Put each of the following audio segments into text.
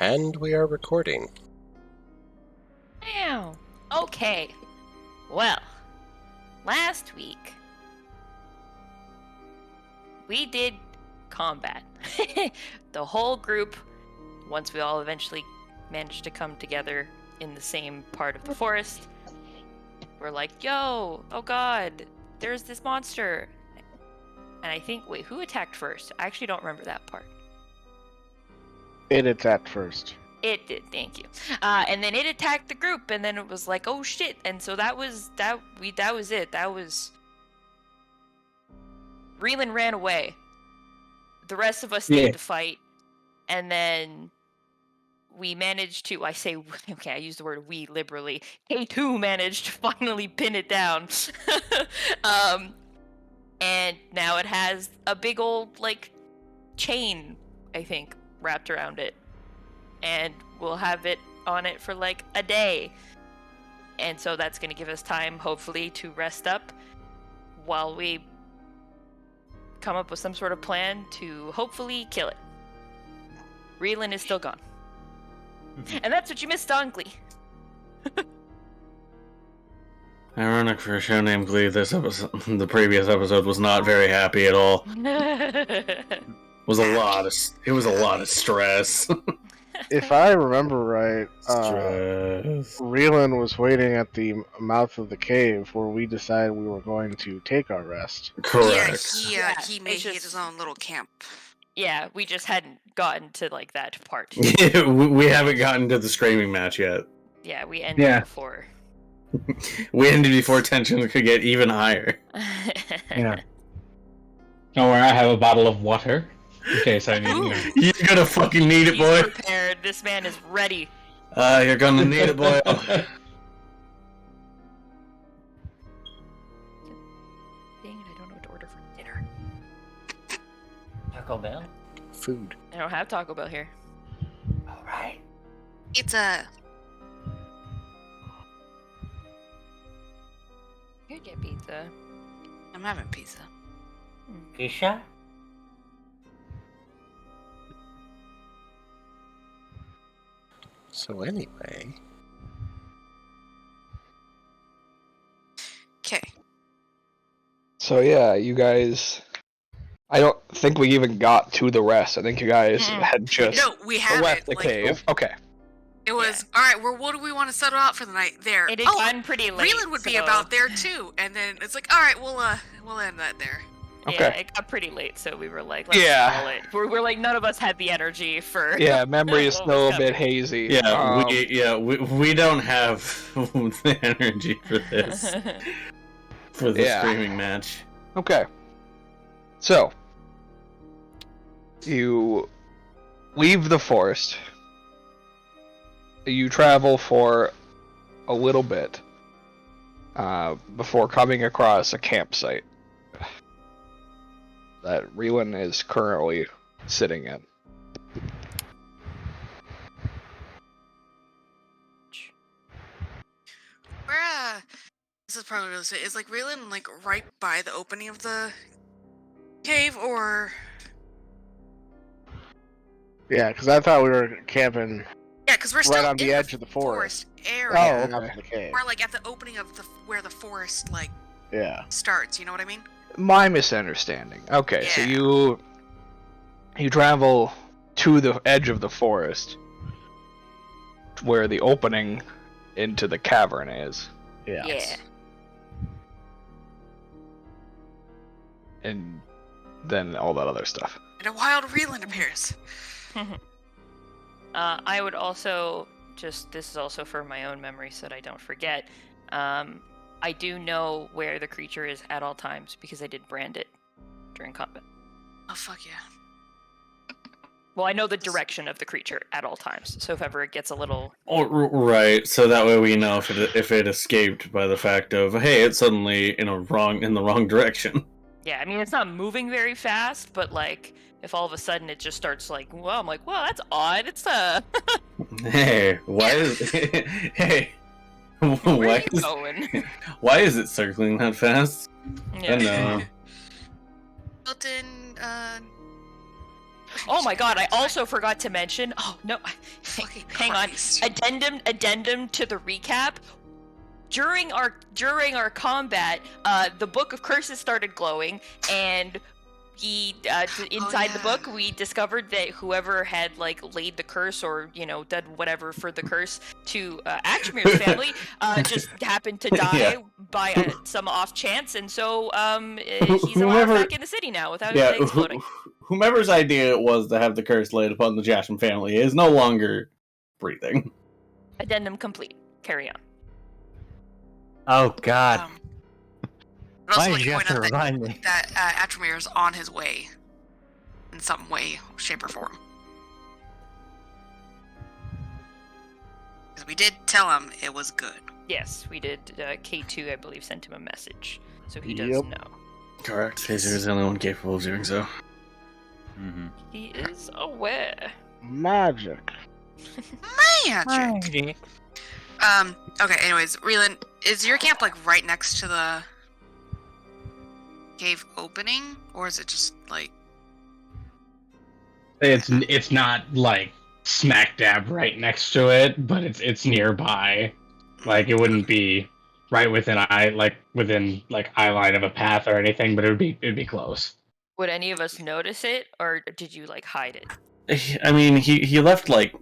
And we are recording. Wow. Okay. Well, last week we did combat. The whole group, once we all eventually managed to come together in the same part of the forest, we're like, yo, oh god, there's this monster. And I think, wait, who attacked first? I actually don't remember that part. It attacked first. It did, thank you. And then it attacked the group, and then it was like, oh shit! And so that was it. That was Reelan ran away. The rest of us stayed to fight, and then we managed to. I say, okay, I use the word "we" liberally. K2 managed to finally pin it down. And now it has a big old chain, I think, wrapped around it. And we'll have it on it for a day. And so that's going to give us time, hopefully, to rest up while we come up with some sort of plan to hopefully kill it. Reelan is still gone. And that's what you missed on Glee. Ironic for a show named Glee, this episode, the previous episode was not very happy at all. It was a lot of stress. If I remember right, Reelan was waiting at the mouth of the cave where we decided we were going to take our rest. Correct. Yeah, he made his own little camp. Yeah, we just hadn't gotten to that part. We haven't gotten to the screaming match yet. Yeah, we ended before. We ended before tension could get even higher. Yeah. Don't worry, I have a bottle of water in case I need it. You're gonna fucking need it, boy. He's prepared. This man is ready. You're gonna need it, boy. Dang it, I don't know what to order for dinner. Taco Bell? Food. I don't have Taco Bell here. Alright. Pizza. You could get pizza. I'm having pizza. Pizza? So anyway... Okay. So yeah, you guys... I don't think we even got to the rest. I think you guys had just No, we haven't. left the cave. Okay. It was, alright, well, what do we want to settle out for the night? There. It had gone pretty late. Reelan would be about there, too. And then it's like, alright, we'll end that there. Okay. Yeah, it got pretty late, so we were like, let's call it. We're like, none of us had the energy for... Yeah, memory is still a bit hazy. We don't have the energy for this. For the screaming match. Okay. So, you leave the forest. You travel for a little bit before coming across a campsite that Reelan is currently sitting in. This is probably really sweet. Is Reelan right by the opening of the cave, or? Yeah, because I thought we were camping. Yeah, because we're still right on the edge of the forest area. Oh, okay. The cave. Or at the opening of where the forest starts. You know what I mean? My misunderstanding. Okay, so you travel to the edge of the forest where the opening into the cavern is. Yeah. And then all that other stuff. And a wild Reelan appears. I would also this is also for my own memory so that I don't forget. I do know where the creature is at all times because I did brand it during combat. Oh, fuck yeah. Well, I know the direction of the creature at all times, so if ever it gets a little... Oh, right, so that way we know if it escaped by the fact of, hey, it's suddenly in the wrong direction. Yeah, I mean, it's not moving very fast, but if all of a sudden it just starts I'm like, well, that's odd. It's Hey, why is hey? Where are you going? Why is it circling that fast? Yeah. I know. Built-in Oh my god, I also forgot to mention. Oh no, Fucking hang on. Christ. Addendum to the recap. During our combat, the Book of Curses started glowing, and inside the book we discovered that whoever had like laid the curse or done whatever for the curse to Atramir's family just happened to die by some off chance, and so he's allowed back in the city now without exploding. Whomever's idea it was to have the curse laid upon the Jasham family is no longer breathing. Addendum complete. Carry on. Oh God. I'd also Why like did to you have point to out remind me? that Atramir is on his way in some way, shape, or form. Because we did tell him it was good. Yes, we did. K2, I believe, sent him a message, so he does Yep. know. Correct. Phaser is the only one capable of doing so. Mm-hmm. He is aware. Magic. Magic. Okay, anyways, Reelan, is your camp like right next to the cave opening? Or is it just like It's not like smack dab right next to it, but it's nearby. Like it wouldn't be right within eye line of a path or anything, but it'd be close. Would any of us notice it, or did you like hide it? I mean, he left like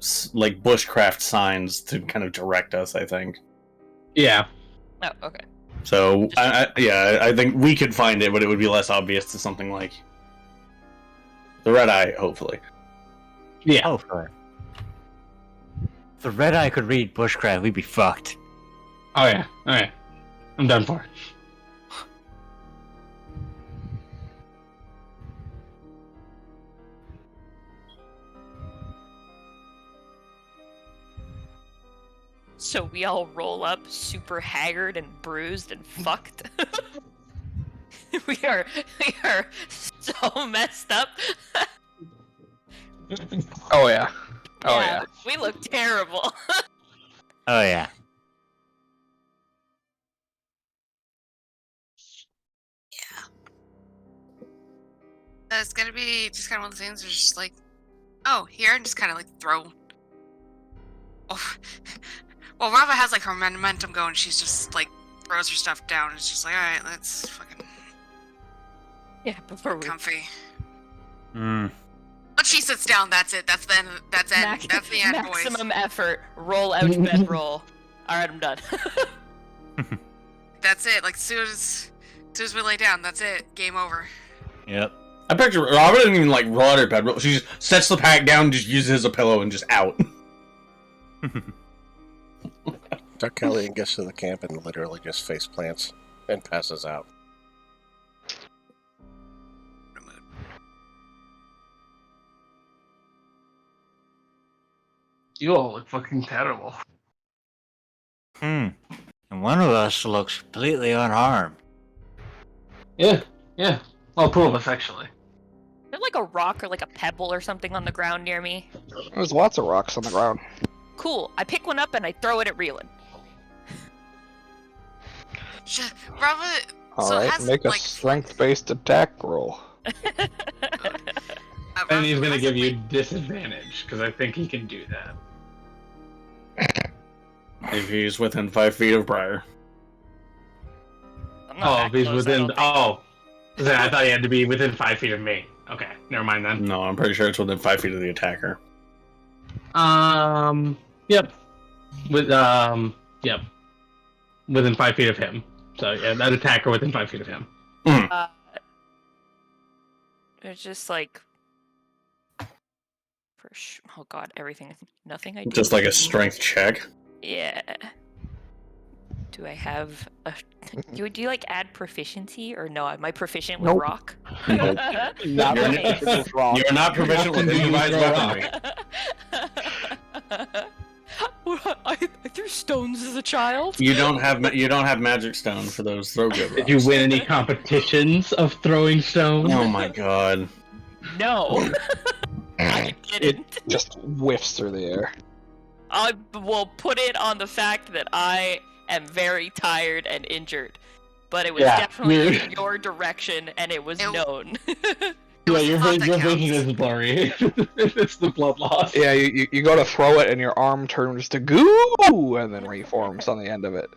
bushcraft signs to kind of direct us, I think. Yeah. Oh, okay. So I think we could find it, but it would be less obvious to something like the Red Eye, hopefully. Yeah. Hopefully. If the Red Eye could read bushcraft, we'd be fucked. Oh yeah. Alright. I'm done for. So we all roll up super haggard and bruised and fucked. we are so messed up. Oh yeah. Oh yeah. We look terrible. Oh yeah. it's gonna be just kind of one of the things where it's just like, oh, here, and just kind of like throw. Oh. Well, Rava has like her momentum going. She's just like throws her stuff down. And it's just like, all right, let's fucking Yeah, before we comfy. Mm. Once she sits down, that's it. That's the end. That's it. That's the end, boys. maximum effort. Roll out bedroll. All right, I'm done. That's it. Like as soon as we lay down, that's it. Game over. Yep. I picture Robert didn't even like roll out her bed. She just sets the pack down, just uses it as a pillow, and just out. Duck Kelly gets to the camp and literally just face plants and passes out. You all look fucking terrible. And one of us looks completely unharmed. Yeah. Well, two of us actually. Is there like a rock or like a pebble or something on the ground near me? There's lots of rocks on the ground. Cool. I pick one up and I throw it at Reelan. Rava. Alright, has, make a like, strength-based attack roll. And he's gonna has give it, you like- disadvantage, because I think he can do that. If he's within 5 feet of Briar. I'm not Oh, that if he's close, I within... don't think. Oh. I thought he had to be within 5 feet of me. Okay, never mind then. No, I'm pretty sure it's within 5 feet of the attacker. Yep. Yep. Within 5 feet of him. So, yeah, that attacker within 5 feet of him. It's just like... Oh god, everything. Nothing I do. Just like a strength check. Yeah. Do I have a... Do you like add proficiency or no? Am I proficient with Nope. rock? Nope. Not You're- proficient with rock. You're not proficient with improvised weaponry. I threw stones as a child. You don't have magic stone for those throw good rocks. Did you win any competitions of throwing stones? Oh my god. No. I didn't. Just whiffs through the air. I will put it on the fact that I am very tired and injured. But it was Yeah, definitely weird. in your direction and it was It- known. Yeah, was the your thought that vision counts. is blurry. It's the blood loss. Yeah, you go to throw it and your arm turns to goo and then reforms on the end of it.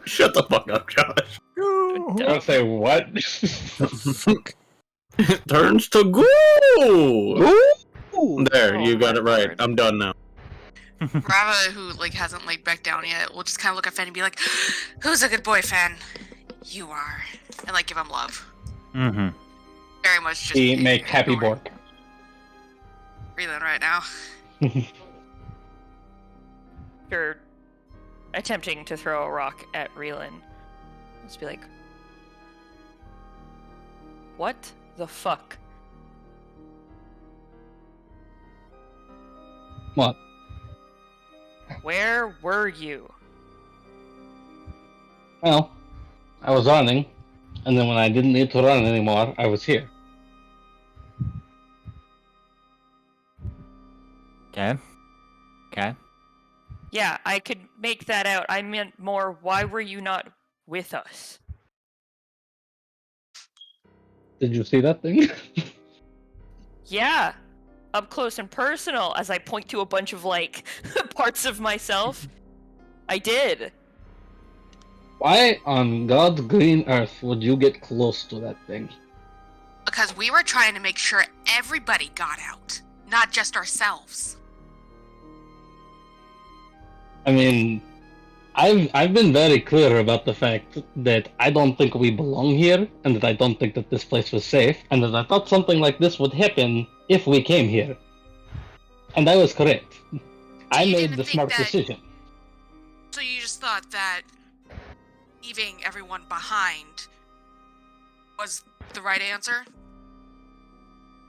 Shut the fuck up, Josh. I'll say what? It turns to goo. Ooh! There, Oh you got my it right. lord. I'm done now. Rava, who like hasn't laid back down yet, will just kind of look at Fen and be like, "Who's a good boy, Fen? You are," and like give him love. Mm-hmm. Very much just He make happy ignoring Bork. Reelan right now. You're attempting to throw a rock at Reelan. Just be like, what the fuck? What? Where were you? Well, I was running, and then when I didn't need to run anymore, I was here. Okay. Okay. Yeah, I could make that out. I meant more, why were you not with us? Did you see that thing? Yeah, up close and personal, as I point to a bunch of, like, parts of myself. I did. Why on God's green earth would you get close to that thing? Because we were trying to make sure everybody got out, not just ourselves. I mean, I've been very clear about the fact that I don't think we belong here, and that I don't think that this place was safe, and that I thought something like this would happen if we came here. And I was correct. I you made didn't the think smart that- decision. So you just thought that leaving everyone behind was the right answer?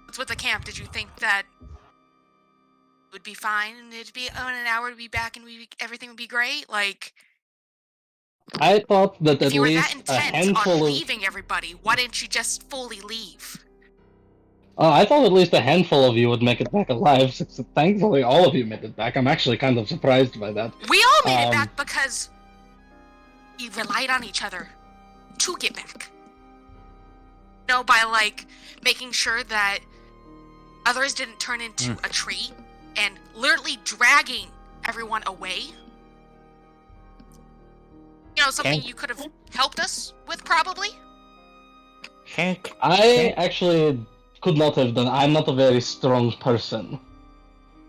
What's with the camp? Did you think that it would be fine and it'd be, oh, in an hour to be back and everything would be great? Like, I thought that if at you were that least a intent on handful of... leaving everybody, why didn't you just fully leave? I thought at least a handful of you would make it back alive, since thankfully all of you made it back. I'm actually kind of surprised by that. We all made it Um, back because we relied on each other to get back. You know, by like making sure that others didn't turn into a tree and literally dragging everyone away. You know, something Okay. you could have helped us with, probably. Shank. I actually could not have done. I'm not a very strong person,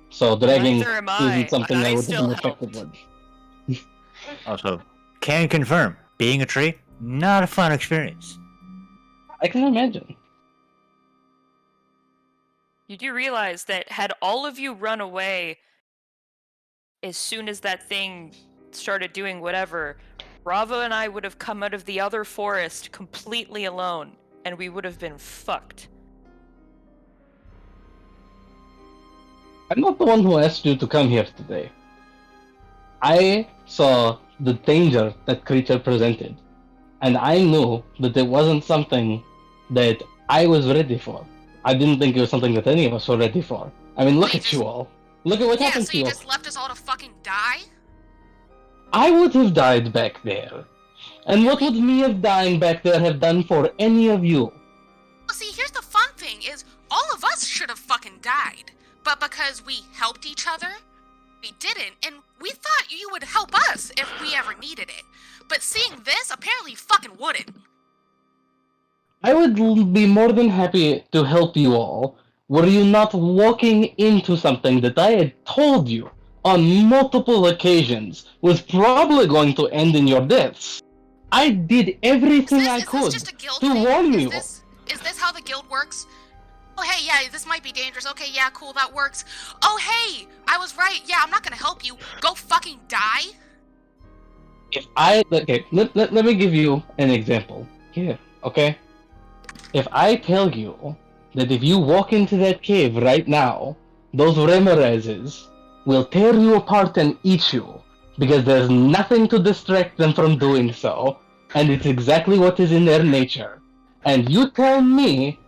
so dragging Neither am I, isn't something but I I would have still been effective helped. with. Also, can confirm, being a tree, not a fun experience. I can imagine. You do realize that had all of you run away as soon as that thing started doing whatever, Bravo and I would have come out of the other forest completely alone, and we would have been fucked. I'm not the one who asked you to come here today. I saw the danger that creature presented, and I knew that it wasn't something that I was ready for. I didn't think it was something that any of us were ready for. I mean, look You at just- you all. Look at what Yeah, happened so to you you. just left us all to fucking die? I would have died back there. And what would me of dying back there have done for any of you? Well, see, here's the fun thing, is all of us should have fucking died. But because we helped each other, we didn't, and we thought you would help us if we ever needed it. But seeing this, apparently you fucking wouldn't. I would be more than happy to help you all, were you not walking into something that I had told you on multiple occasions was probably going to end in your deaths. I did everything I Is could this just a guild to thing? warn you. Is this how the guild works? Oh, hey, yeah, this might be dangerous. Okay, yeah, cool, that works. Oh, hey, I was right. Yeah, I'm not gonna help you. Go fucking die? Let me give you an example here, okay? If I tell you that if you walk into that cave right now, those Remorazes will tear you apart and eat you, because there's nothing to distract them from doing so, and it's exactly what is in their nature. And you tell me,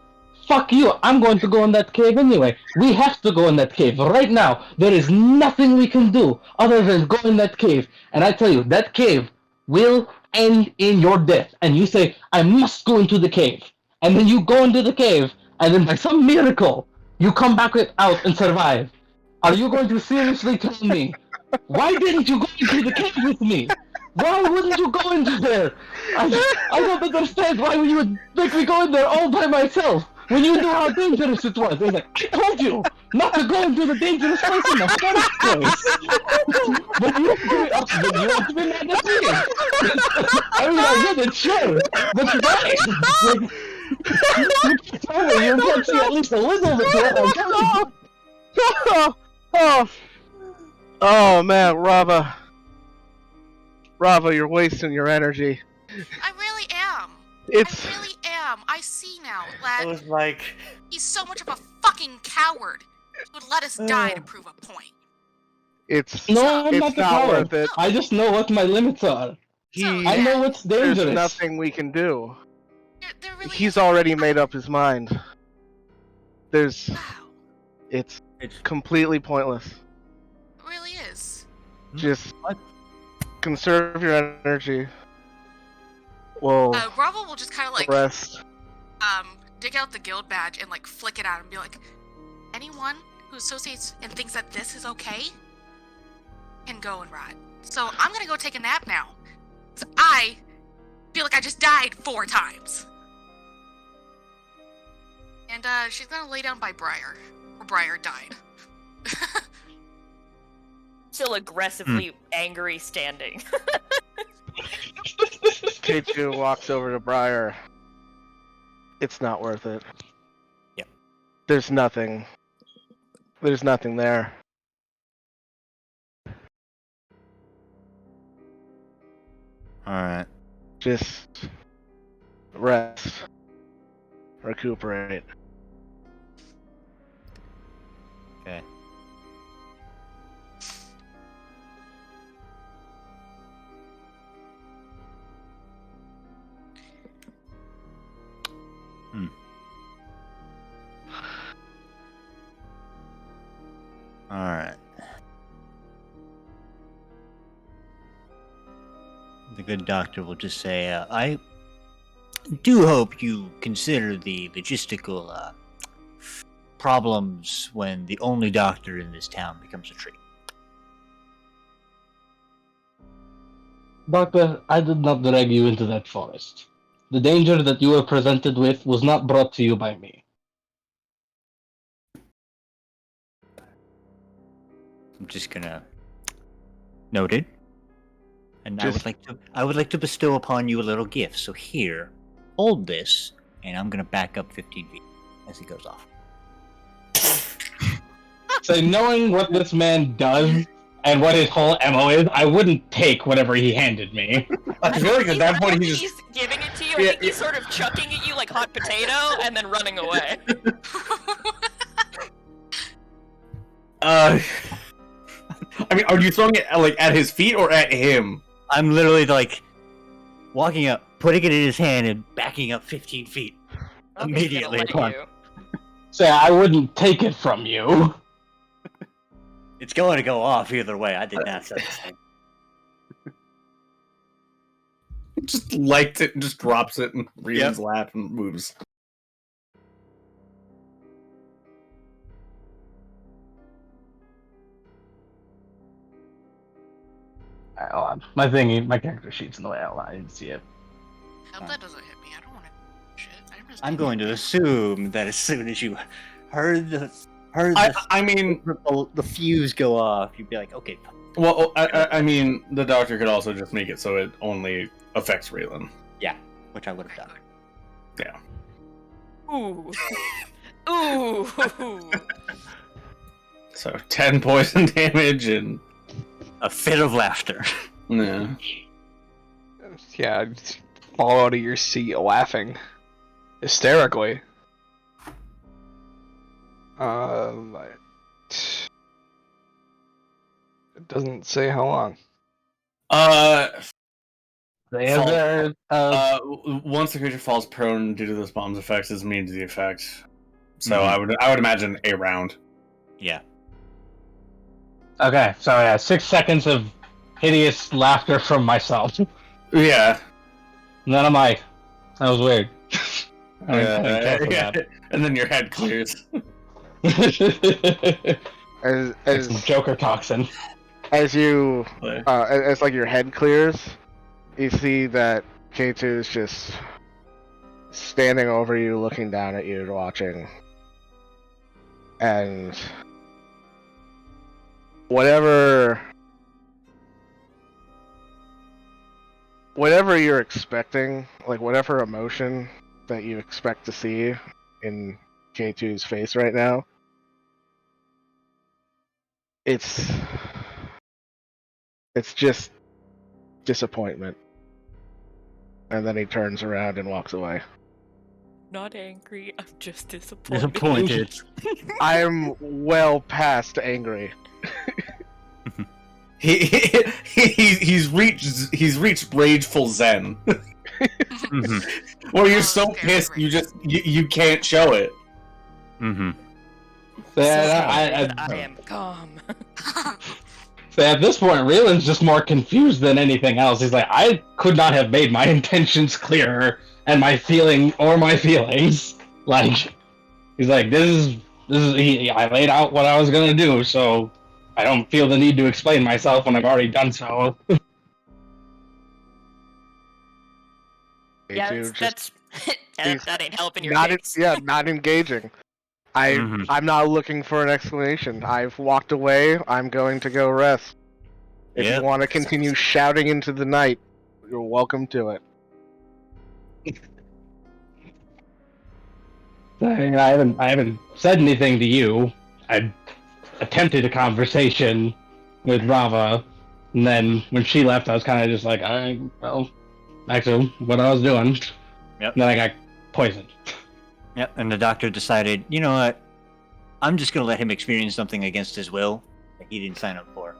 fuck you, I'm going to go in that cave anyway. We have to go in that cave right now. There is nothing we can do other than go in that cave. And I tell you, that cave will end in your death. And you say, I must go into the cave. And then you go into the cave, and then by some miracle, you come back out and survive. Are you going to seriously tell me, why didn't you go into the cave with me? Why wouldn't you go into there? I don't understand why you would make me go in there all by myself when you knew how dangerous it was. He's like, I told you not to go into the dangerous place in the first place. But you do it up to you have been mad at me. I mean, I did it, sure, but why? Like, you tell me you can't see at least a little bit what I'm telling you. Oh man, Rava, you're wasting your energy. I really am. It's I really am. I see now that I was like, he's so much of a fucking coward. He would let us die to prove a point. it's No, I'm it's not the not coward. worth it. I just know what my limits are. I know what's There's dangerous. nothing we can do. There really He's isn't. already made up his mind. It's it's completely pointless. It really is. Just what? conserve your energy. Well, Bravo will just kind of like rest. dig out the guild badge and like flick it out and be like, anyone who associates and thinks that this is okay can go and rot. So I'm gonna go take a nap now. 'Cause I feel like I just died 4 times. And she's gonna lay down by Briar. Or Briar died. Still aggressively angry standing. K2 walks over to Briar. It's not worth it. Yep. There's nothing. There's nothing there. alright. Just rest. Recuperate. Okay. Alright. The good doctor will just say, I do hope you consider the logistical problems when the only doctor in this town becomes a tree. Doctor, I did not drag you into that forest. The danger that you were presented with was not brought to you by me. I'm just gonna note it. And I would like to bestow upon you a little gift. So here, hold this, and I'm gonna back up 15 feet as he goes off. So knowing what this man does and what his whole MO is, I wouldn't take whatever he handed me. I feel like at that point he's he's giving it to you. I think he's sort of chucking at you like hot potato and then running away. I mean, are you throwing it like at his feet or at him? I'm literally like walking up, putting it in his hand, and backing up 15 feet immediately. He's gonna let you. Say, I wouldn't take it from you. It's going to go off either way. I did not say the same. Just liked it and just drops it and reads his lap and moves. Alright, hold on. My character sheet's in the way out. I didn't see it. Hope that doesn't hit me. I don't want to. Shit. I'm going to assume that as soon as you heard the fuse go off, you'd be like, okay. Well, I mean, the doctor could also just make it so it only affects Raylan. Yeah, which I would have done. Yeah. Ooh. Ooh. So 10 poison damage and a fit of laughter. Yeah. Yeah, just fall out of your seat laughing hysterically. It doesn't say how long. Once the creature falls prone due to this bomb's effects, is immune to the effect. So I would imagine a round. Yeah. Okay, so yeah, 6 seconds of hideous laughter from myself. Yeah. And then I'm like, that was weird. I didn't care for that. And then your head clears. As It's some Joker toxin. as you as like your head clears, you see that K2 is just standing over you, looking down at you, watching, and whatever you're expecting, like whatever emotion that you expect to see in K2's face right now, it's just disappointment. And then he turns around and walks away. Not angry, I'm just disappointed. Disappointed. I'm well past angry. He's reached rageful zen. Mm-hmm. Where you're so pissed you can't show it. Mm-hmm. I am calm. So at this point, Raylan's just more confused than anything else. He's like, I could not have made my intentions clearer and my feelings. Like, he's like, this is. I laid out what I was gonna do, so I don't feel the need to explain myself when I've already done so. Yeah, K2 that's that ain't helping your not case. not engaging. I'm not looking for an explanation. I've walked away. I'm going to go rest. If Yeah. you want to continue shouting into the night, you're welcome to it. I haven't said anything to you. I attempted a conversation with Rava, and then when she left, I was kind of just like, back to what I was doing. Yep. And then I got poisoned. Yep, and the doctor decided, you know what? I'm just gonna let him experience something against his will that he didn't sign up for.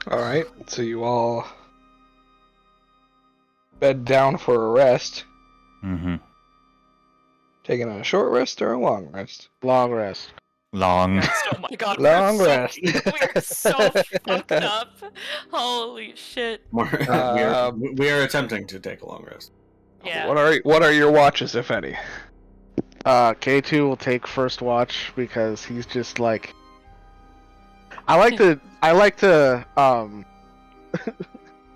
Alright, so you all bed down for a rest. Mm-hmm. Taking a short rest or a long rest? Long rest. Long. Oh my god, Long we're rest. we're so fucked up. Holy shit. We are attempting to take a long rest. Yeah. What are your watches, if any? K2 will take first watch because he's just like. I like to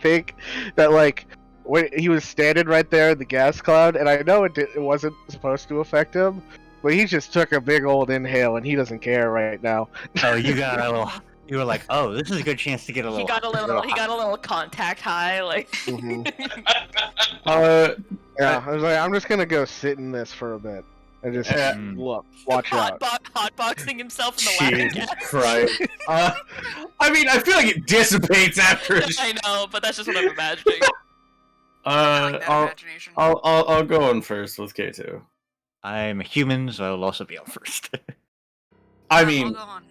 think that like when he was standing right there in the gas cloud, and I know it wasn't supposed to affect him, but he just took a big old inhale and he doesn't care right now. Oh, you got a little. You were like, oh, this is a good chance to get a little. He got a little contact high, like. Mhm. Yeah, I was like, I'm just gonna go sit in this for a bit and just watch out. Hotboxing himself in the laughing Jesus gas. Christ. I mean, I feel like it dissipates after. I know, but that's just what I'm imagining. I like that imagination. I'll go on first with K2. I'm a human, so I'll also be on first. I I'll mean, go on.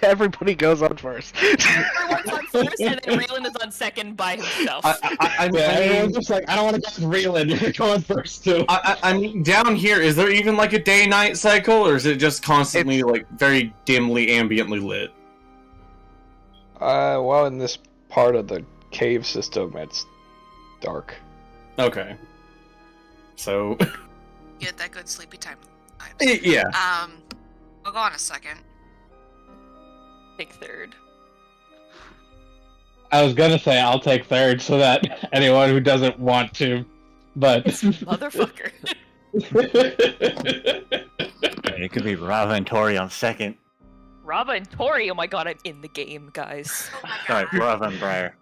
Everybody goes on first. Everyone's on first, and then Raylan is on second by himself. I Everyone's mean, just like, I don't want to go with Raylan. You're going first, too. I mean, down here, is there even like a day-night cycle, or is it just constantly like very dimly, ambiently lit? Well, in this part of the cave system, it's dark. Okay. So, Get that good sleepy time. yeah. I'll go on a second. Take third. I was gonna say I'll take third so that anyone who doesn't want to, but Motherfucker. It could be Rava and Tori on second. Rava and Tori, oh my god, I'm in the game, guys. Sorry, Rava and Briar.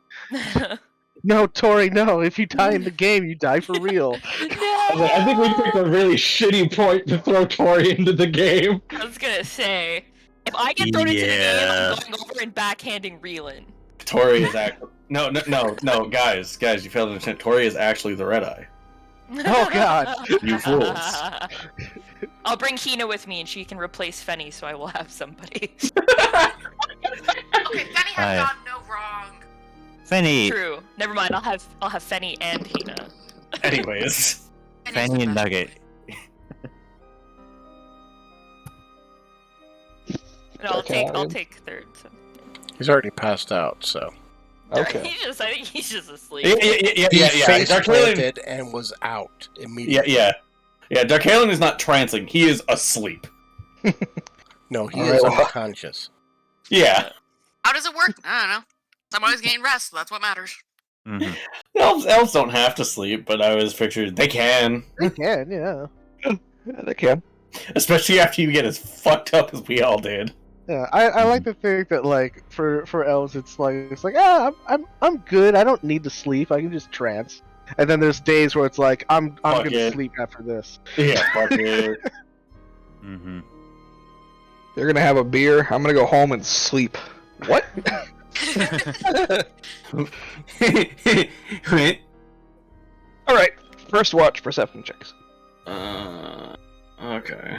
No, Tori, no. If you die in the game, you die for real. I think we picked a really shitty point to throw Tori into the game. I was gonna say, if I get thrown into the game, I'm going over and backhanding Reelan. Tori is actually no, guys, you failed to understand. Tori is actually the Red Eye. Oh god. You fools. I'll bring Hina with me, and she can replace Fenny, so I will have somebody. Okay, Benny has Hi. done no wrong. Fenny, True. Never mind. I'll have Fenny and Hina. Anyways, Benny's Fanny the and best. Nugget. No, I'll Darkalion? take third. So. He's already passed out, so. Okay. I think he's just asleep. He face Darkalion. planted and was out immediately. Yeah. Darkalion is not trancing. He is asleep. No, he All is right, well- unconscious. Yeah. How does it work? I don't know. Somebody's getting rest. So that's what matters. Mm-hmm. Elves don't have to sleep, but I was pictured they can. They can, yeah. Yeah, they can. Especially after you get as fucked up as we all did. Yeah, I like to think that like for elves it's like I'm good. I don't need to sleep. I can just trance. And then there's days where it's like I'm Fuck gonna it. sleep after this. Yeah, fuck it. Mm-hmm. You're gonna have a beer. I'm gonna go home and sleep. What? Wait. All right. First watch perception checks. Okay.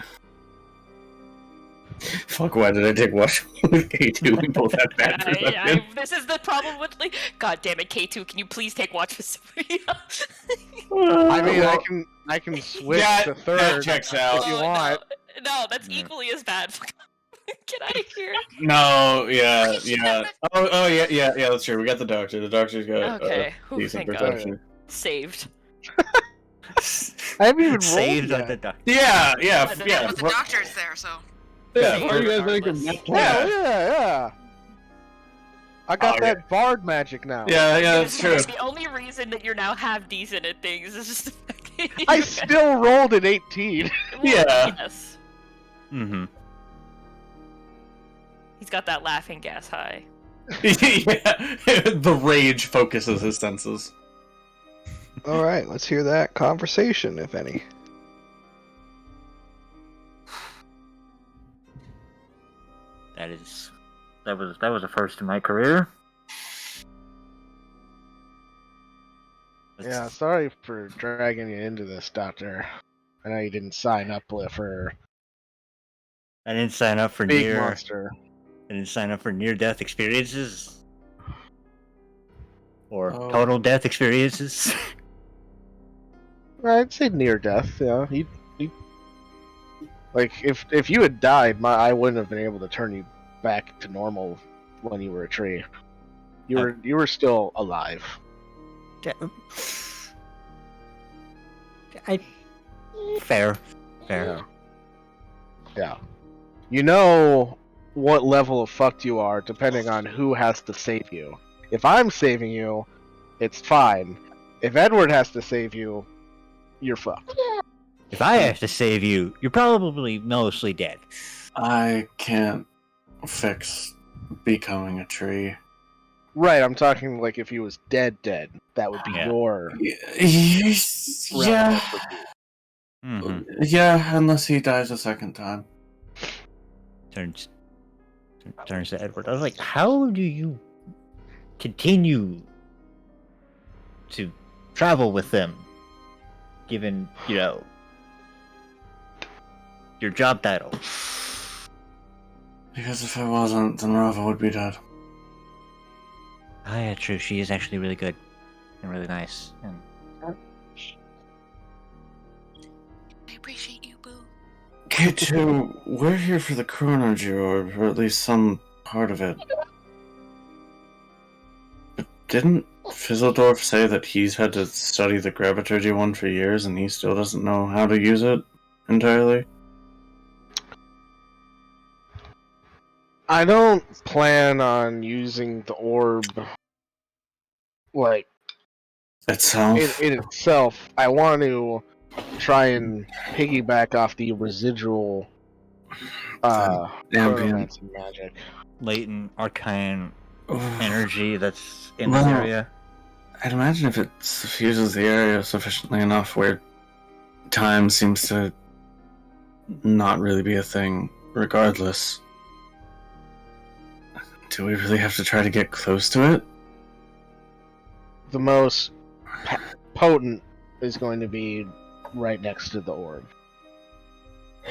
Fuck, why did I take watch with K2? We both have bad perception. This is the problem with God damn it, K2, can you please take watch with somebody else? I mean, Well, I can switch yeah, to that third checks out. if you want. No, that's equally as bad. Get out of here. No, yeah. Oh, yeah, that's true. We got the doctor. The doctor's got Okay. Ooh, decent thank God. perception. Saved. I haven't even rolled Saved yet. on the doc. Yeah. But the doctor's there, so. Yeah, Saved for you guys regardless. Yeah. I got Okay. that bard magic now. Yeah, that's true. The only reason that you're now half decent at things is just the fact that you I still rolled an 18. Yeah. Yes. Mm-hmm. He's got that laughing gas high. Yeah, the rage focuses his senses. All right. Let's hear that conversation, if any. That was a first in my career. Yeah, sorry for dragging you into this, Doctor. I know you didn't sign up for I didn't sign up for big monster. I didn't sign up for near-death experiences. Or Oh. total death experiences. I'd say near death. Yeah, he like if you had died, I wouldn't have been able to turn you back to normal when you were a tree. You were still alive. Fair. Yeah. You know what level of fucked you are depending on who has to save you. If I'm saving you, it's fine. If Edward has to save you, you're fucked. If I have to save you, you're probably mostly dead. I can't fix becoming a tree. Right, I'm talking like if he was dead, that would be Yeah. your Yeah. Mm-hmm. Yeah, unless he dies a second time. Turns to Edward. I was like, how do you continue to travel with them, given, your job title? Because if it wasn't, then Rava would be dead. Ah, yeah, true. She is actually really good and really nice. And I appreciate you, Boo. K2, we're here for the chronology orb, or at least some part of it. Didn't Fizzledorf say that he's had to study the Graviturgy one for years and he still doesn't know how to use it entirely? I don't plan on using the orb like Itself? in itself. I want to try and piggyback off the residual Ambient. chronomancy magic. latent arcane energy that's in Well, this area. I'd imagine if it suffuses the area sufficiently enough where time seems to not really be a thing, regardless. Do we really have to try to get close to it? The most potent is going to be right next to the orb.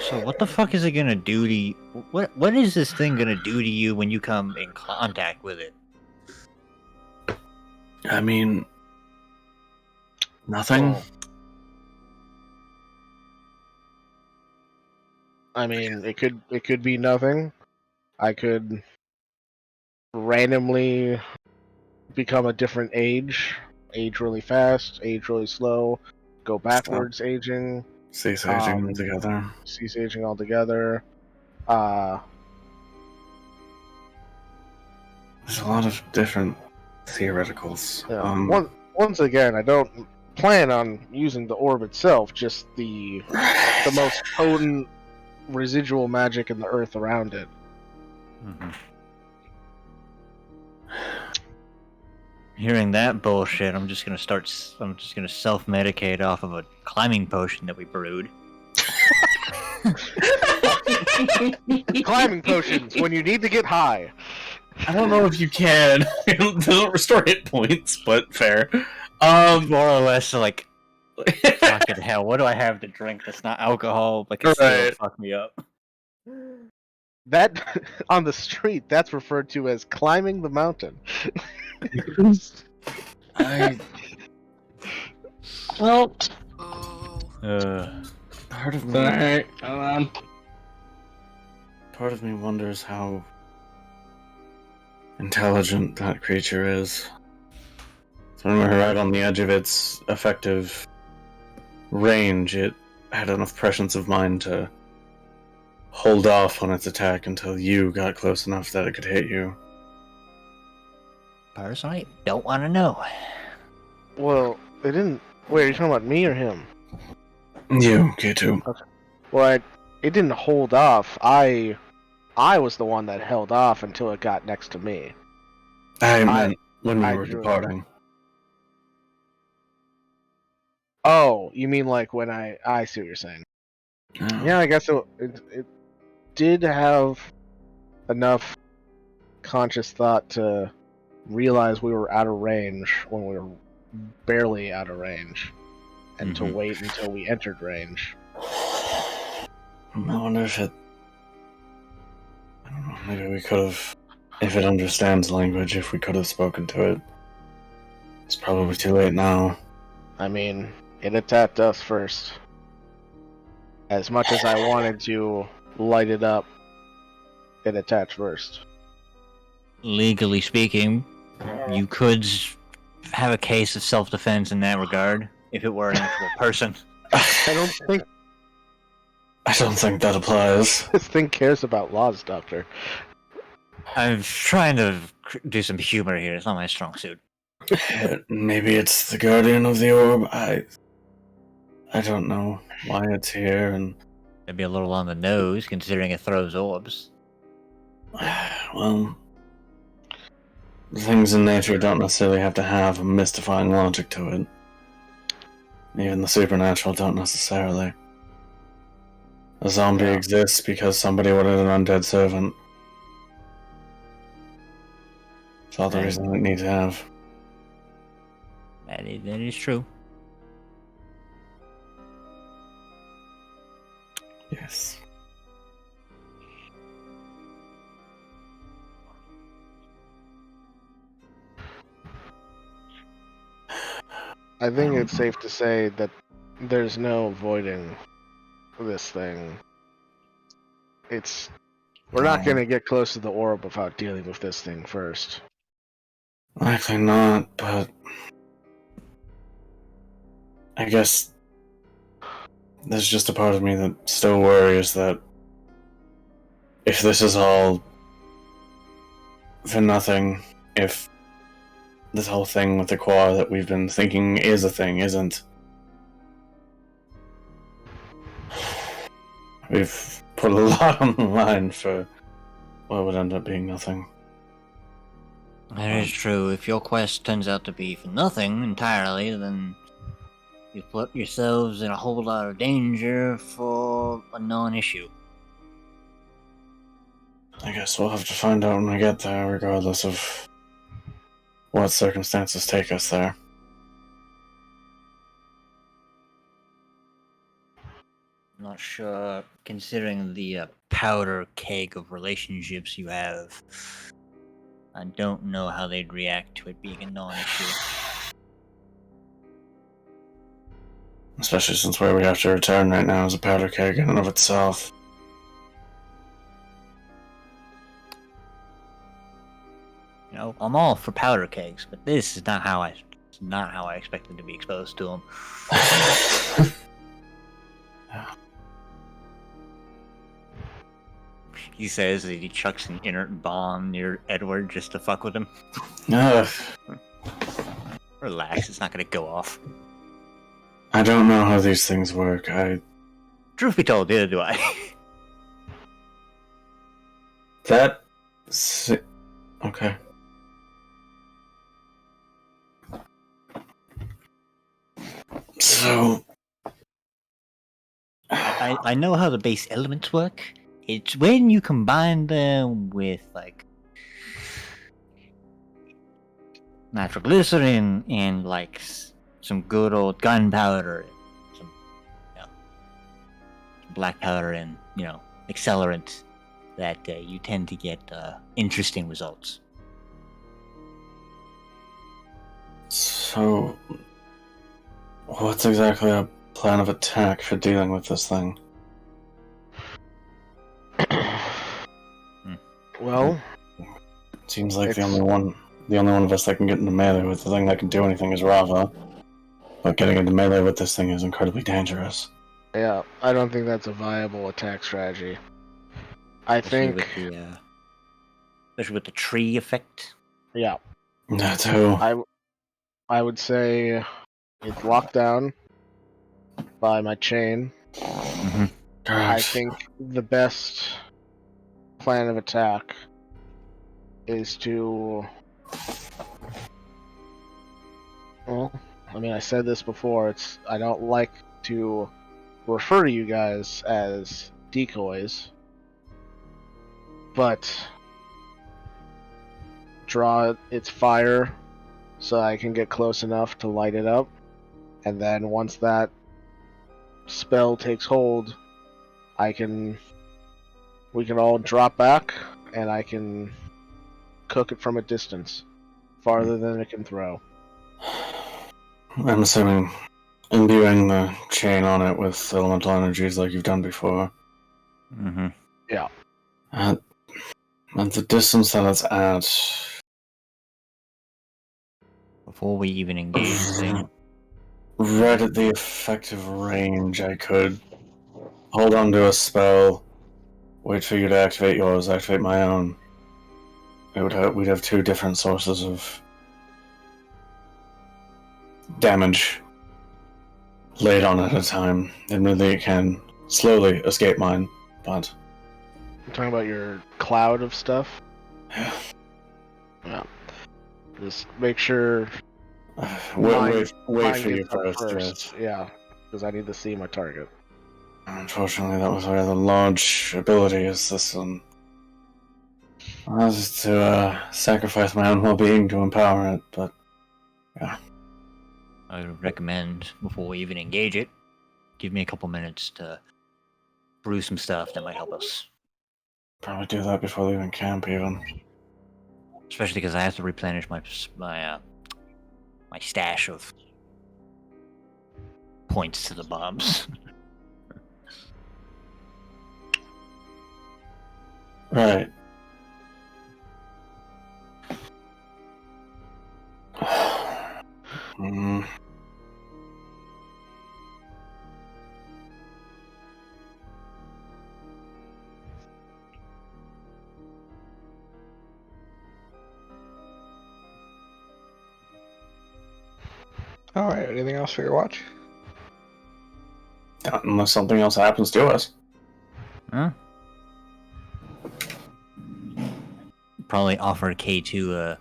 So what the fuck is it gonna do to you? What is this thing gonna do to you when you come in contact with it? I mean, nothing. Oh. I mean, it could be nothing, I could randomly become a different age really fast, age really slow, go backwards aging, Cease aging altogether. cease aging altogether. There's a lot of different theoreticals. Yeah. Once again, I don't plan on using the orb itself, just the most potent residual magic in the earth around it. Mm-hmm. Hearing that bullshit, I'm just gonna self-medicate off of a climbing potion that we brewed. Climbing potions when you need to get high. I don't know if you can. It doesn't restore hit points, but fair. More or less, like, fucking hell, what do I have to drink that's not alcohol but can still fuck me up? That, on the street, that's referred to as climbing the mountain. Well, part of me, sorry, hold on. part of me wonders how intelligent that creature is. So when we were right on the edge of its effective range, it had enough prescience of mind to hold off on its attack until you got close enough that it could hit you. Personally, don't want to know. Well, it didn't. Wait, are you talking about me or him? You, K2. Okay. Well, it didn't hold off. I was the one that held off until it got next to me. I meant when we I were drew it departing. Oh, you mean like when I see what you're saying. Oh. Yeah, I guess it did have enough conscious thought to realize we were out of range when we were barely out of range, and to wait until we entered range. I wonder if it... I don't know, maybe we could have... If it understands language, if we could have spoken to it. It's probably too late now. I mean, it attacked us first. As much as I wanted to light it up, it attacked first. Legally speaking, you could have a case of self-defense in that regard, if it were an actual person. I don't think that applies. this thing cares about laws, Doctor. I'm trying to do some humor here. It's not my strong suit. Maybe it's the guardian of the orb. I don't know why it's here, and Maybe a little on the nose, considering it throws orbs. well, things in nature don't necessarily have to have a mystifying logic to it. Even the supernatural don't necessarily. A zombie exists because somebody ordered an undead servant. That's all the reason it needs to have. That is true. Yes. I think it's safe to say that there's no avoiding this thing. We're not going to get close to the orb without dealing with this thing first. Likely not, but I guess there's just a part of me that still worries that if this is all for nothing, if this whole thing with the Quar that we've been thinking is a thing isn't. We've put a lot on the line for what would end up being nothing. That is true. If your quest turns out to be for nothing entirely, then you put yourselves in a whole lot of danger for a non-issue. I guess we'll have to find out when we get there, regardless of what circumstances take us there. I'm not sure, considering the powder keg of relationships you have. I don't know how they'd react to it being a non-issue. Especially since where we have to return right now is a powder keg in and of itself. You know, I'm all for powder kegs, but this is not how I expected to be exposed to them. He says that he chucks an inert bomb near Edward just to fuck with him. Relax, it's not gonna go off. I don't know how these things work. Truth be told, neither do I. Okay. So... I know how the base elements work. It's when you combine them with, like, nitroglycerin and, like, some good old gunpowder, some, black powder and, accelerant, that you tend to get interesting results. So... what's exactly a plan of attack for dealing with this thing? Well, Seems like the only one of us that can get into melee with the thing that can do anything is Rava. But getting into melee with this thing is incredibly dangerous. yeah, I don't think that's a viable attack strategy. I think... especially with the tree effect. Yeah. That too. I would say it's locked down by my chain. Mm-hmm. I think the best plan of attack is to... Well, I mean, I said this before, I don't like to refer to you guys as decoys, but draw its fire so I can get close enough to light it up, and then once that spell takes hold, we can all drop back, and I can cook it from a distance, farther than it can throw. I'm assuming imbuing the chain on it with elemental energies like you've done before. Mm-hmm. Yeah. At the distance that it's at... Before we even engage the thing. Right at the effective range, I could hold on to a spell, wait for you to activate yours, activate my own. We'd have two different sources of damage laid on at a time. Admittedly, it can slowly escape mine, but... You're talking about your cloud of stuff? Yeah. Yeah. Just make sure... Wait for mine you gets up first. Yeah, because I need to see my target. Unfortunately, that was a rather large ability as this one. I was to sacrifice my own well-being to empower it, but yeah. I would recommend, before we even engage it, give me a couple minutes to brew some stuff that might help us. Probably do that before leaving camp, even. Especially because I have to replenish my stash of points to the bombs. Right. Alright, anything else for your watch? Unless something else happens to us. Huh? Probably offer K2 a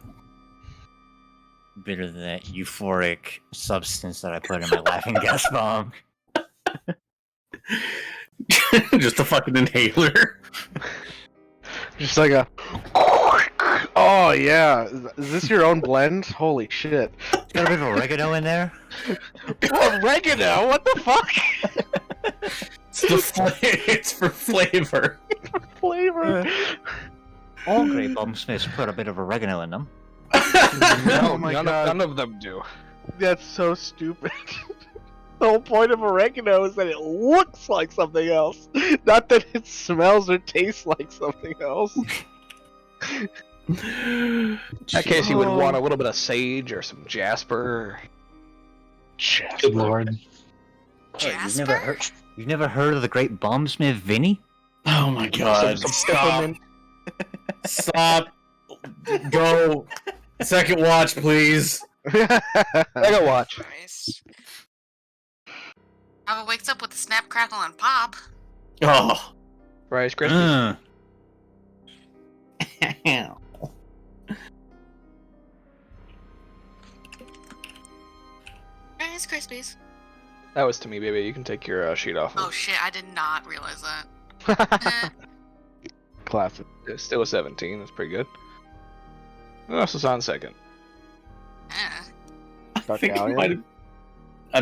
bit of that euphoric substance that I put in my laughing gas bomb. Just a fucking inhaler. Just like a... Oh, yeah. Is this your own blend? Holy shit. Got a bit of oregano in there? Oregano? What the fuck? It's for flavor. Flavor. All grape bomb smiths put a bit of oregano in them. Oh my God. None of them do. That's so stupid. The whole point of oregano is that it looks like something else, not that it smells or tastes like something else. In that case, you would want a little bit of sage or some jasper. Good lord. Jasper? You've never heard of the great bombsmith Vinny? Oh my god. Some Stop. peppermint. Stop. Go. Second watch, please. I go watch. Christ. Papa wakes up with a snap, crackle, and pop. Oh. Rice Krispies. Rice Krispies. That was to me, baby. You can take your sheet off. Oh shit, I did not realize that. Classic. It's still a 17. That's pretty good. Who else is on second? Darkalion?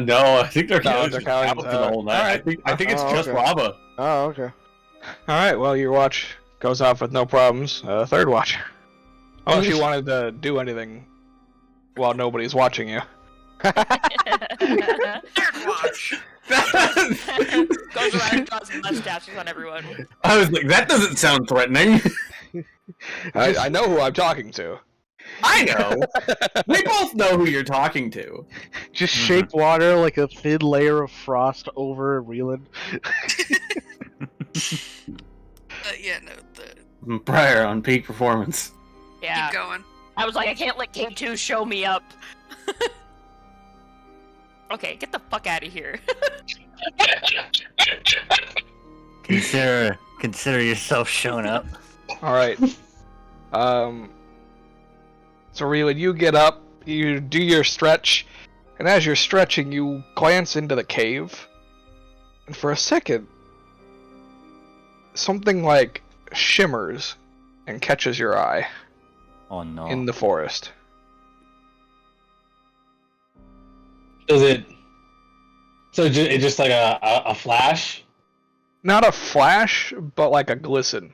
No, I think they're No, just Darkalion, out for the whole night. alright. I think it's Oh, just okay. Raba. Oh, okay. Alright, well, your watch goes off with no problems. Third watch. Unless you wanted to do anything while nobody's watching you. Third watch. Goes around and draws mustaches on everyone. I was like, that doesn't sound threatening. I know who I'm talking to. I know. We both know who you're talking to. Just shake water like a thin layer of frost over Reeland. Yeah, no, Prior on peak performance. Yeah. keep going. I was like, I can't let K2 show me up. Okay, get the fuck out of here. Consider yourself shown up. Alright. So Reeland, you get up, you do your stretch, and as you're stretching, you glance into the cave, and for a second, something like shimmers and catches your eye Oh no. in the forest. Does it? So it's just like a flash? Not a flash, but like a glisten.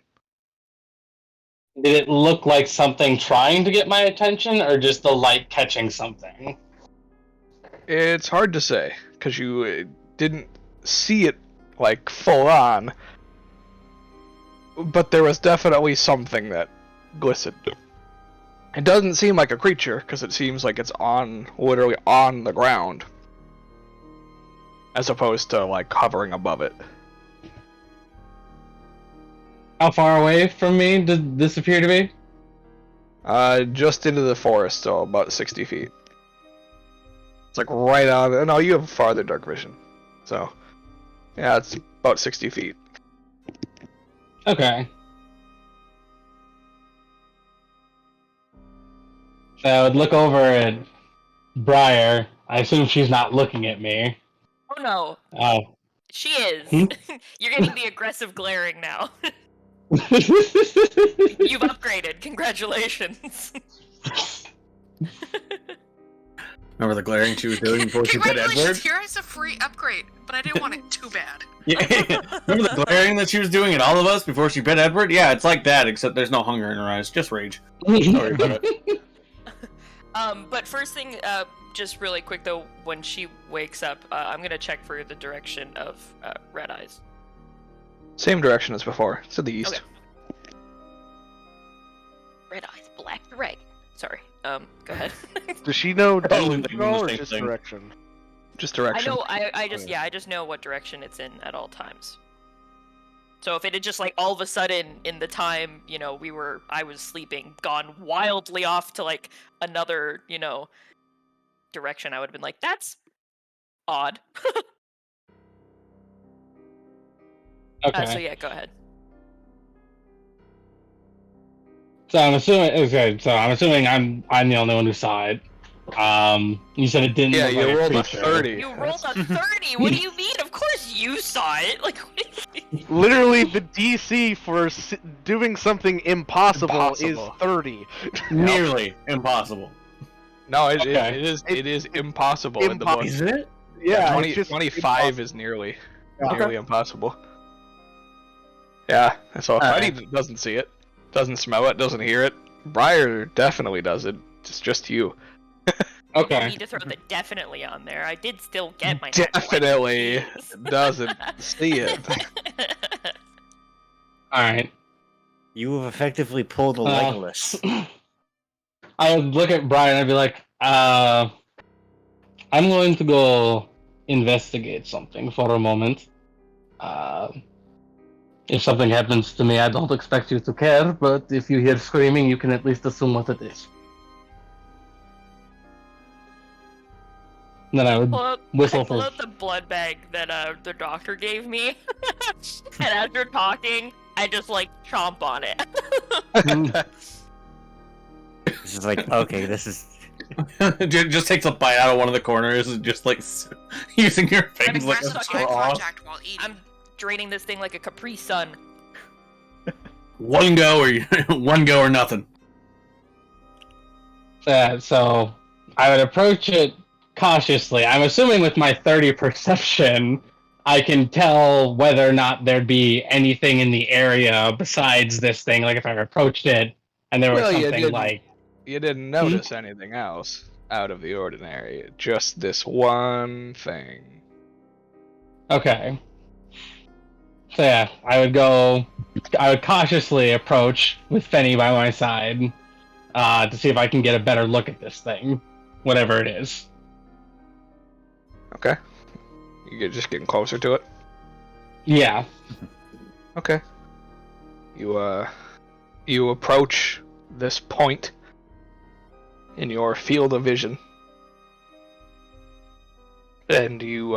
Did it look like something trying to get my attention, or just the light catching something? It's hard to say, because you didn't see it like full on, but there was definitely something that glistened. It doesn't seem like a creature, because it seems like it's literally on the ground, as opposed to like hovering above it. How far away from me did this appear to be? Just into the forest, so about 60 feet. It's like right on. No, you have farther dark vision, so yeah, it's about 60 feet. Okay. So I would look over at Briar. I assume she's not looking at me. Oh no, Oh. she is. Hmm? You're getting the aggressive glaring now. You've upgraded. Congratulations. Remember the glaring she was doing before she put Edward? Congratulations, here is a free upgrade, but I didn't want it too bad. Yeah. Remember the glaring that she was doing at all of us before she bit Edward? Yeah, it's like that, except there's no hunger in her eyes, just rage. Don't worry about it. But first thing, just really quick though, when she wakes up, I'm gonna check for the direction of Red Eyes. Same direction as before. It's to the east. Okay. Red Eyes, Black Dragon. Sorry. Go ahead. Does she know Probably or thinking the same just thing. direction? Just I direction. know. I just know what direction it's in at all times. So if it had just like all of a sudden in the time, I was sleeping, gone wildly off to like another, direction, I would have been like, that's odd. Okay. So yeah, go ahead. So I'm assuming I'm the only one who saw it. You said it didn't. Yeah, look you like rolled a creature. 30. You rolled a 30. What do you mean? Of course you saw it. Like, Literally, the DC for doing something impossible is Impossible. 30. Nearly impossible. No, Okay. it is impossible in the book. Isn't it? Yeah, 20, it's just 25 is nearly Okay. impossible. Yeah, so Alright. Freddy doesn't see it, doesn't smell it, doesn't hear it. Briar definitely does it. It's just you. I Okay. need to throw the definitely on there. I did still get my Definitely Jeez. doesn't see it. All right. You have effectively pulled a Legolas. I would look at Brian and I'd be like, I'm going to go investigate something for a moment. If something happens to me, I don't expect you to care, but if you hear screaming, you can at least assume what it is. And then I would whistle pull for... out the blood bag that the doctor gave me, and as you're talking, I just like chomp on it. This is like, okay, this is... just takes a bite out of one of the corners and just like using your fangs like a Aggressive eye straw. contact while eating. I'm draining this thing like a Capri Sun. One go or nothing. So I would approach it cautiously. I'm assuming with my 30 perception, I can tell whether or not there'd be anything in the area besides this thing. Like if I approached it and there was something like... You didn't notice anything else out of the ordinary. Just this one thing. Okay. So yeah, I would cautiously approach with Fenny by my side to see if I can get a better look at this thing, whatever it is. Okay. You're just getting closer to it? Yeah. Okay. You approach this point in your field of vision. And you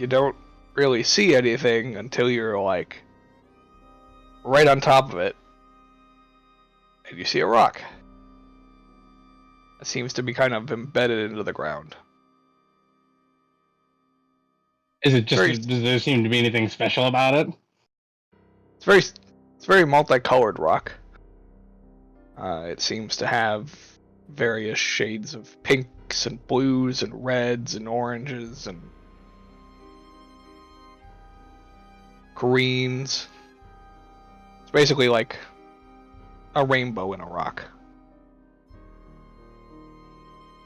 don't really see anything until you're like right on top of it. And you see a rock. It seems to be kind of embedded into the ground. Is it just, does there seem to be anything special about it? It's very multicolored rock. It seems to have various shades of pinks and blues and reds and oranges and greens. It's basically like a rainbow in a rock.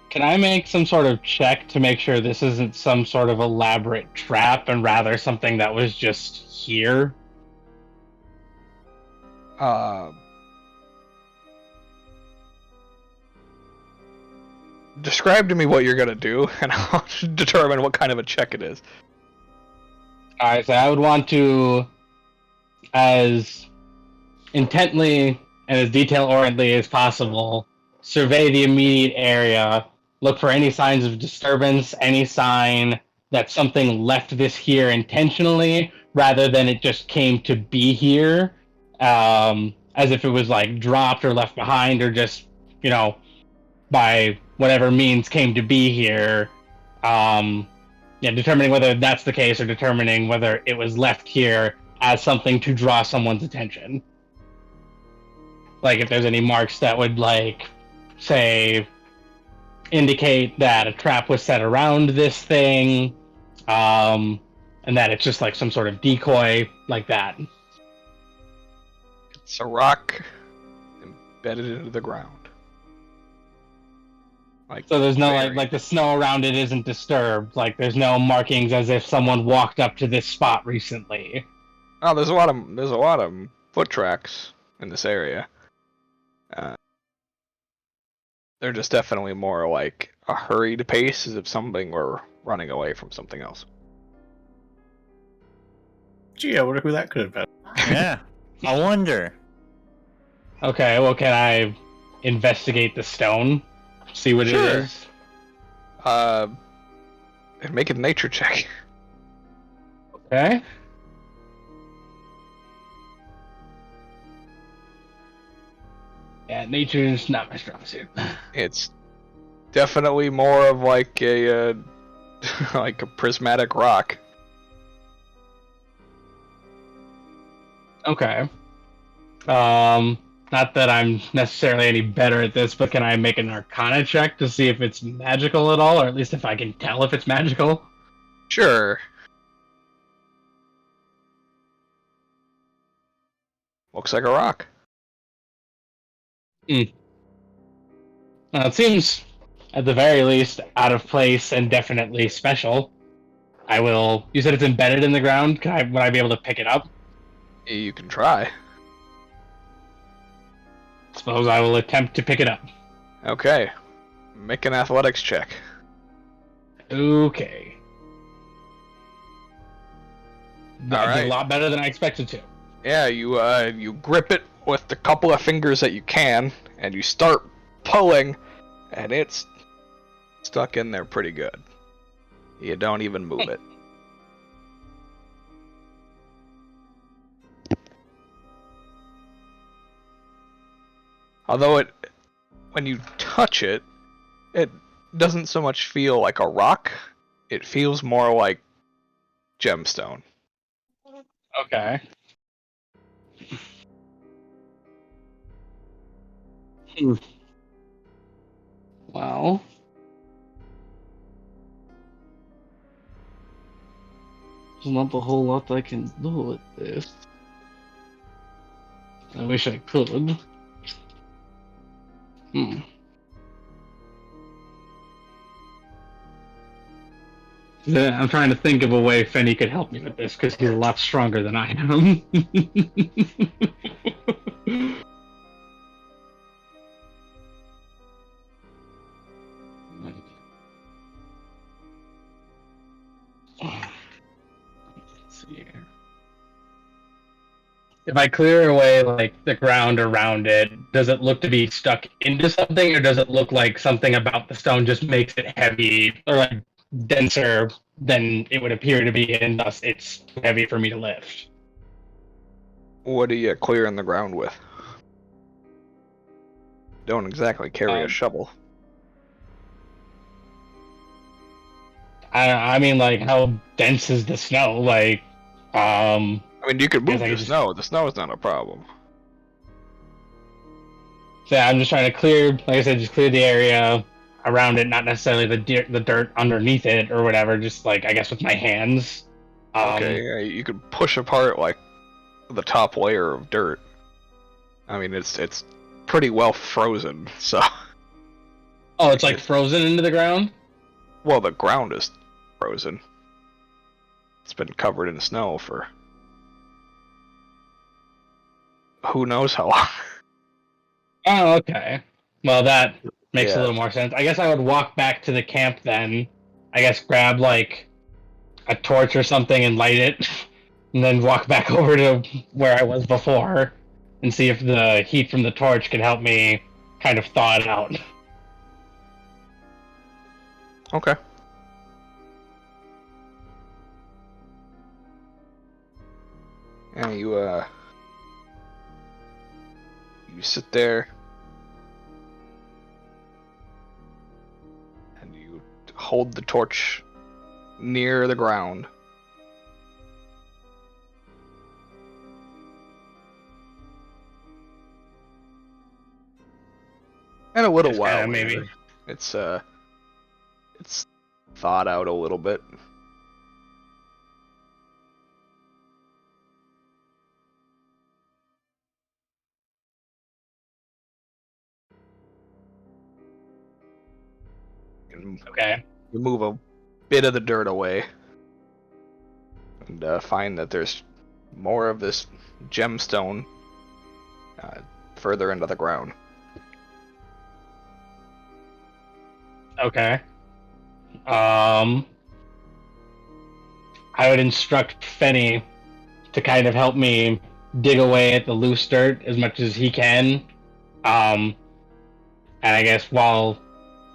Can I make some sort of check to make sure this isn't some sort of elaborate trap and rather something that was just here? Describe to me what you're gonna do, and I'll determine what kind of a check it is. Alright, so I would want to, as intently and as detail-orientedly as possible, survey the immediate area, look for any signs of disturbance, any sign that something left this here intentionally, rather than it just came to be here, as if it was like dropped or left behind, or just, you know, by whatever means came to be here. Determining whether that's the case or determining whether it was left here as something to draw someone's attention. Like if there's any marks that would, like, say, indicate that a trap was set around this thing, and that it's just like some sort of decoy, like that. It's a rock embedded into the ground. Like, so there's no like the snow around it isn't disturbed. Like there's no markings as if someone walked up to this spot recently. Oh, there's a lot of foot tracks in this area. They're just definitely more like a hurried pace, as if something were running away from something else. Gee, I wonder who that could have been. Yeah, I wonder. Okay, well, can I investigate the stone? See what it is? And make a nature check. Okay. Yeah, nature is not my strong suit. It's definitely more of like a like a prismatic rock. Okay. Not that I'm necessarily any better at this, but can I make an Arcana check to see if it's magical at all, or at least if I can tell if it's magical? Sure. Looks like a rock. It seems, at the very least, out of place and definitely special. I will... You said it's embedded in the ground? Would I be able to pick it up? You can try. Suppose I will attempt to pick it up. Okay. Make an athletics check. Okay. I All did right. a lot better than I expected to. Yeah, you grip it with the couple of fingers that you can, and you start pulling, and it's stuck in there pretty good. You don't even move it. Although when you touch it, it doesn't so much feel like a rock. It feels more like gemstone. Okay. Well. There's not a whole lot I can do with this. I wish I could. Yeah, I'm trying to think of a way Fenny could help me with this, because he's a lot stronger than I am. Let's see here. If I clear away like the ground around it, does it look to be stuck into something, or does it look like something about the stone just makes it heavy or like denser than it would appear to be, and thus it's too heavy for me to lift? What are you clearing the ground with? Don't exactly carry a shovel. I mean, like, how dense is the snow? Like, I mean, you could move the just... snow. The snow is not a problem. So yeah, I'm just trying to clear, like I said, just clear the area around it, not necessarily the dirt underneath it or whatever. Just like, I guess, with my hands. Okay, yeah, you could push apart like the top layer of dirt. I mean, it's pretty well frozen, so. Oh, it's like frozen into the ground? Well, the ground is frozen. It's been covered in snow for who knows how long. Oh, okay. Well, that makes a little more sense. I guess I would walk back to the camp then. I guess grab like a torch or something and light it, and then walk back over to where I was before and see if the heat from the torch can help me kind of thaw it out. Okay. And you sit there and you hold the torch near the ground. And a little while maybe later, it's thawed out a little bit. Okay. You move a bit of the dirt away and find that there's more of this gemstone further into the ground. Okay. I would instruct Fenny to kind of help me dig away at the loose dirt as much as he can. And I guess while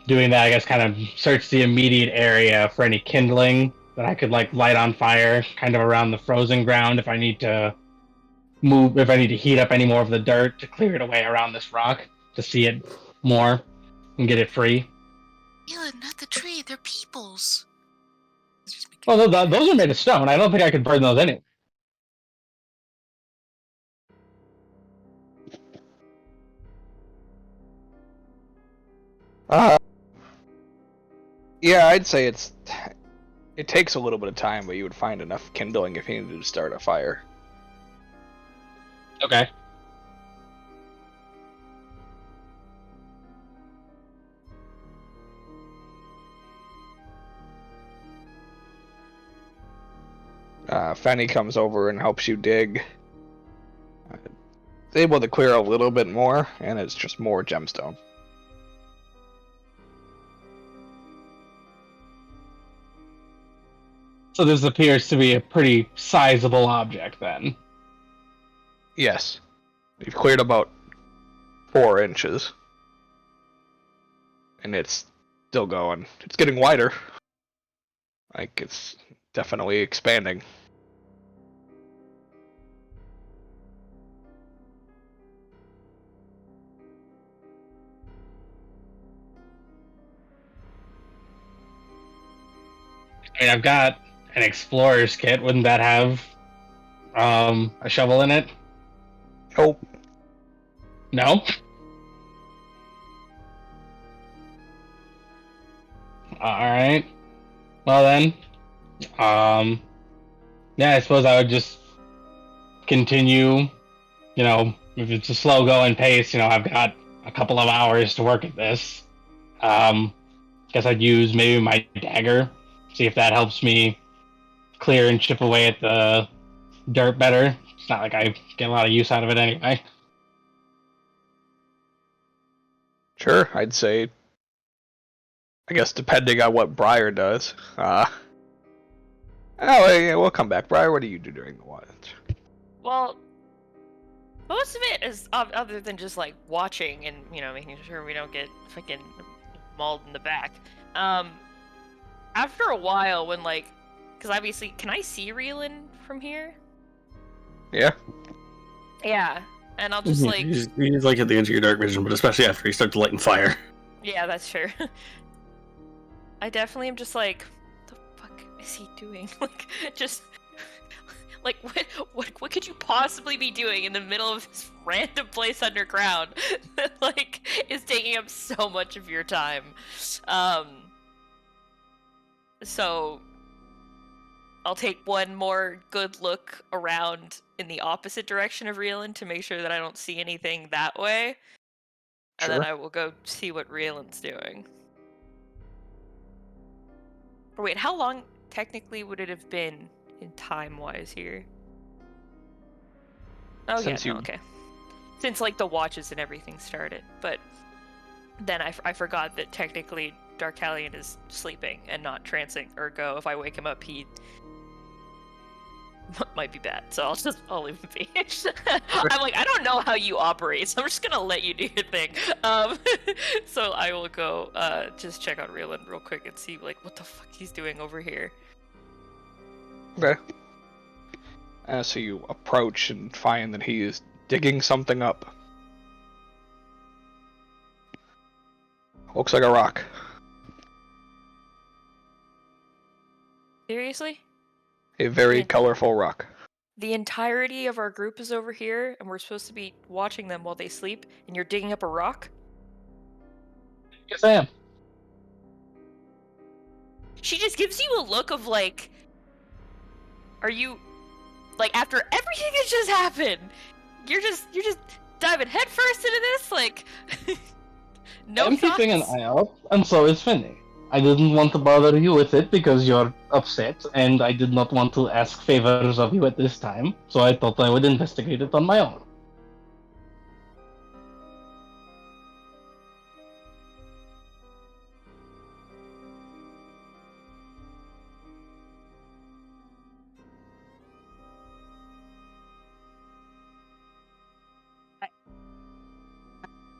doing that, I guess kind of search the immediate area for any kindling that I could like light on fire kind of around the frozen ground if I need to heat up any more of the dirt to clear it away around this rock to see it more and get it free. Yeah, not the tree, they're peoples. Well, those are made of stone. I don't think I could burn those anyway. Yeah, I'd say it takes a little bit of time, but you would find enough kindling if you needed to start a fire. Okay. Fanny comes over and helps you dig. able to clear a little bit more, and it's just more gemstone. So this appears to be a pretty sizable object then. Yes. You've cleared about 4 inches. And it's still going. It's getting wider. Like, it's definitely expanding. I mean, I've got an explorer's kit. Wouldn't that have a shovel in it? Nope. No? Alright. Well then. Yeah, I suppose I would just continue, if it's a slow going pace, I've got a couple of hours to work at this. Guess I'd use maybe my dagger, see if that helps me clear and chip away at the dirt better. It's not like I get a lot of use out of it anyway. Sure, I'd say. I guess depending on what Briar does. Oh, yeah, we'll come back. Briar, what do you do during the watch? Well, most of it is other than just like watching and making sure we don't get fucking mauled in the back. After a while, when because obviously, can I see Reelin from here? Yeah. Yeah, and I'll just he's like at the edge of your dark vision, but especially after you start to light and fire. Yeah, that's true. I definitely am just like, what the fuck is he doing? What could you possibly be doing in the middle of this random place underground that is taking up so much of your time? So I'll take one more good look around in the opposite direction of Reelin to make sure that I don't see anything that way. And then I will go see what Rielin's doing. Or wait, how long technically would it have been in time-wise here? Oh, okay. Since the watches and everything started. But then I forgot that technically Darkalion is sleeping and not trancing. Ergo, if I wake him up, he might be bad. So I'll leave him be. I'm I don't know how you operate, so I'm just gonna let you do your thing. So I will go just check out Reelin real quick and see what the fuck he's doing over here. Okay. So you approach and find that he is digging something up. Looks like a rock. Seriously? A very colorful rock. The entirety of our group is over here, and we're supposed to be watching them while they sleep, and you're digging up a rock? Yes, I am. She just gives you a look of are you after everything that just happened, you're just diving headfirst into this? No I'm thoughts? keeping an eye out, and so is Finny. I didn't want to bother you with it because you're upset, and I did not want to ask favors of you at this time, so I thought I would investigate it on my own.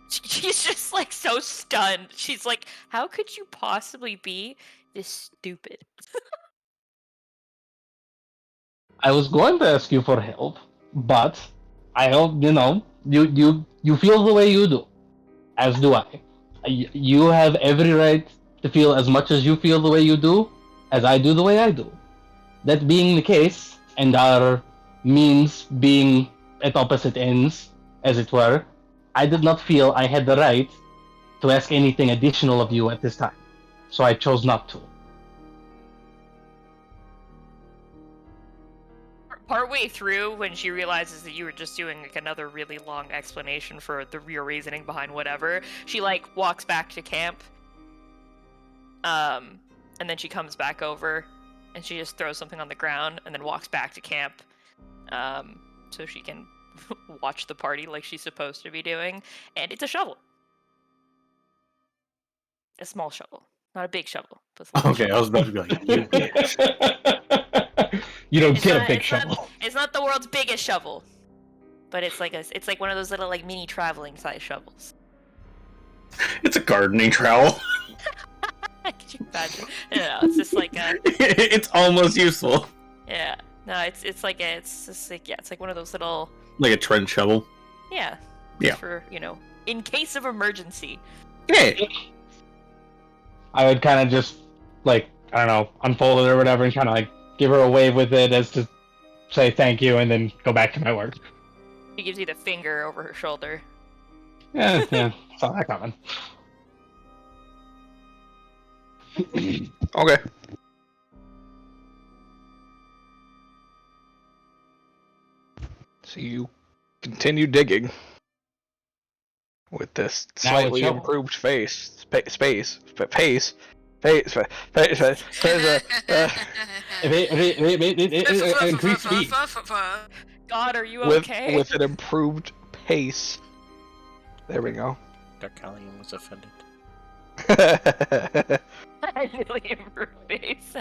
She's just so stunned. She's how could you possibly be this stupid? I was going to ask you for help, but I hope you feel the way you do, as do I. You have every right to feel as much as you feel the way you do, as I do the way I do. That being the case, and our means being at opposite ends, as it were, I did not feel I had the right to ask anything additional of you at this time, so I chose not to. Partway through, when she realizes that you were just doing another really long explanation for your reasoning behind whatever, she walks back to camp. And then she comes back over, and she just throws something on the ground, and then walks back to camp, so she can watch the party like she's supposed to be doing, and it's a shovel. A small shovel. Not a big shovel. But a small Okay, I was about to be like, you bitch. You don't It's get not- a big it's shovel. not- It's not the world's biggest shovel, but it's like one of those little like mini traveling size shovels. It's a gardening trowel. Could you imagine? No, it's just like a It's almost useful. yeah. No, it's just like it's like one of those little Like a trench shovel. yeah. Yeah. Just for in case of emergency. Hey! I would kind of just, like, I don't know, unfold it or whatever and kind of, like, give her a wave with it as to say thank you and then go back to my work. She gives you the finger over her shoulder. Yeah, saw that coming. Okay. So you continue digging with this Now slightly it's shovel. improved pace. Increase speed. God, are you with okay? with an improved pace. There we go. Darkalion was offended. I really improved face.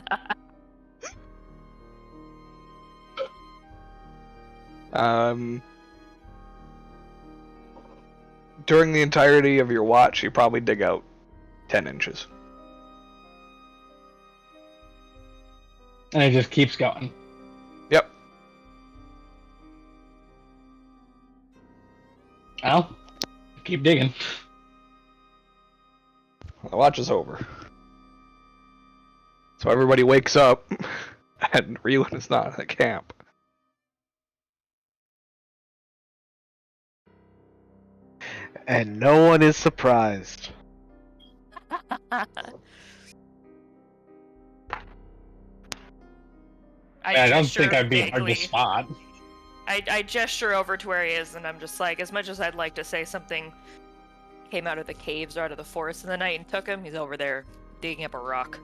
During the entirety of your watch, you probably dig out 10 inches. And it just keeps going. Yep. Well, keep digging. The watch is over. So everybody wakes up, and Reelan is not in the camp. And no one is surprised. I don't gesture think I'd be hard to vaguely. spot. I gesture over to where he is, and I'm just like, as much as I'd like to say something came out of the caves or out of the forest in the night and took him, he's over there digging up a rock.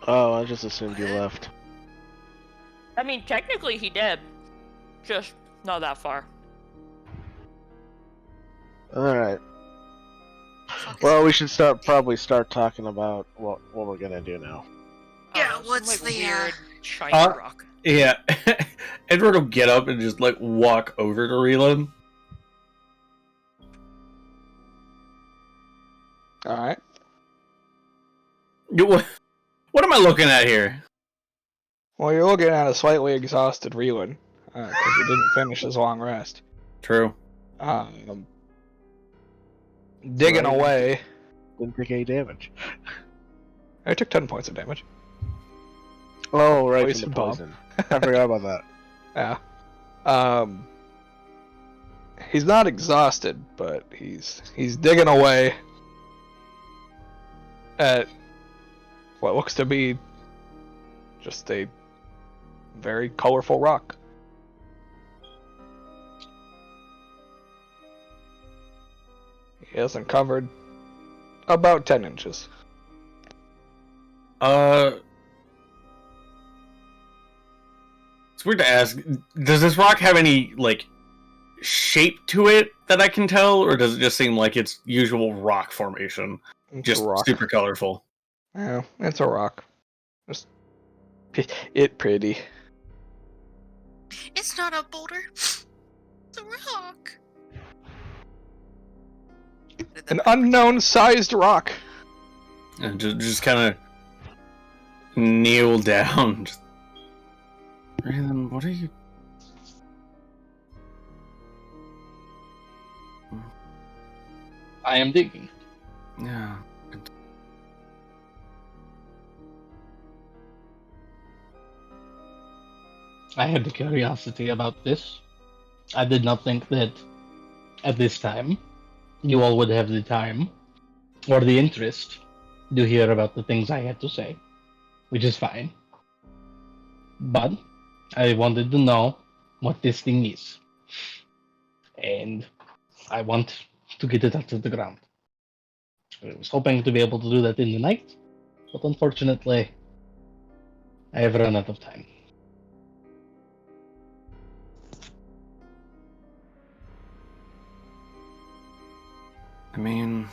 Oh, I just assumed you left. I mean, technically he did. Just not that far. Alright. Well, we should probably start talking about what we're gonna do now. Yeah, Some, what's like, the, weird shiny Uh, rock? Yeah. Edward will get up and just, like, walk over to Reelan. Alright. What am I looking at here? Well, you're looking at a slightly exhausted Reelan, because he didn't finish his long rest. True. Digging Right. away. Didn't take any damage. I took 10 points of damage. Oh, right, Poison from the bomb. poison. I forgot about that. Yeah. He's not exhausted, but he's digging away at what looks to be just a very colorful rock. He has uncovered about 10 inches. It's weird to ask. Does this rock have any, like, shape to it that I can tell, or does it just seem like its usual rock formation? It's Just a rock. super colorful. Yeah, it's a rock. Just it pretty. It's not a boulder. It's a rock. An unknown sized rock. And just kind of kneel down. Just, Reelan, what are you... I am digging. Yeah. I had the curiosity about this. I did not think that at this time you all would have the time or the interest to hear about the things I had to say, which is fine. But I wanted to know what this thing is. And I want to get it out of the ground. I was hoping to be able to do that in the night, but unfortunately, I have run out of time. I mean,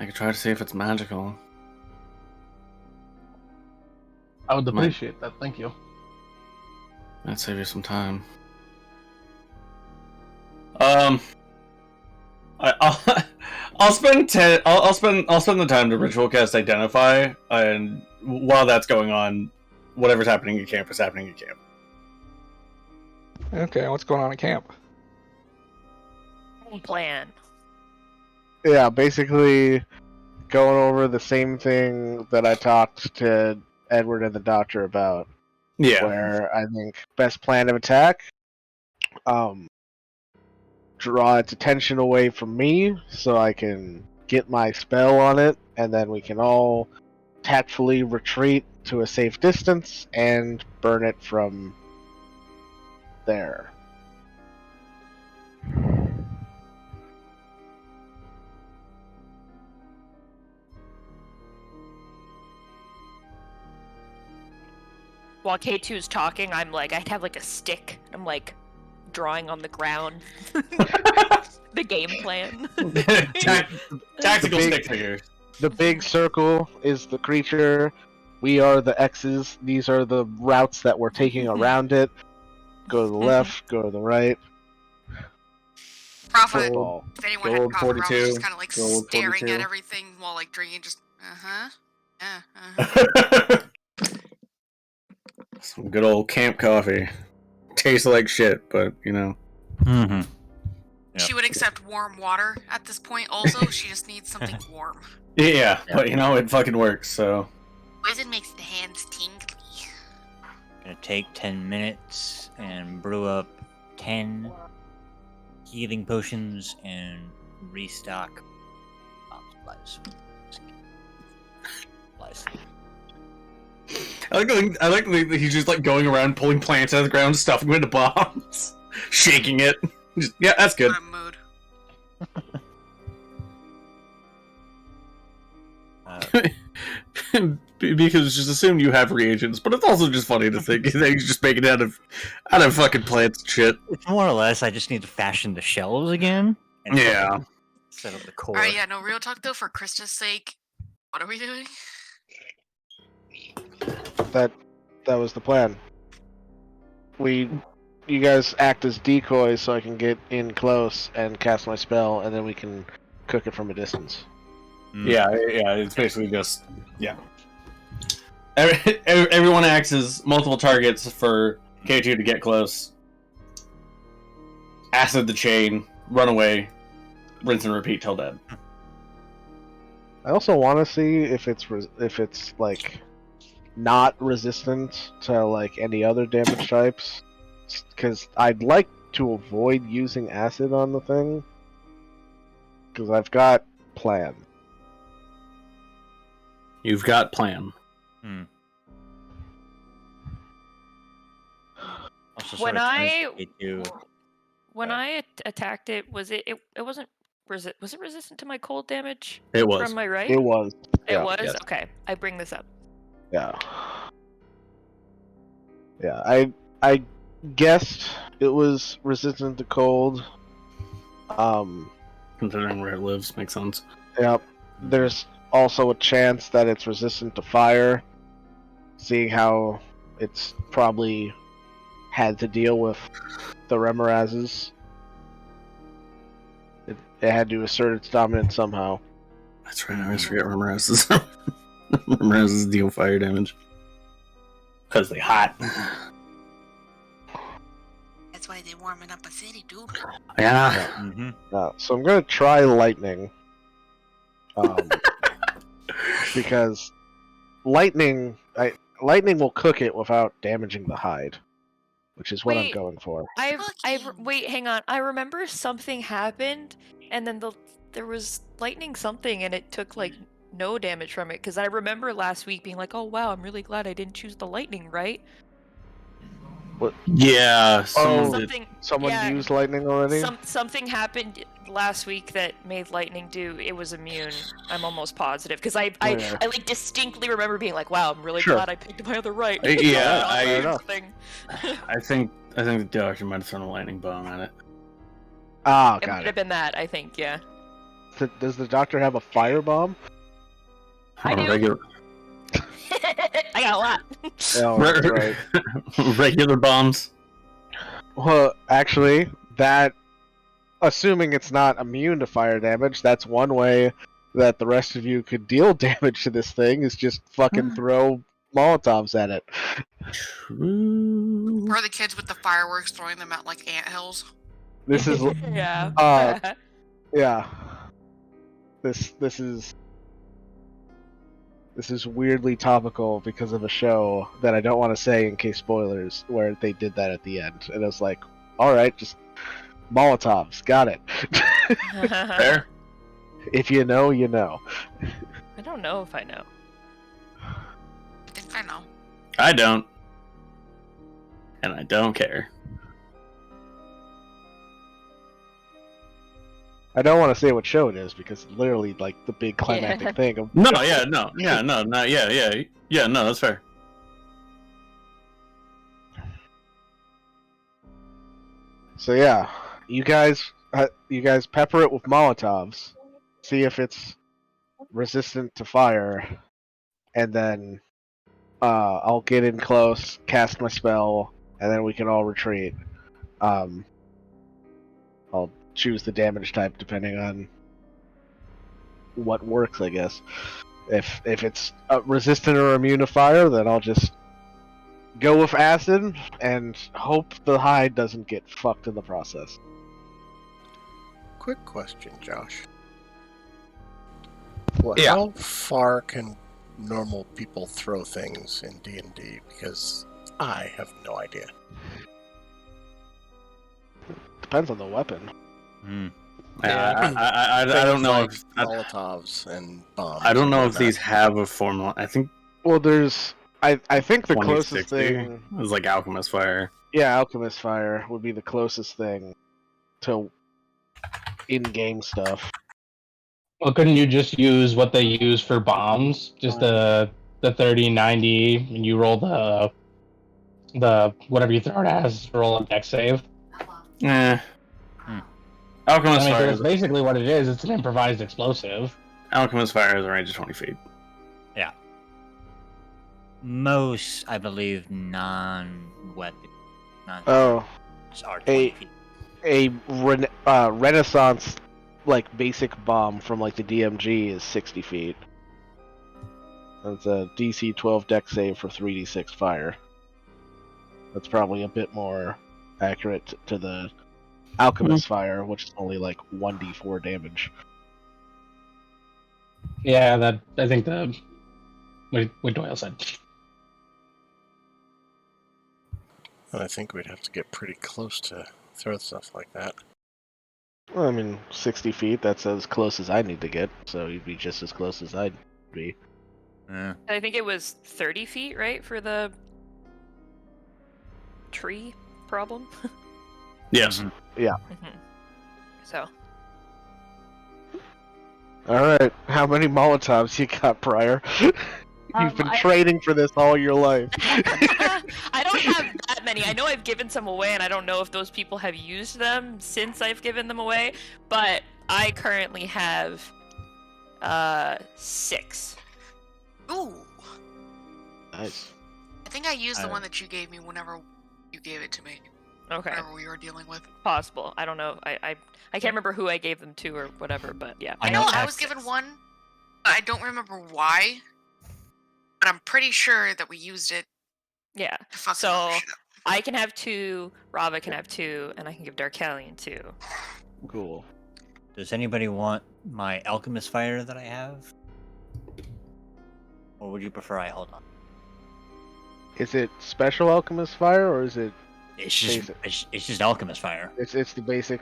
I could try to see if it's magical. I would appreciate that. Thank you. That'd save you some time. I'll spend I'll spend the time to ritual cast Identify, and while that's going on, whatever's happening at camp is happening at camp. Okay, what's going on at camp? Plan. Yeah, basically going over the same thing that I talked to Edward and the doctor about. Yeah. Where I think best plan of attack, draw its attention away from me so I can get my spell on it, and then we can all tactfully retreat to a safe distance and burn it from there. While K2's talking, I'm like, I'd have like a stick. I'm like drawing on the ground. The game plan. Tactical stick figures. The big circle is the creature. We are the X's. These are the routes that we're taking around it. Go to the left, go to the right. Prophet, Football. if anyone Gold had Prophet, I was 42, just kind of like gold staring 42. at everything while like drinking, just yeah. Some good old camp coffee. Tastes like shit, but you know. Mm-hmm. Yeah. She would accept warm water at this point. Also, she just needs something warm. Yeah, but you know, it fucking works, so. Poison makes the hands tingly. Gonna take 10 minutes and brew up 10 healing potions and restock supplies. I like that he's just like going around pulling plants out of the ground, stuffing them into bombs, shaking it. Just, yeah, that's good. I'm mood. Because just assume you have reagents, but it's also just funny to think that he's just making it out of fucking plants and shit. It's more or less, I just need to fashion the shells again. And Yeah. Set up the core. Alright, yeah, no, real talk though, for Krista's sake, what are we doing? That was the plan. You guys act as decoys so I can get in close and cast my spell, and then we can cook it from a distance. Yeah, it's basically just, yeah. Everyone acts as multiple targets for K2 to get close. Acid the chain, run away, rinse and repeat till dead. I also want to see if it's like not resistant to like any other damage types, because I'd like to avoid using acid on the thing, because I've got plan. You've got plan. When I attacked it, was it wasn't was it resistant to my cold damage? It was. From my right? It was. It Yeah. was? Yes. Okay. I bring this up. Yeah. Yeah, I guessed it was resistant to cold. Considering where it lives, makes sense. Yep. There's also a chance that it's resistant to fire, seeing how it's probably had to deal with the Remorazes. It had to assert its dominance somehow. That's right, I always forget Remorazes. Remorazes deal fire damage. Because they hot. That's why they're warming up a city, dude. Yeah. Mm-hmm. So I'm gonna try lightning. Because lightning will cook it without damaging the hide, which is what I'm Wait. going for. Wait, hang on. I remember something happened, and then there was lightning something, and it took like no damage from it. Because I remember last week being like, "Oh wow, I'm really glad I didn't choose the lightning." Right? Yeah. Someone yeah, used lightning already? Something happened last week that made lightning do. It was immune. I'm almost positive because I like distinctly remember being like, "Wow, I'm really Sure. glad I picked my other right." Yeah, fair enough. I think the doctor might have thrown a lightning bomb at it. Ah, It got might it. have been that, I think, yeah. So does the doctor have a firebomb? I do. Regular, I got a lot. Oh, that's right. regular bombs. Well, actually, that, assuming it's not immune to fire damage, that's one way that the rest of you could deal damage to this thing, is just fucking throw Molotovs at it. True. Or the kids with the fireworks throwing them at like anthills. This is, Yeah. yeah. This is weirdly topical because of a show that I don't want to say in case spoilers, where they did that at the end, and I was like, all right, just Molotovs, got it. Fair. If you know, you know. I don't know if I know. I think I know. I don't. And I don't care. I don't want to say what show it is because it's literally like the big climactic thing. Of, No, that's fair. So yeah, you guys pepper it with Molotovs, see if it's resistant to fire, and then I'll get in close, cast my spell, and then we can all retreat. I'll choose the damage type depending on what works, I guess. If it's resistant or immune to fire, then I'll just go with acid and hope the hide doesn't get fucked in the process. Quick question, Josh. Yeah. How far can normal people throw things in D&D? Because I have no idea. Depends on the weapon. I don't know like if Molotovs and bombs. I don't know and if these have a formula. I think Well, there's I think the closest 2060 thing, is like Alchemist Fire. yeah, Alchemist Fire would be the closest thing to in-game stuff. Well, couldn't you just use what they use for bombs? Just the 30-90, and you roll the whatever you throw it as, roll a dex save. Alchemist I mean, Fire. that's basically what it is. It's an improvised explosive. Alchemist Fire has a range of 20 feet. Yeah. Most, I believe, non-weapon. Oh, Are 20 feet. a Renaissance like basic bomb from like the DMG is 60 feet. That's a DC 12 deck save for 3d6 fire. That's probably a bit more accurate to the Alchemist Fire, which is only like 1d4 damage. Yeah, that I think what Doyle said. And I think we'd have to get pretty close to throw stuff like that. Well, I mean, 60 feet, that's as close as I need to get, so you'd be just as close as I'd be. Yeah. I think it was 30 feet, right, for the tree problem? Yes. Yeah. So. Alright, how many Molotovs you got, Pryor? You've been training for this all your life. I don't have that many. I know I've given some away, and I don't know if those people have used them since I've given them away, but I currently have 6. Ooh. Nice. I think I used the one that you gave me whenever you gave it to me. Okay. Whatever we were dealing with. Possible. I don't know. I can't remember who I gave them to or whatever, but yeah. I know I was given one, but I don't remember why. But I'm pretty sure that we used it. Yeah. To fuck So some other shit up. I can have 2, Rava can have 2, and I can give Darkalion 2. Cool. Does anybody want my Alchemist Fire that I have? Or would you prefer I hold on? Is it special Alchemist Fire, or is it It's just basic? it's just Alchemist Fire. It's the basic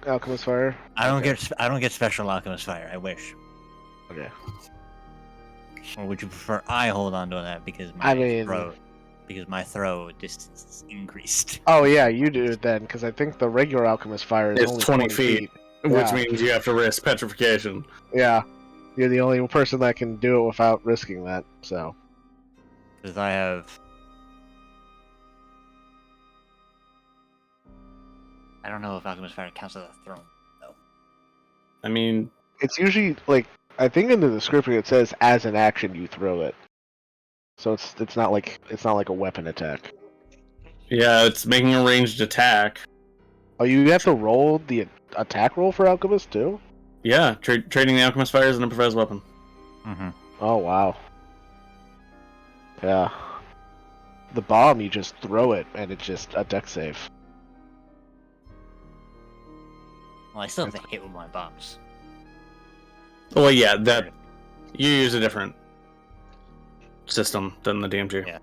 Alchemist Fire? I don't get special Alchemist Fire. I wish. Okay. Or would you prefer I hold on to that because my throw distance is increased? Oh yeah, you do it then, because I think the regular Alchemist Fire is It's only 20 feet. Which Yeah. means you have to risk petrification. Yeah. You're the only person that can do it without risking that, so. Because I have I don't know if Alchemist Fire counts as a thrown, though. I mean, It's usually like I think in the description it says as an action you throw it, so it's not like a weapon attack. yeah, it's making a ranged attack. Oh, you have to roll the attack roll for Alchemist too? Yeah, trading the Alchemist Fire as an improvised weapon. Mm-hmm. Oh wow. Yeah. The bomb, you just throw it and it's just a deck save. Well, I still have to hit with my bombs. Well, yeah, that you use a different system than the DMG. Yeah.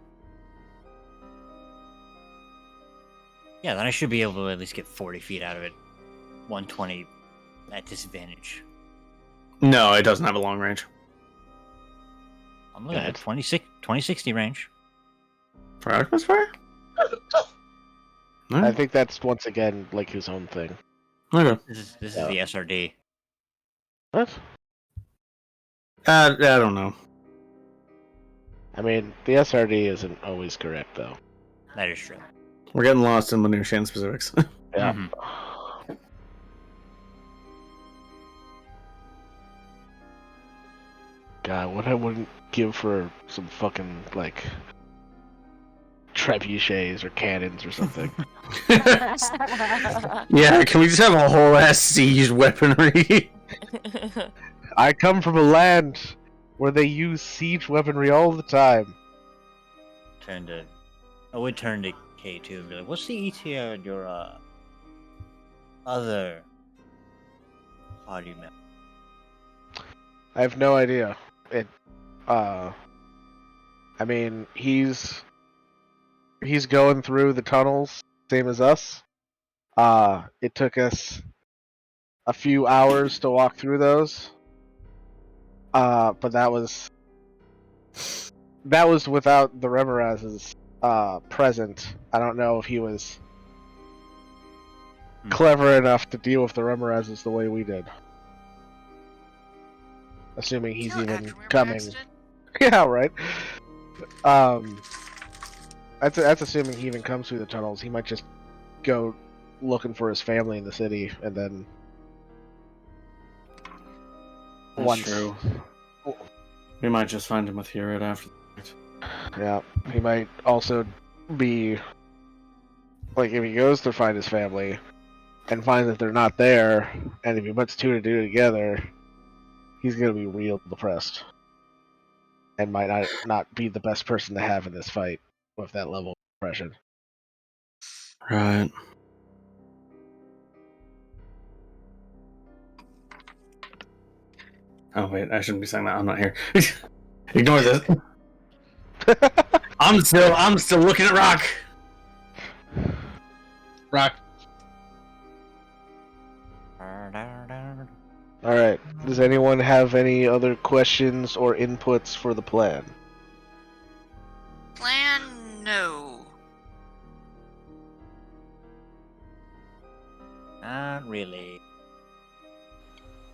Yeah, then I should be able to at least get 40 feet out of it. 120 at disadvantage. No, it doesn't have a long range. I'm looking at 2060 range. For Alchemist Fire? I think that's once again like his own thing. Okay. This is the SRD. What? I don't know. I mean, the SRD isn't always correct though. That is true. We're getting lost in minutiae and specifics. Yeah. Mm-hmm. God, what I wouldn't give for some fucking like trebuchets or cannons or something. Yeah, can we just have a whole ass siege weaponry? I come from a land where they use siege weaponry all the time. I would turn to K2 and be like, what's the ETA on your other party member? I have no idea. I mean, he's going through the tunnels, same as us. It took us a few hours to walk through those. But that was without the Remoraz's present. I don't know if he was clever enough to deal with the Remorazes the way we did. Assuming he's even coming. Yeah, right. That's assuming he even comes through the tunnels. He might just go looking for his family in the city, and then That's true. We might just find him with Hero after. Yeah, he might also be like if he goes to find his family and finds that they're not there, and if he puts two to two together, he's gonna be real depressed and might not be the best person to have in this fight with that level of depression. Right. Oh wait, I shouldn't be saying that. I'm not here. Ignore this. I'm still looking at Rock. Rock. Alright, does anyone have any other questions or inputs for the plan? Plan? No. Not really.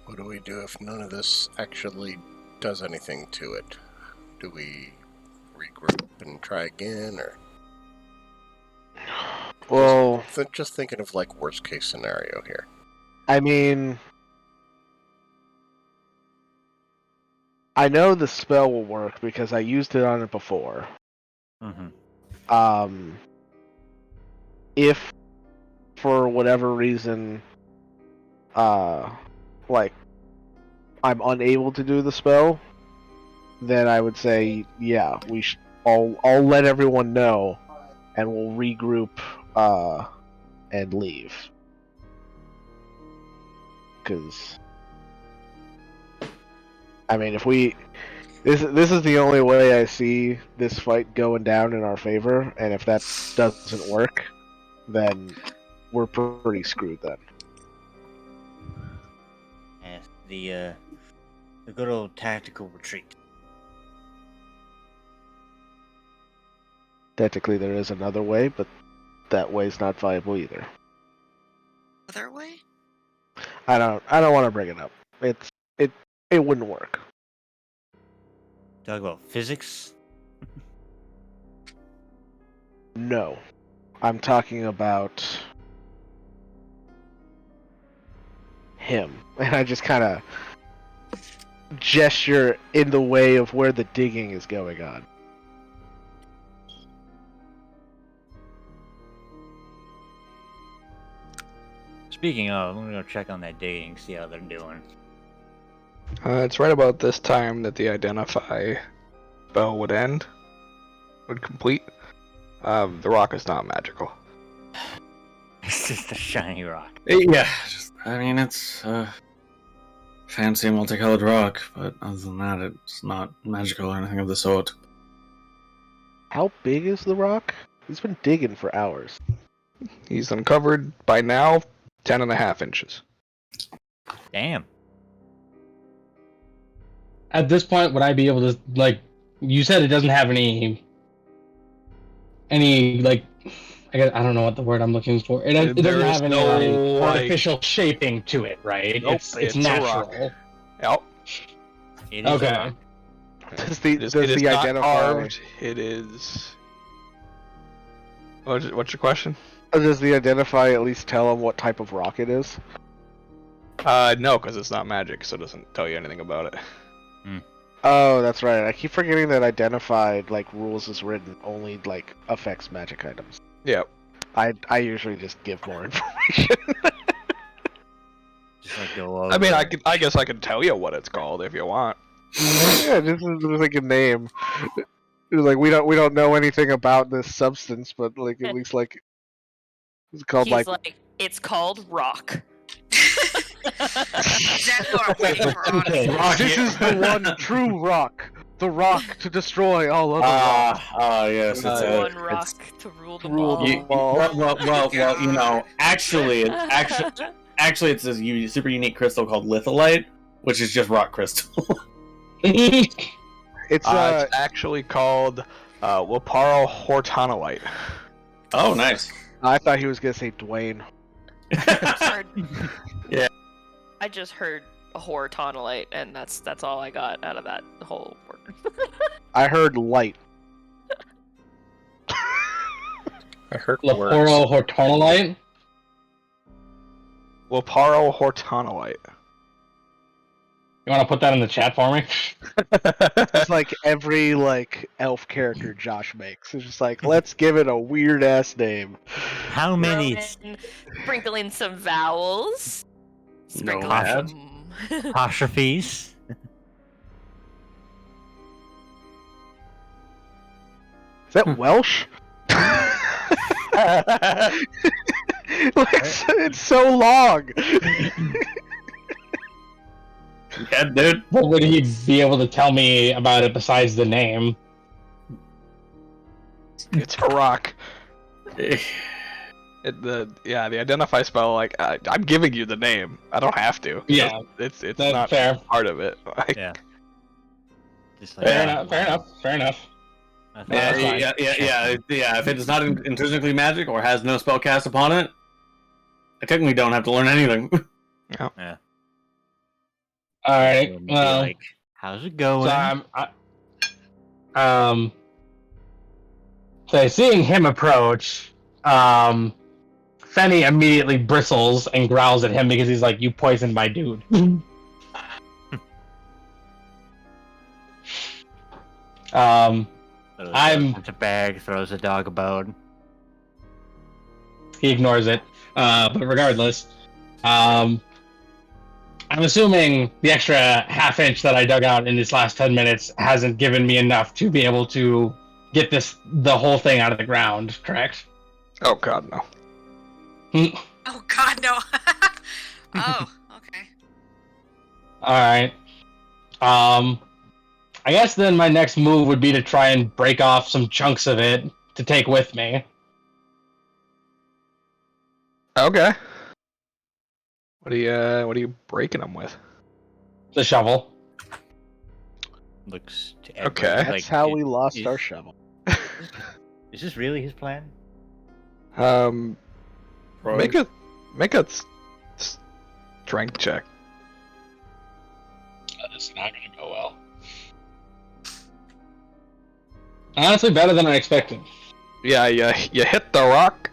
What do we do if none of this actually does anything to it? Do we regroup and try again, or? Well, just thinking of like worst case scenario here. I mean, I know the spell will work because I used it on it before. Mm-hmm. If for whatever reason, like I'm unable to do the spell, then I would say, yeah, I'll let everyone know, and we'll regroup, and leave. Because, I mean, if this is the only way I see this fight going down in our favor, and if that doesn't work, then we're pretty screwed then. Yes, the good old tactical retreat. Technically, there is another way, but that way's not viable either. Other way? I don't want to bring it up. It wouldn't work. Talk about physics? No. I'm talking about him, and I just kind of gesture in the way of where the digging is going on. Speaking of, I'm gonna go check on that digging, see how they're doing. It's right about this time that the identify spell would end, would complete. The rock is not magical. It's just a shiny rock. Yeah, I mean, it's fancy multicolored rock, but other than that, it's not magical or anything of the sort. How big is the rock? He's been digging for hours. He's uncovered by now 10.5 inches. Damn. At this point, would I be able to, like, you said it doesn't have any like, I don't know what the word I'm looking for. It doesn't have any artificial shaping to it, right? Nope, it's natural. Yep. It is a rock. Does It is the not identify? carved. It is. What's your question? Does the identify at least tell him what type of rock it is? No, because it's not magic, so it doesn't tell you anything about it. Oh, that's right. I keep forgetting that identified like rules is written only like affects magic items. Yep. I usually just give more information. Just like go over. I mean, I guess I could tell you what it's called if you want. Yeah, this is like a name. It's like we don't know anything about this substance, but like at least like it's called He's like, it's called rock. Exactly what I'm waiting for, honestly. This is the one true rock. The rock to destroy all other rocks. Yes, it's One rock to rule them rule all. them well, you know, actually, it's this super unique crystal called litholite, which is just rock crystal. It's It's actually called Waparo hortonolite. Oh, nice. I thought he was gonna say Dwayne. Yeah. I just heard a hortonolite, and that's all I got out of that whole word. I heard light. I heard words. Laporo hortonolite? Waparo hortonolite. You want to put that in the chat for me? It's like every like elf character Josh makes. It's just like, let's give it a weird ass name. How many? Sprinkle in some vowels. Sprinkle No, in lad. some... Apostrophes? Is that Welsh? It's so long. Yeah, dude. What would he be able to tell me about it besides the name? It's a rock. The identify spell. Like I'm giving you the name. I don't have to. Yeah, it's that's not fair. part of it. Like, Yeah. Just like Fair enough. I thought Yeah, that was Yeah. If it is not intrinsically magic or has no spell cast upon it, I technically don't have to learn anything. Yeah. All right. Wouldn't be Well, like, how's it going? So seeing him approach, Fenny immediately bristles and growls at him because he's like, "You poisoned my dude." It's a bag, throws a dog a bone. He ignores it. But regardless, I'm assuming the extra half inch that I dug out in these last 10 minutes hasn't given me enough to be able to get the whole thing out of the ground, correct? oh god, no. Oh god, no. Oh, okay. Alright. I guess then my next move would be to try and break off some chunks of it to take with me. Okay. What are you breaking them with? The shovel. Looks to Okay. everybody That's like how it- we lost is- our shovel. Is this really his plan? Make a strength check. That's not gonna go well. Honestly, better than I expected. Yeah, you hit the rock,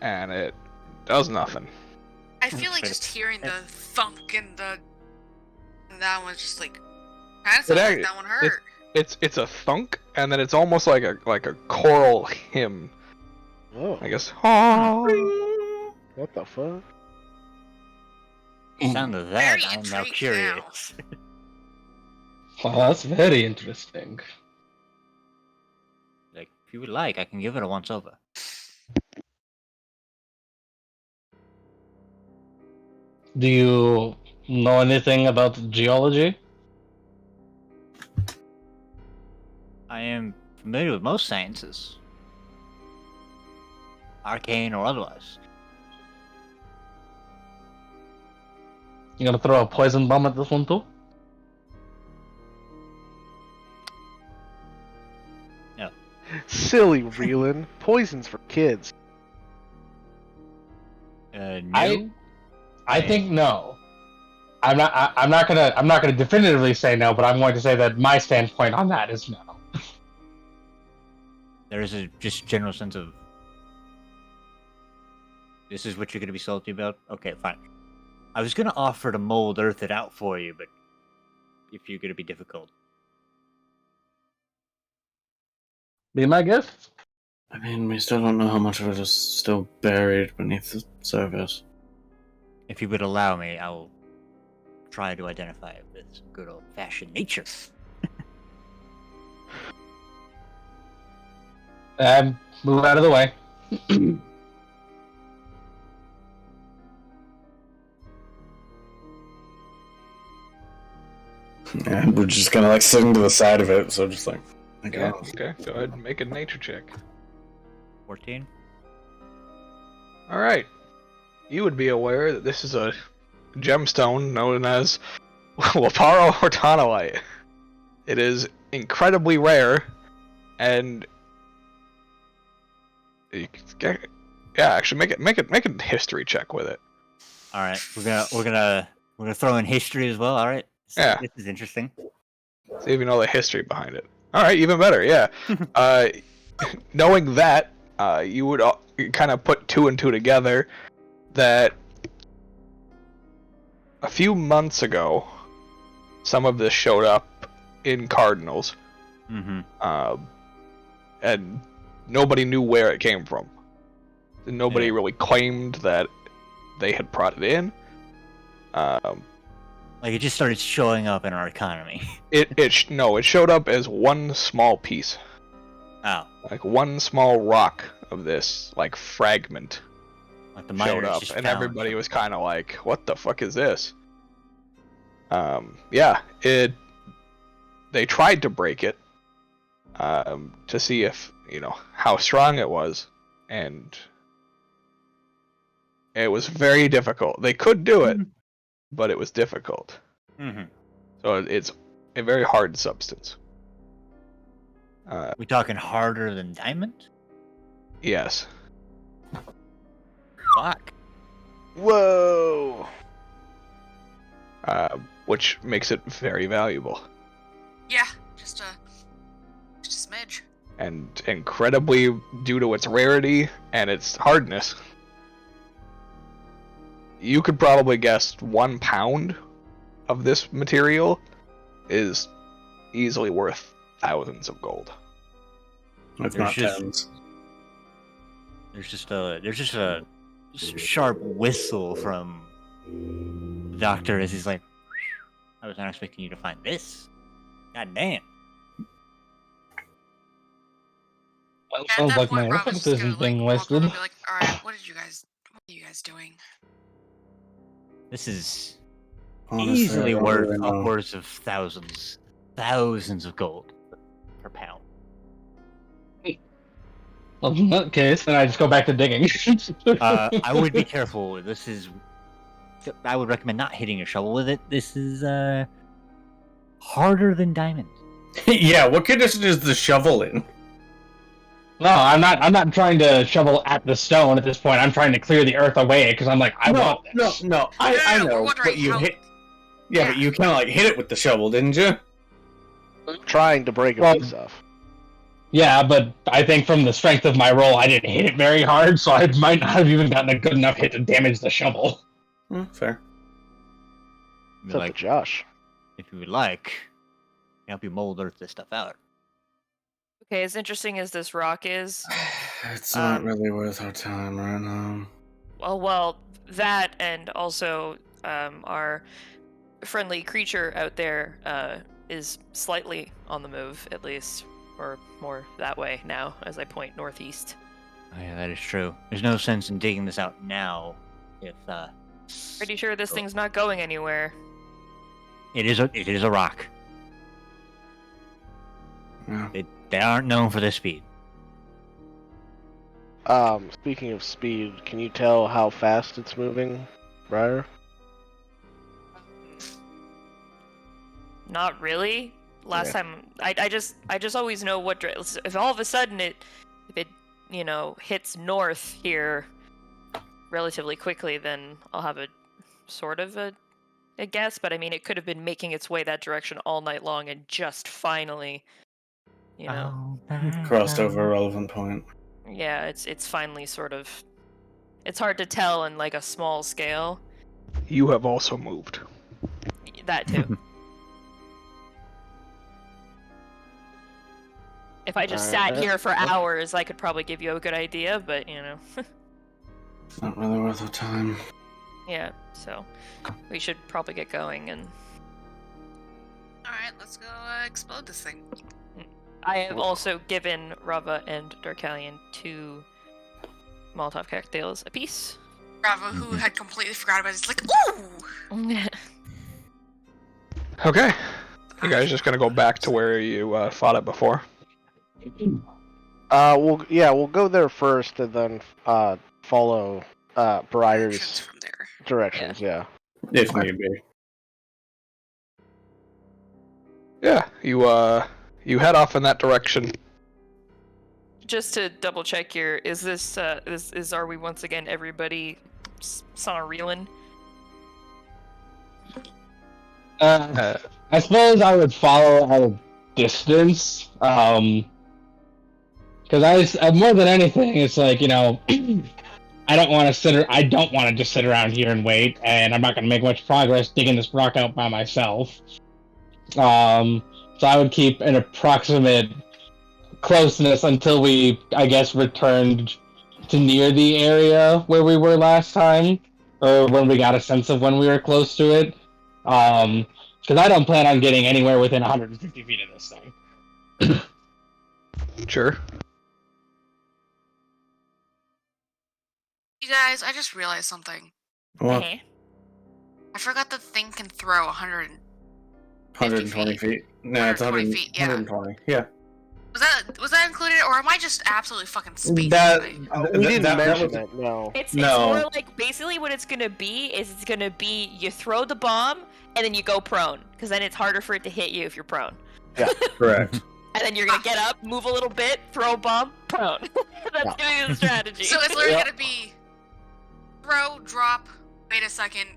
and it does nothing. I I feel like just hearing the thunk and that one just like kind of sounds like that one hurt. It's a thunk, and then it's almost like a choral hymn. Oh. I guess. Oh. What the fuck? Sound of that, I'm now curious. Well, that's very interesting. Like, if you would like, I can give it a once over. Do you know anything about geology? I am familiar with most sciences. Arcane or otherwise. You gonna throw a poison bomb at this one too? No. Silly Reelan. Poison's for kids. No. I think no. I'm not gonna definitively say no, but I'm going to say that my standpoint on that is no. There is a just general sense of this is what you're gonna be salty about? Okay, fine. I was gonna offer to mold earth it out for you, but if you're gonna be difficult. Be my guest? I mean, we still don't know how much of it is still buried beneath the surface. If you would allow me, I'll try to identify it with good old-fashioned nature. Move out of the way. Yeah, we're just kind of like sitting to the side of it, so just like, okay. Yeah, okay, go ahead and make a nature check. 14. Alright. You would be aware that this is a gemstone known as Laparo Hortonolite. It is incredibly rare, and actually make a history check with it. All right, we're gonna throw in history as well. All right. Yeah. This is interesting. See if you know the history behind it. All right, even better. Yeah. Knowing that, you would kind of put two and two together. That a few months ago, some of this showed up in Cardinals. Mm-hmm. And nobody knew where it came from. Nobody really claimed that they had brought it in. Like it just started showing up in our economy. It showed up as one small piece. Oh. Like one small rock of this like fragment Like the showed miners up, just and found everybody was kind of like, "What the fuck is this?" Yeah, they tried to break it to see if how strong it was, and it was very difficult. They could do it, but it was difficult. Mm-hmm. So it's a very hard substance. We talking harder than diamond? Yes. Fuck. Whoa. Which makes it very valuable. Yeah, just a smidge. And incredibly due to its rarity and its hardness. You could probably guess 1 pound of this material is easily worth thousands of gold. If not tens. There's just a sharp whistle from the doctor as he's like, I was not expecting you to find this. God damn. Well, At sounds that like point, my Rob effort is just isn't gonna being walk over wasted. and be like, all right, what are you guys doing? This is Honestly, easily I don't worth really know. upwards of thousands of gold per pound. Well, in that case, then I just go back to digging. I would be careful. I would recommend not hitting a shovel with it. This is harder than diamond. Yeah, what condition is the shovel in? No, I'm not trying to shovel at the stone at this point. I'm trying to clear the earth away because I'm like, I want this. No, I know, but you hit. Yeah, but you kind of like hit it with the shovel, didn't you? Trying to break a piece off. Yeah, but I think from the strength of my roll, I didn't hit it very hard, so I might not have even gotten a good enough hit to damage the shovel. Fair. If It's you up to like, Josh. if you would like, help you mold earth this stuff out. Okay, as interesting as this rock is, It's not really worth our time right now. well, that and also our friendly creature out there is slightly on the move, at least, or more that way now, as I point northeast. Oh, yeah, that is true. There's no sense in digging this out now. If Pretty sure this thing's not going anywhere. it is a rock. Yeah. They aren't known for their speed. Speaking of speed, can you tell how fast it's moving, Briar? Not really. Last time, I just always know what if all of a sudden if it hits north here relatively quickly, then I'll have a sort of a guess. But I mean, it could have been making its way that direction all night long and just finally, Crossed over a relevant point. yeah, it's finally sort of. It's hard to tell in like a small scale. You have also moved. That too. If I just sat here for hours, I could probably give you a good idea, but It's not really worth our time. yeah, so we should probably get going. And Alright, let's go explode this thing. I have also given Rava and Darkalion 2 Molotov cocktails apiece. Bravo, who had completely forgot about it, is like, ooh! Okay. You guys just gonna go back to where you fought it before? We'll go there first and then follow Briar's From there. directions. Yeah. If need be. Yeah, you head off in that direction. Just to double check here, is this are we once again everybody reeling? I suppose I would follow at a distance. Because I more than anything, it's like, I don't want to just sit around here and wait, and I'm not going to make much progress digging this rock out by myself. So I would keep an approximate closeness until we, I guess, returned to near the area where we were last time, or when we got a sense of when we were close to it. Because I don't plan on getting anywhere within 150 feet of this thing. Sure. You guys, I just realized something. What? Okay. I forgot the thing can throw 120 feet. No, it's 120 100, feet, yeah. 120. Yeah. Was that included, or am I just absolutely fucking spacing? We didn't mention was- it. No. It's No. more like basically what it's gonna be is it's gonna be you throw the bomb and then you go prone, because then it's harder for it to hit you if you're prone. Correct. And then you're gonna get up, move a little bit, throw a bomb, prone. That's gonna be the strategy. So it's literally gonna be throw, drop, wait a second,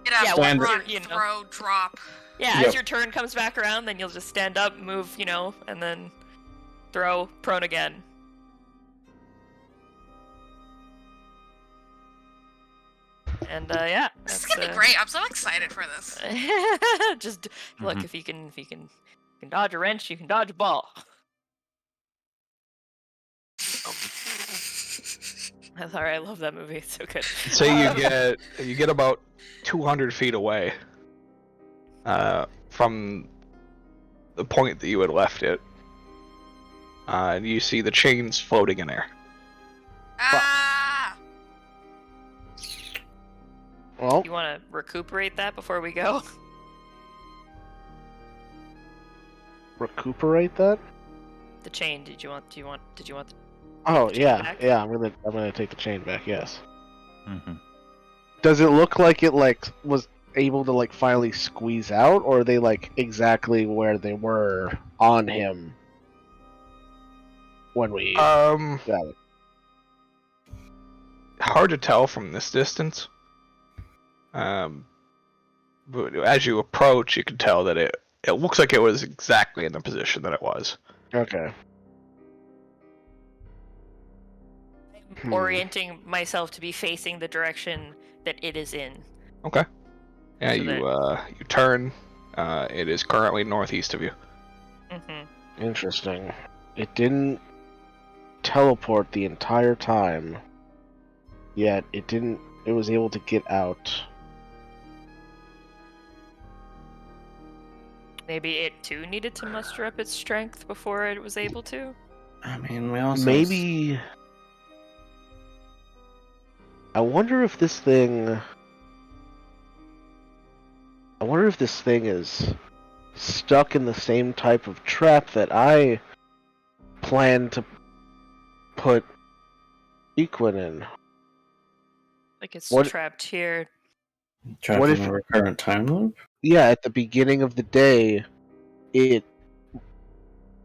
get up, Yeah, run, you know. throw, drop. Yeah, Yep. as your turn comes back around, then you'll just stand up, move, and then throw, prone again. And yeah, This is that's, gonna be great. I'm so excited for this. just look, if you can dodge a wrench, you can dodge a ball. Sorry, I love that movie. It's so good. So you get about 200 feet away from the point that you had left it, and you see the chains floating in air. Ah! Well, You want to recuperate that before we go? recuperate that. The chain. Did you want? The Oh chain yeah, back? yeah. I'm gonna take the chain back. Yes. Mm-hmm. Does it look like it was able to finally squeeze out, or are they exactly where they were on him when we got it? Hard to tell from this distance. But as you approach, you can tell that it looks like it was exactly in the position that it was. Okay. Orienting myself to be facing the direction that it is in. Okay. Yeah, So you turn. It is currently northeast of you. Mm-hmm. Interesting. It didn't teleport the entire time, yet it was able to get out. Maybe it too needed to muster up its strength before it was able to. I mean, we also Maybe. I wonder if this thing is stuck in the same type of trap that I plan to put Equin in. Like it's What- trapped here. trapped what in if- a recurrent time loop. Yeah, at the beginning of the day, it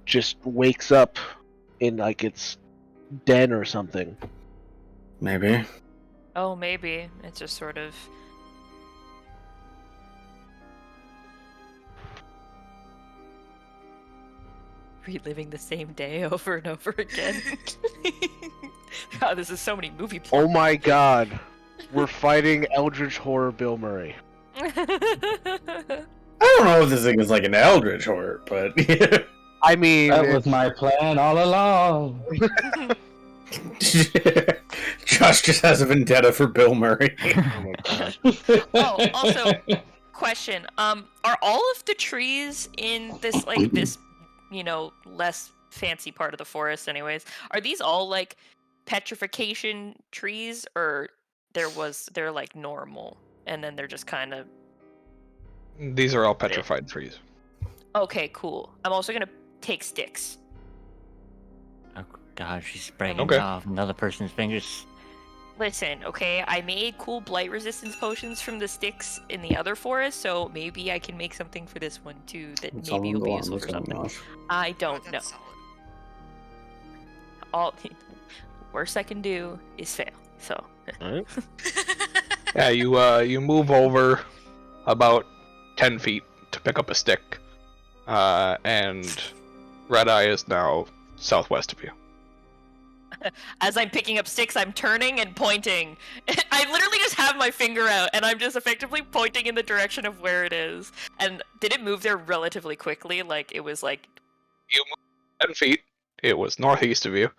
just wakes up in like its den or something. Maybe. Oh, maybe it's just sort of. Reliving the same day over and over again. God, this is so many movie plots. Oh my god. We're fighting Eldritch Horror Bill Murray. I don't know if this thing is like an eldritch horror, but I mean, That was my plan all along. Josh just has a vendetta for Bill Murray. oh my god. Oh, also, question. Are all of the trees in this this, less fancy part of the forest anyways, are these all like petrification trees, or they're like normal and then they're just kind of These are all petrified trees. okay, cool. I'm also gonna take sticks. Oh god, she's breaking Okay. off another person's fingers. Listen, okay, I made cool blight resistance potions from the sticks in the other forest, so maybe I can make something for this one too that It's maybe will all be along useful the for same something. off. I don't know. That's solid. All worst I can do is fail. So Yeah, you move over about 10 feet to pick up a stick, and Red Eye is now southwest of you. as I'm picking up sticks, I'm turning and pointing. I literally just have my finger out, and I'm just effectively pointing in the direction of where it is. And did it move there relatively quickly? Like, it was like... You moved 10 feet, it was northeast of you,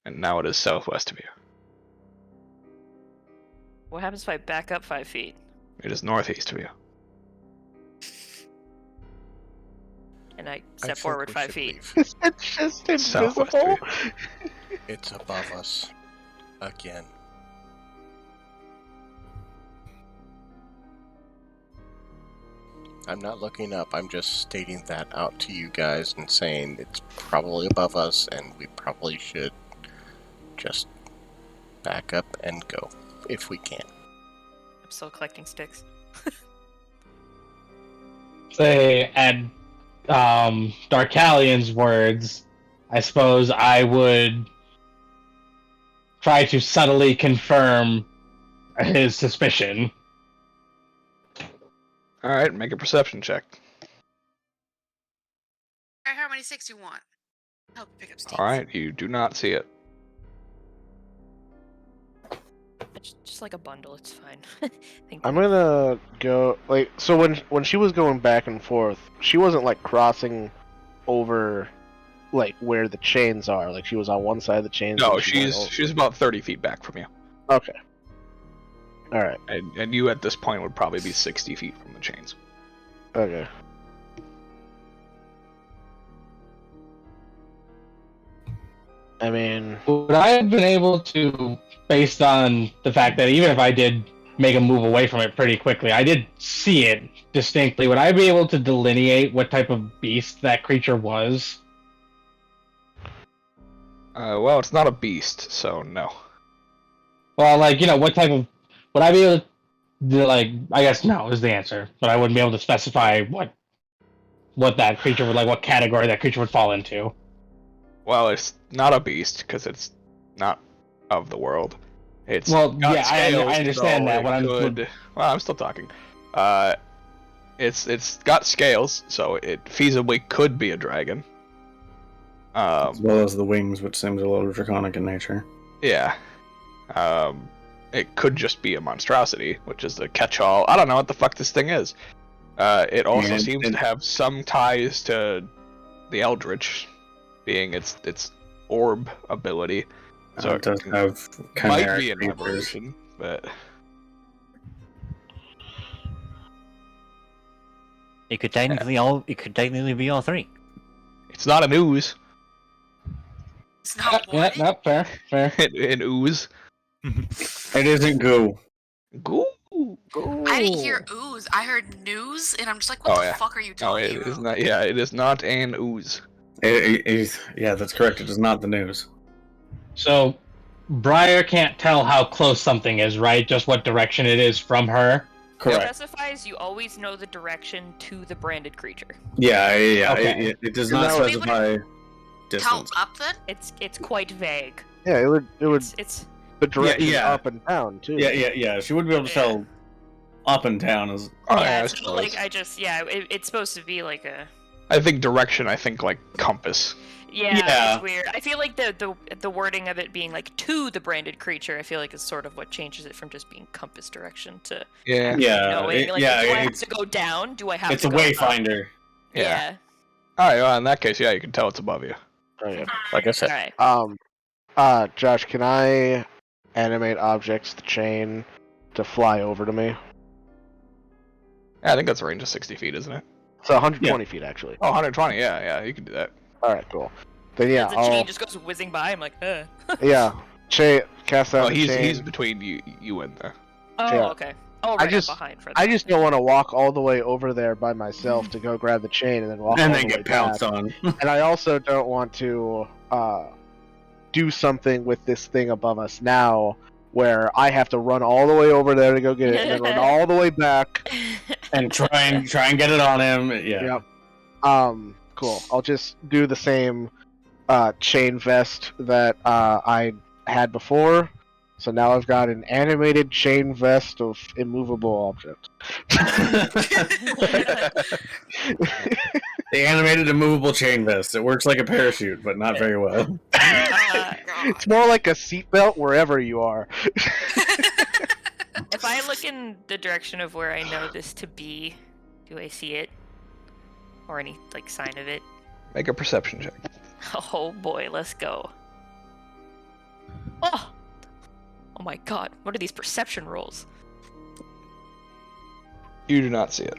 and now it is southwest of you. What happens if I back up 5 feet? It is northeast of you. And I I step think forward we 5 should feet. leave. It's just Southwest of invisible. It's above us. Again. I'm not looking up, I'm just stating that out to you guys and saying it's probably above us and we probably should just back up and go, if we can. I'm still collecting sticks. Say, and Darkalian's words, I suppose I would try to subtly confirm his suspicion. Alright, make a perception check. Alright, how many sticks you want? Help you pick up sticks. Alright, you do not see it. It's just like a bundle, it's fine. Thank I'm you. gonna go so when she was going back and forth, she wasn't like crossing over like where the chains are. Like she was on one side of the chains. No, and she went over. she's about 30 feet back from you. Okay. All right. And you at this point would probably be 60 feet from the chains. Okay. I mean, Would I have been able to, based on the fact that even if I did make a move away from it pretty quickly, I did see it distinctly, would I be able to delineate what type of beast that creature was? Well, it's not a beast, so no. Well, like, what type of... Would I be able to, I guess no is the answer, but I wouldn't be able to specify what that creature would, what category that creature would fall into. Well, it's not a beast, because it's not of the world. It's Well, got yeah, scales, I understand so that. it What I'm... could... Well, I'm still talking. It's got scales, so it feasibly could be a dragon. As well as the wings, which seems a little draconic in nature. Yeah. it could just be a monstrosity, which is the catch-all. I don't know what the fuck this thing is. It also seems to have some ties to the Eldritch, being its orb ability. So it does have might be an aberration, but It could technically be all three. it's not an ooze. It's not Yeah, what? no, fair. An ooze. It isn't goo. Goo. I didn't hear ooze. I heard news, and I'm just like, what the fuck are you No, talking it about? is not. Yeah, it is not an ooze. Yeah, that's correct. It is not the news. So, Briar can't tell how close something is, right? Just what direction it is from her. Correct. Specifies you always know the direction to the branded creature. Yeah. Okay. It does not specify distance. Tell up then? It's quite vague. Yeah, it would It's the direction yeah. up and down too. Yeah. She wouldn't be able to tell up and down as. Oh, yeah, I it's not suppose. like it's supposed to be like a I think direction. I think like compass. Yeah. It's weird. I feel like the wording of it being like to the branded creature, I feel like is sort of what changes it from just being compass direction to Yeah. knowing. Do I have it's to go down? Do I have it's to a go up? wayfinder. Yeah. All right. Well, in that case, yeah, you can tell it's above you. Oh, yeah. Like I said, Alright. Josh, can I animate objects to chain to fly over to me? Yeah, I think that's a range of 60 feet, isn't it? It's 120 feet actually. Oh, 120. Yeah, you can do that. All right, cool. Then yeah, the chain just goes whizzing by. I'm like, yeah, cast out Oh, the he's chain. between you and the. Oh, Yeah. okay. Oh, right, just- I'm behind for that. I just don't want to walk all the way over there by myself to go grab the chain and then walk And all then the way get pounced back. on. And I also don't want to do something with this thing above us now, where I have to run all the way over there to go get it, and then run all the way back. And try and get it on him. Yeah. Yep. Cool. I'll just do the same chain vest that I had before. So now I've got an animated chain vest of immovable objects. The animated immovable chain vest. It works like a parachute, but not very well. It's more like a seatbelt wherever you are. If I look in the direction of where I know this to be, do I see it? Or any like sign of it? Make a perception check. Oh boy, let's go. Oh! Oh my god, what are these perception rolls? You do not see it.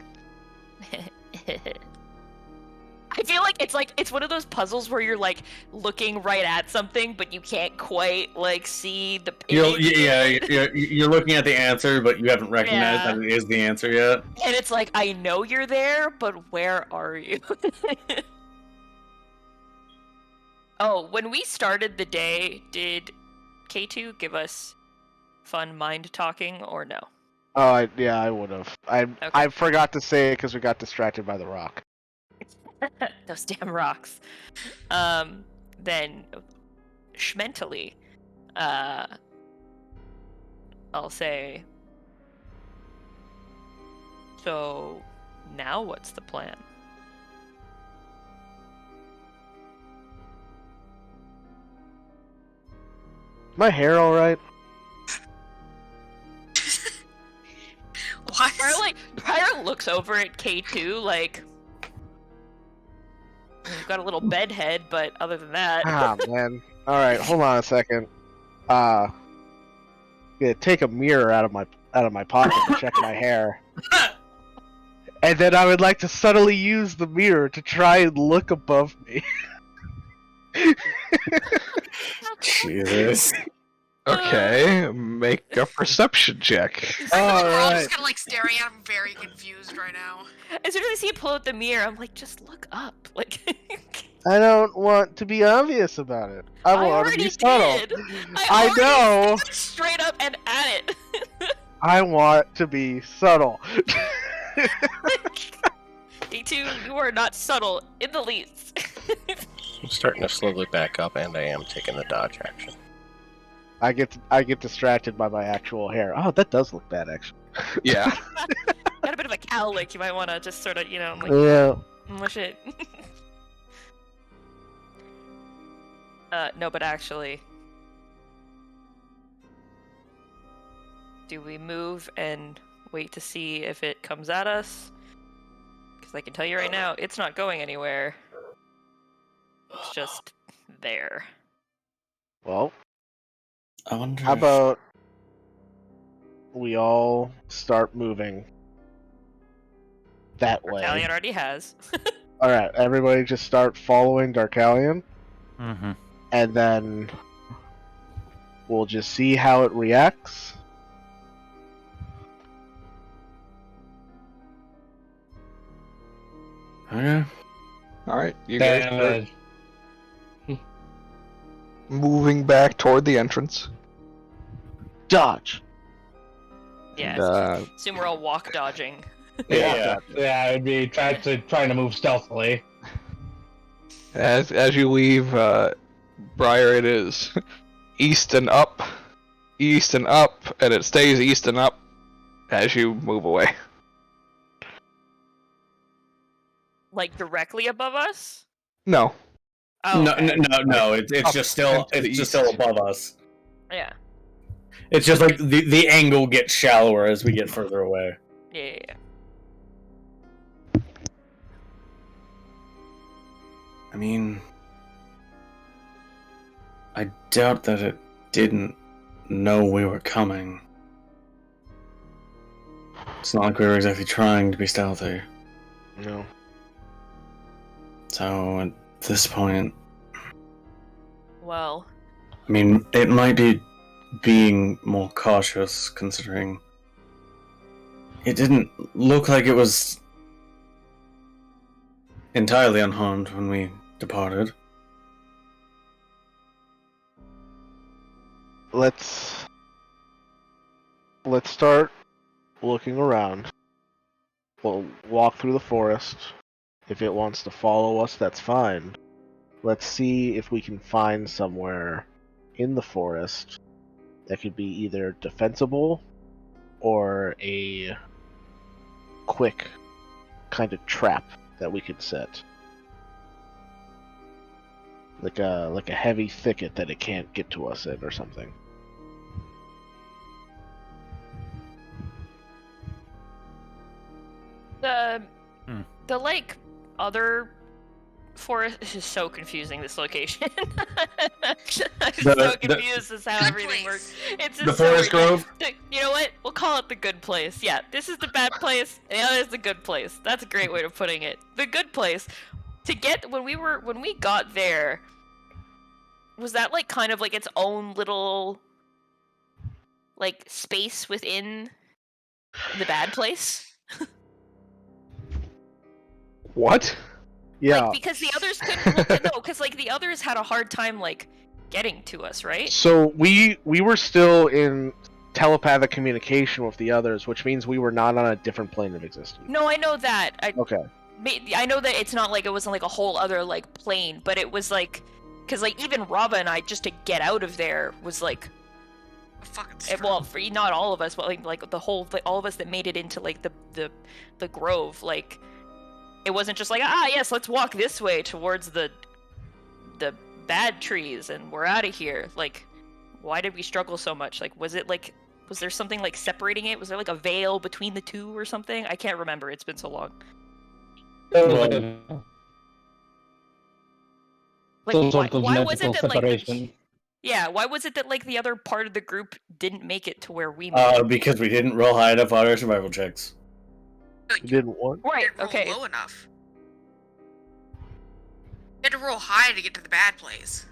I feel like it's one of those puzzles where you're like looking right at something, but you can't quite like see the image. You're looking at the answer, but you haven't recognized that it is the answer yet. And it's like, I know you're there, but where are you? Oh, when we started the day, did K2 give us fun mind talking or no? Oh, I would have. I forgot to say it because we got distracted by the rock. Those damn rocks. Then schmentally, I'll say, so now what's the plan? My hair all right? What? Briar looks over at K2 like, you've got a little bed head, but other than that. Ah, man. All right, hold on a second. Yeah, take a mirror out of my pocket to check my hair. And then I would like to subtly use the mirror to try and look above me. Jesus. Okay, make a perception check. We're all just kind of like staring at him, very confused right now. As soon as I see you pull out the mirror, I'm like, just look up. Like, I don't want to be obvious about it. I want to already be subtle. did. I know. Straight up and at it. I want to be subtle. D2, you are not subtle in the least. I'm starting to slowly back up, and I am taking the dodge action. I get distracted by my actual hair. Oh, that does look bad, actually. Yeah. Got a bit of a cowlick. You might want to just sort of, like, Yeah. mush it. No, but actually, Do we move and wait to see if it comes at us? Because I can tell you right now, it's not going anywhere. It's just there. Well, I wonder. how about we all start moving that way? Italian already has. All right, everybody, just start following Darkalion, Mm-hmm. and then we'll just see how it reacts. Okay. All right, you guys Then, start moving back toward the entrance. Dodge. Yeah, And, assume we're all walk dodging. yeah, it'd be trying to move stealthily. as you leave, Briar, it is east and up, and it stays east and up as you move away. Like directly above us? No, Oh, No, okay. no. It's Up just still and to the it's just east. still above us. Yeah. It's just like the angle gets shallower as we get further away. Yeah. I mean, I doubt that it didn't know we were coming. It's not like we were exactly trying to be stealthy. No. So at this point, Well, I mean, it might be being more cautious considering it didn't look like it was entirely unharmed when we departed. Let's start looking around. We'll walk through the forest. If it wants to follow us, that's fine. Let's see if we can find somewhere in the forest that could be either defensible or a quick kind of trap that we could set. Like a heavy thicket that it can't get to us in or something. the like other forest. This is so confusing. This location. I'm so confused as how everything works. It's just The forest grove? You know what? We'll call it the good place. Yeah, this is the bad place, and the other is the good place. That's a great way of putting it. The good place. To get when we got there, was that like kind of like its own little like space within the bad place? What? Yeah. Like, because the others couldn't. No, because like the others had a hard time like getting to us, right? So we were still in telepathic communication with the others, which means we were not on a different plane of existence. No, I know that. Okay. I know that it's not like it wasn't like a whole other like plane, but it was like, because like even Raba and I, just to get out of there was like, well, for not all of us, but like the whole, like, all of us that made it into like the grove, like it wasn't just like, yes, let's walk this way towards the bad trees and we're out of here. Like, why did we struggle so much? Like, was there something like separating it? Was there like a veil between the two or something? I can't remember. It's been so long. Some sort of why was magical it that separation. why was it that like the other part of the group didn't make it to where we made it? Because we didn't roll high enough on our survival checks. You didn't want? Right, Roll okay. low enough. You had to roll high to get to the bad place.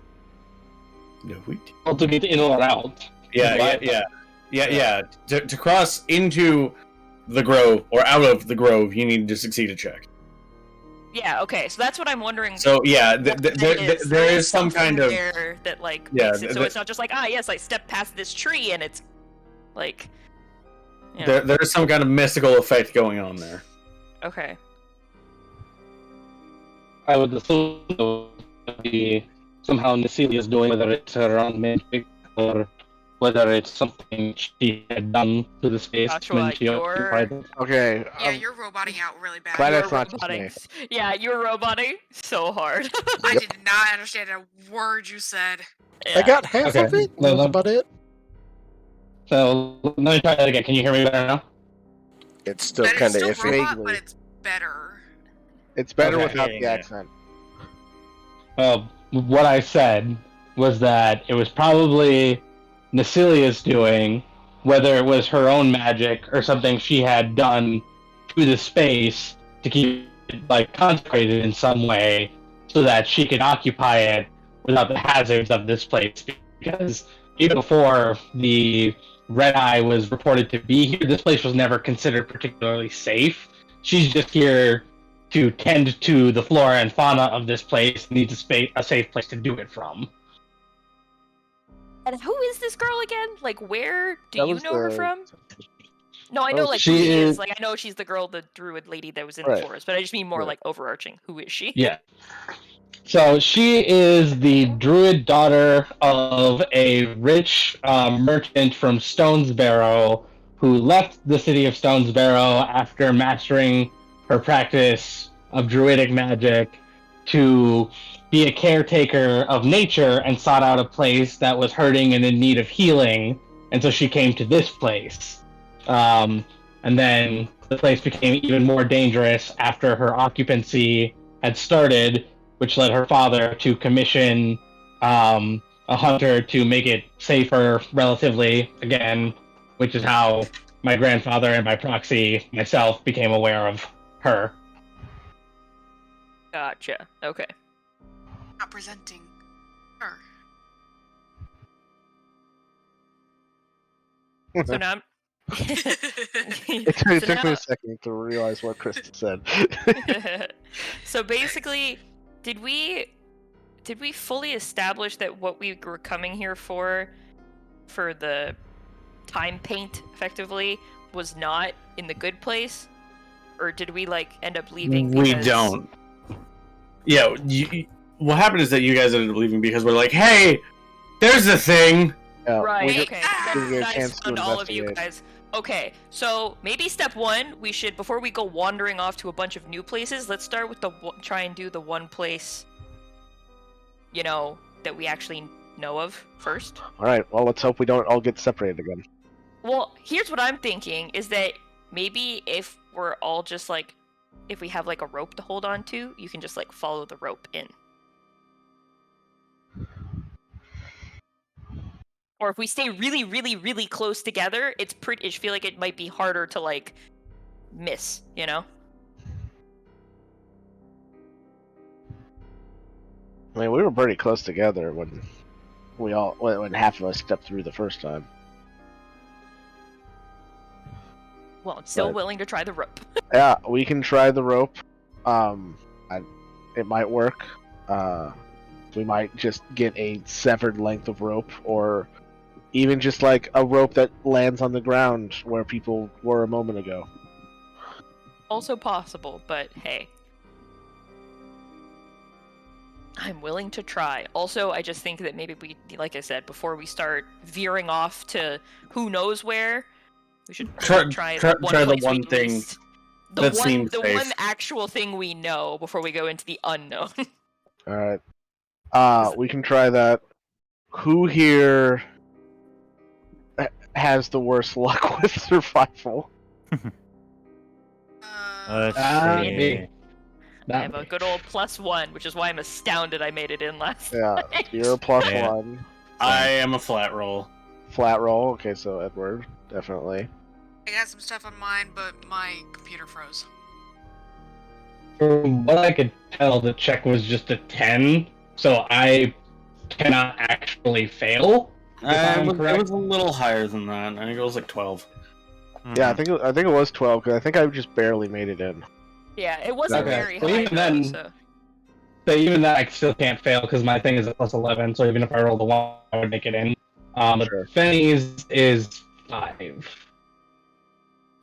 No, we Well, to get in or out. Yeah. To cross into the grove or out of the grove, you need to succeed a check. Yeah, okay. So that's what I'm wondering. So yeah, what that there is some something kind of there that like Yeah, makes it so it's not just like yes, I stepped past this tree and it's like there is some kind of mystical effect going on there. Okay. I would assume it would be somehow Necilia's doing, whether it's around magic or whether it's something she had done to the space Joshua, when she occupied it. Okay. Yeah, you're roboting out really bad. Glad You're that's not just me. roboting. Yeah, you're roboting so hard. I did not understand a word you said. I got half of Okay. it. That was about it. So let me try that again. Can you hear me better now? It's still Better, kind of still iffy. robot, Vaguely. but it's better. It's better Okay. without Yeah, the yeah. accent. What I said was that it was probably Nacilia's doing, whether it was her own magic or something she had done to the space to keep it like consecrated in some way, so that she could occupy it without the hazards of this place. Because even before the Red Eye was reported to be here, this place was never considered particularly safe. She's just here to tend to the flora and fauna of this place, needs a safe place to do it from. And who is this girl again? Like, where do That you was know her the- from? No, I that know was- like who She she is. is- Like, I know she's the girl, the druid lady that was in Right. the forest. But I just mean more Right. like overarching. Who is she? Yeah. So she is the druid daughter of a rich merchant from Stonesbarrow who left the city of Stonesbarrow after mastering her practice of druidic magic to be a caretaker of nature and sought out a place that was hurting and in need of healing. And so she came to this place. And then the place became even more dangerous after her occupancy had started, which led her father to commission a hunter to make it safer relatively again, which is how my grandfather and by proxy myself became aware of her. Gotcha. Okay. Not presenting her. So now I'm. It So took me now- a second to realize what Krista said. So basically, did we fully establish that what we were coming here for the time paint effectively was not in the good place, or did we like end up leaving? We because- don't. Yeah, what happened is that you guys ended up leaving because we're like, hey, there's a thing. Yeah, Right. we Okay. didn't get a Nice chance to found all of you investigate. guys. Okay, so maybe step one, we should, before we go wandering off to a bunch of new places, let's start with try and do the one place, that we actually know of first. All right. Well, let's hope we don't all get separated again. Well, here's what I'm thinking, is that maybe if we're all just like, if we have like a rope to hold on to, you can just like follow the rope in. Or if we stay really, really, really close together, I feel like it might be harder to like miss, I mean, we were pretty close together when when half of us stepped through the first time. Well, I'm still Right. willing to try the rope. Yeah, we can try the rope. It might work. We might just get a severed length of rope, or even just like a rope that lands on the ground where people were a moment ago. Also possible, but hey. I'm willing to try. Also, I just think that maybe we, like I said, before we start veering off to who knows where, we should try try the place we one thing least- that seems the safe. one actual thing we know before we go into the unknown. All right. We can try that. Who here has the worst luck with survival? Let's see. Me. I have a good old +1, which is why I'm astounded I made it in last. Yeah, you're a plus Yeah. one. I am a flat roll. Flat roll. Okay, so Edward, definitely. I got some stuff on mine, but my computer froze. From what I could tell, the check was just a 10, so I cannot actually fail. I'm It correct. was a little higher than that. I think it was like 12. Yeah, I think it was 12 because I think I just barely made it in. Yeah, it wasn't Okay, very so high even though, then- so. So even that, I still can't fail because my thing is a +11. So even if I rolled a 1, I would make it in. But Sure. Fenny's is 5,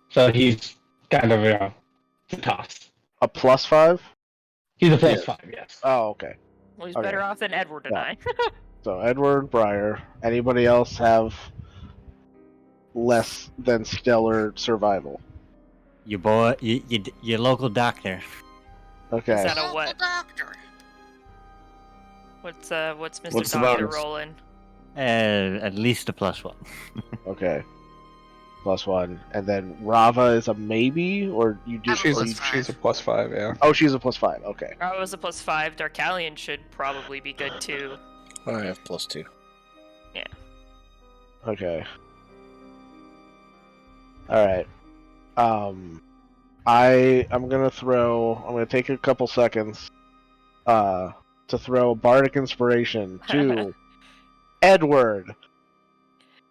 so he's kind of it's a toss. A +5? He's a plus Yes. 5, yes. Oh, okay. Well, he's Okay. better off than Edward and Yeah. I. So Edward, Briar. Anybody else have less than stellar survival? Your boy, your local doctor. Okay. Is that a Local what? doctor. What's Mr. What's the Doctor bonus? rolling? At least a +1. Okay. +1. And then Rava is a maybe, or you do? I'm a or you- She's a +5, yeah. Oh, she's a +5. Okay. I was a +5. Darkalion should probably be good too. I have +2. Okay. All right. I'm gonna take a couple seconds, to throw bardic inspiration to Edward, He's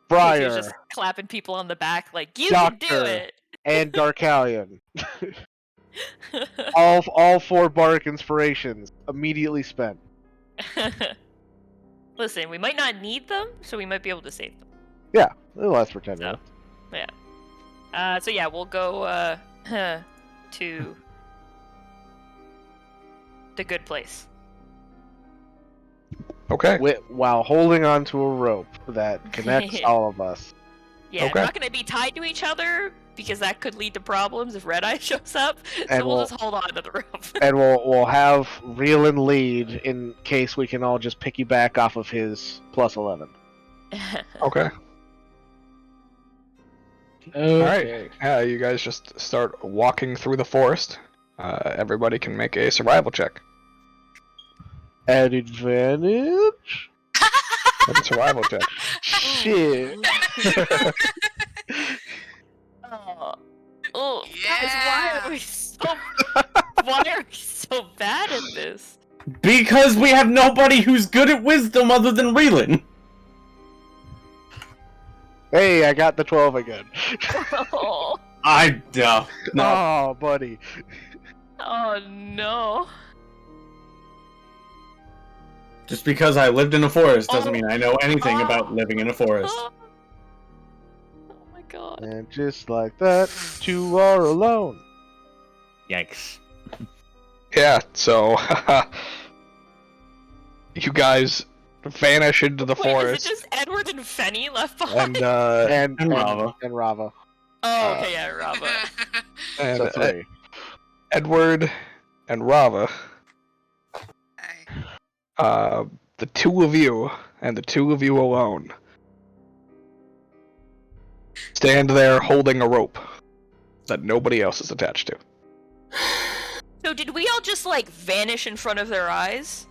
Briar, just clapping people on the back like, you Doctor. can do it! and Darkalion. all 4 bardic inspirations immediately spent. Listen, we might not need them, so we might be able to save them. Yeah, it'll last for 10 So, minutes. So yeah, we'll go to the good place. Okay. While holding onto a rope that connects all of us. Yeah, Okay. we're not gonna be tied to each other because that could lead to problems if Red Eye shows up. And So we'll we'll- just hold on to the rope. And we'll have Reelin lead in case we can all just piggyback off of his +11. Okay. Okay. Alright. You guys just start walking through the forest. Everybody can make a survival check. At advantage? Make a survival check. Shit. Oh, guys, Yeah. why are we so bad at this? Because we have nobody who's good at wisdom other than Reelin. Hey, I got the 12 again. Oh, No. Oh, buddy. oh no. Just because I lived in a forest doesn't mean I know anything about living in a forest. Oh my god. And just like that, 2 are alone. Yikes. Yeah, so you guys vanish into the Wait, forest, is it just Edward and Fenny left behind? and And Rava. And Rava. Oh, okay, yeah, Rava. and So 3. Edward and Rava, Okay. the 2 of you and the 2 of you alone stand there holding a rope that nobody else is attached to. So did we all just like vanish in front of their eyes?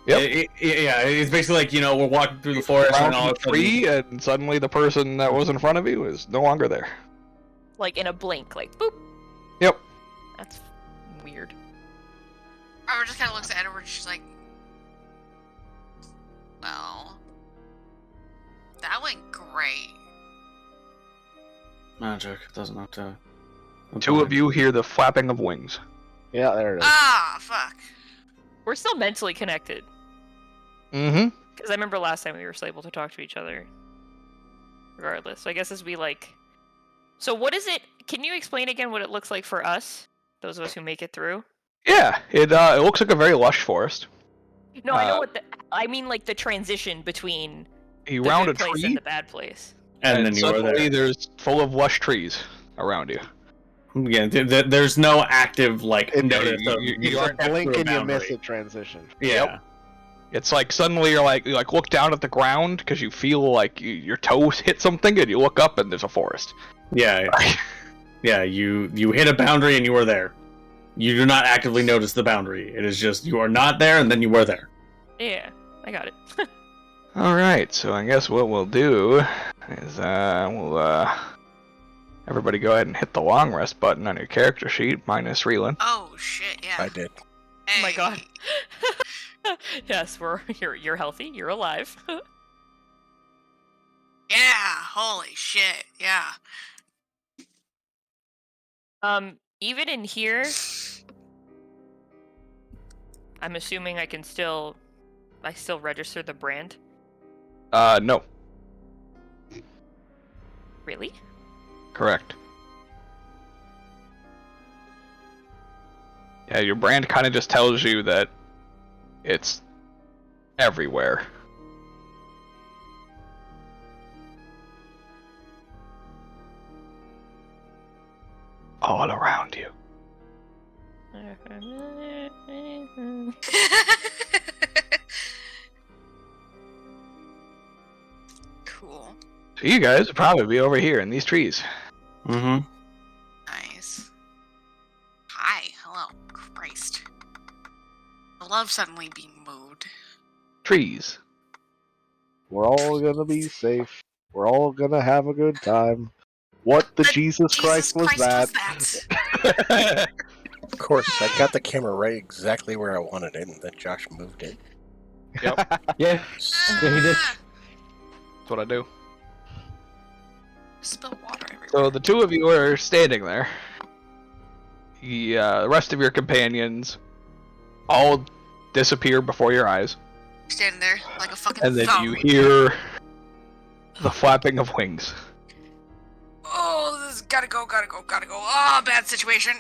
Yep. Yeah, it's basically like, we're walking through the forest Around and all the of a sudden... tree, and suddenly the person that was in front of you is no longer there. Like in a blink, like boop. Yep. That's weird. Robert just kind of looks at Edward. She's like, "Well, that went great." Magic doesn't have to... 2 of you hear the flapping of wings. Yeah, there it is. Ah, fuck. We're still mentally connected. Mm-hmm. Because I remember last time we were still able to talk to each other. Regardless. So I guess as we like... So what is it... Can you explain again what it looks like for us? Those of us who make it through? Yeah, it looks like a very lush forest. No, I know Uh, what the... I mean like the transition between You the round a good place tree, and the bad place. And then you were suddenly there. there's full of lush trees around you. Yeah, there's no active, notice of... you step through a Blink and you boundary. miss it transition. Yeah. It's like suddenly you look down at the ground because you feel like your toes hit something, and you look up and there's a forest. Yeah. Yeah, you hit a boundary and you were there. You do not actively notice the boundary. It is just, you are not there and then you were there. Yeah, I got it. Alright, so I guess what we'll do is everybody go ahead and hit the long rest button on your character sheet, minus Reelin. Oh shit, yeah. I did. Oh my god. Hey. Yes, you're healthy, you're alive. Yeah, holy shit, yeah. Even in here, I'm assuming I still register the brand. No, Really? correct. Yeah, your brand kind of just tells you that it's everywhere. All around you. So you guys would probably be over here in these trees. Mm-hmm. Nice. Hi. Hello. Christ. I love suddenly being moved. Trees. We're all gonna be safe. We're all gonna have a good time. What the Jesus Christ was that? Of course, I got the camera right exactly where I wanted it, and then Josh moved it. Yep. Yeah, he did. Ah! That's what I do. Spill water everywhere. So the two of you are standing there. The rest of your companions all disappear before your eyes. Standing there like a fucking And then thumb. you hear the flapping of wings. Oh, this gotta go. Oh, bad situation.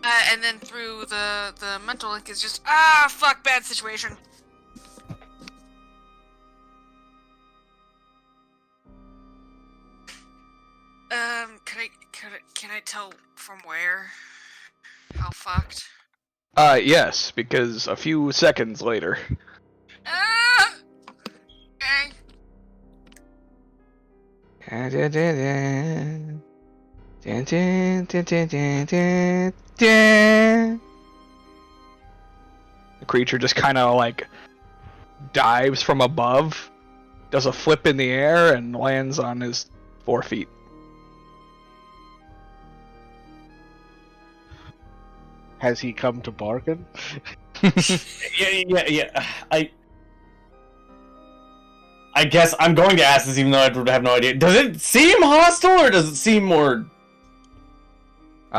And then through the mental link is just, fuck, bad situation. Can I tell from where? How fucked? Yes, because a few seconds later. Okay. The creature just kind of like dives from above, does a flip in the air, and lands on his 4 feet. Has he come to bargain? Yeah. I guess I'm going to ask this, even though I have no idea. Does it seem hostile, or does it seem more?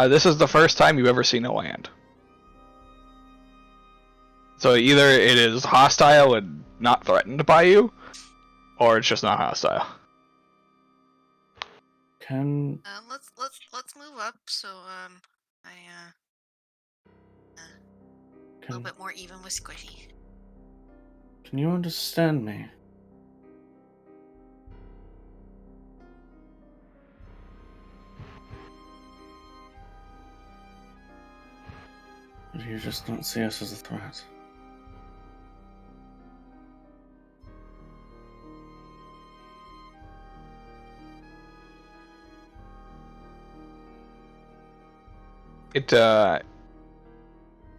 This is the first time you've ever seen it land. So either it is hostile and not threatened by you, or it's just not hostile. Can Let's move up so I a little bit more even with Squishy. Can you understand me? Or do you just not see us as a threat?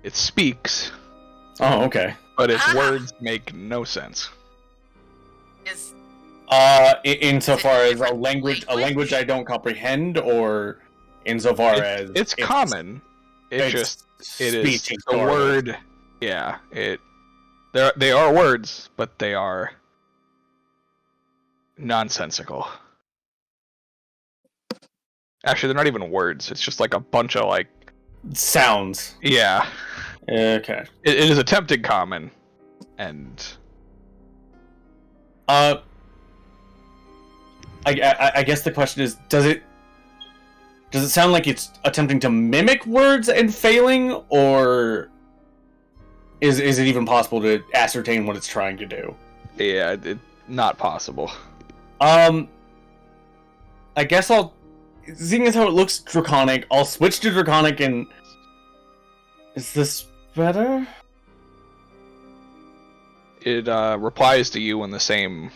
It speaks, Oh, okay. but its words make no sense. Is Insofar as a language I don't comprehend, or insofar as It's common. It is speech the word. Yeah, they are words, but they are nonsensical. Actually, they're not even words. It's just like a bunch of like sounds. Yeah. Okay. It is attempted common, and I guess the question is, does it sound like it's attempting to mimic words and failing, or is it even possible to ascertain what it's trying to do? Yeah, not possible. I guess seeing as how it looks draconic, I'll switch to draconic. And is this better? It replies to you in the same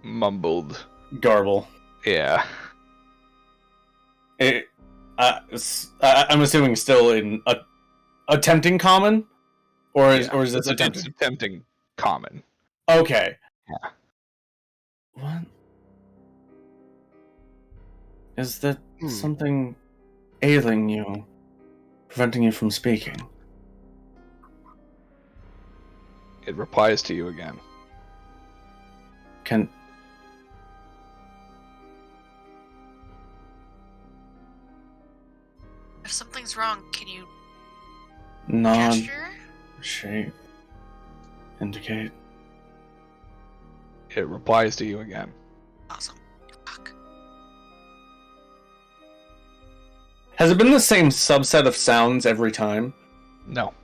mumbled garble. Yeah. I'm assuming still in attempting common, or is this attempting? It's attempting common. Okay. Yeah. What? Is there something ailing you, preventing you from speaking? It replies to you again. If something's wrong, can you nod, gesture? shape, indicate? It replies to you again. Awesome. Fuck. Has it been the same subset of sounds every time? No.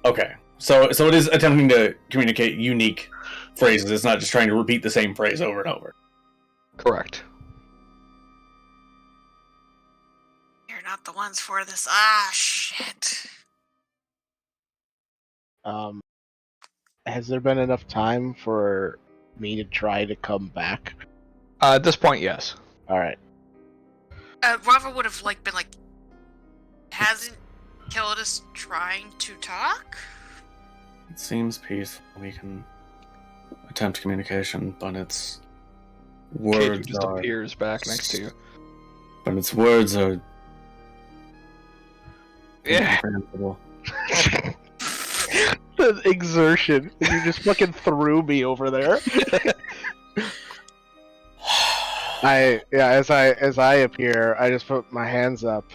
Okay. So it is attempting to communicate unique phrases. It's not just trying to repeat the same phrase over and over. Correct. You're not the ones for this. Ah, shit. has there been enough time for me to try to come back? At this point, yes. All right. Rava would have been like, hasn't Kildus trying to talk? It seems peaceful. We can attempt communication, but its Kid words just are. appears back next to you. But its words are. Yeah. incomprehensible. The exertion. You just fucking threw me over there. As I appear, I just put my hands up,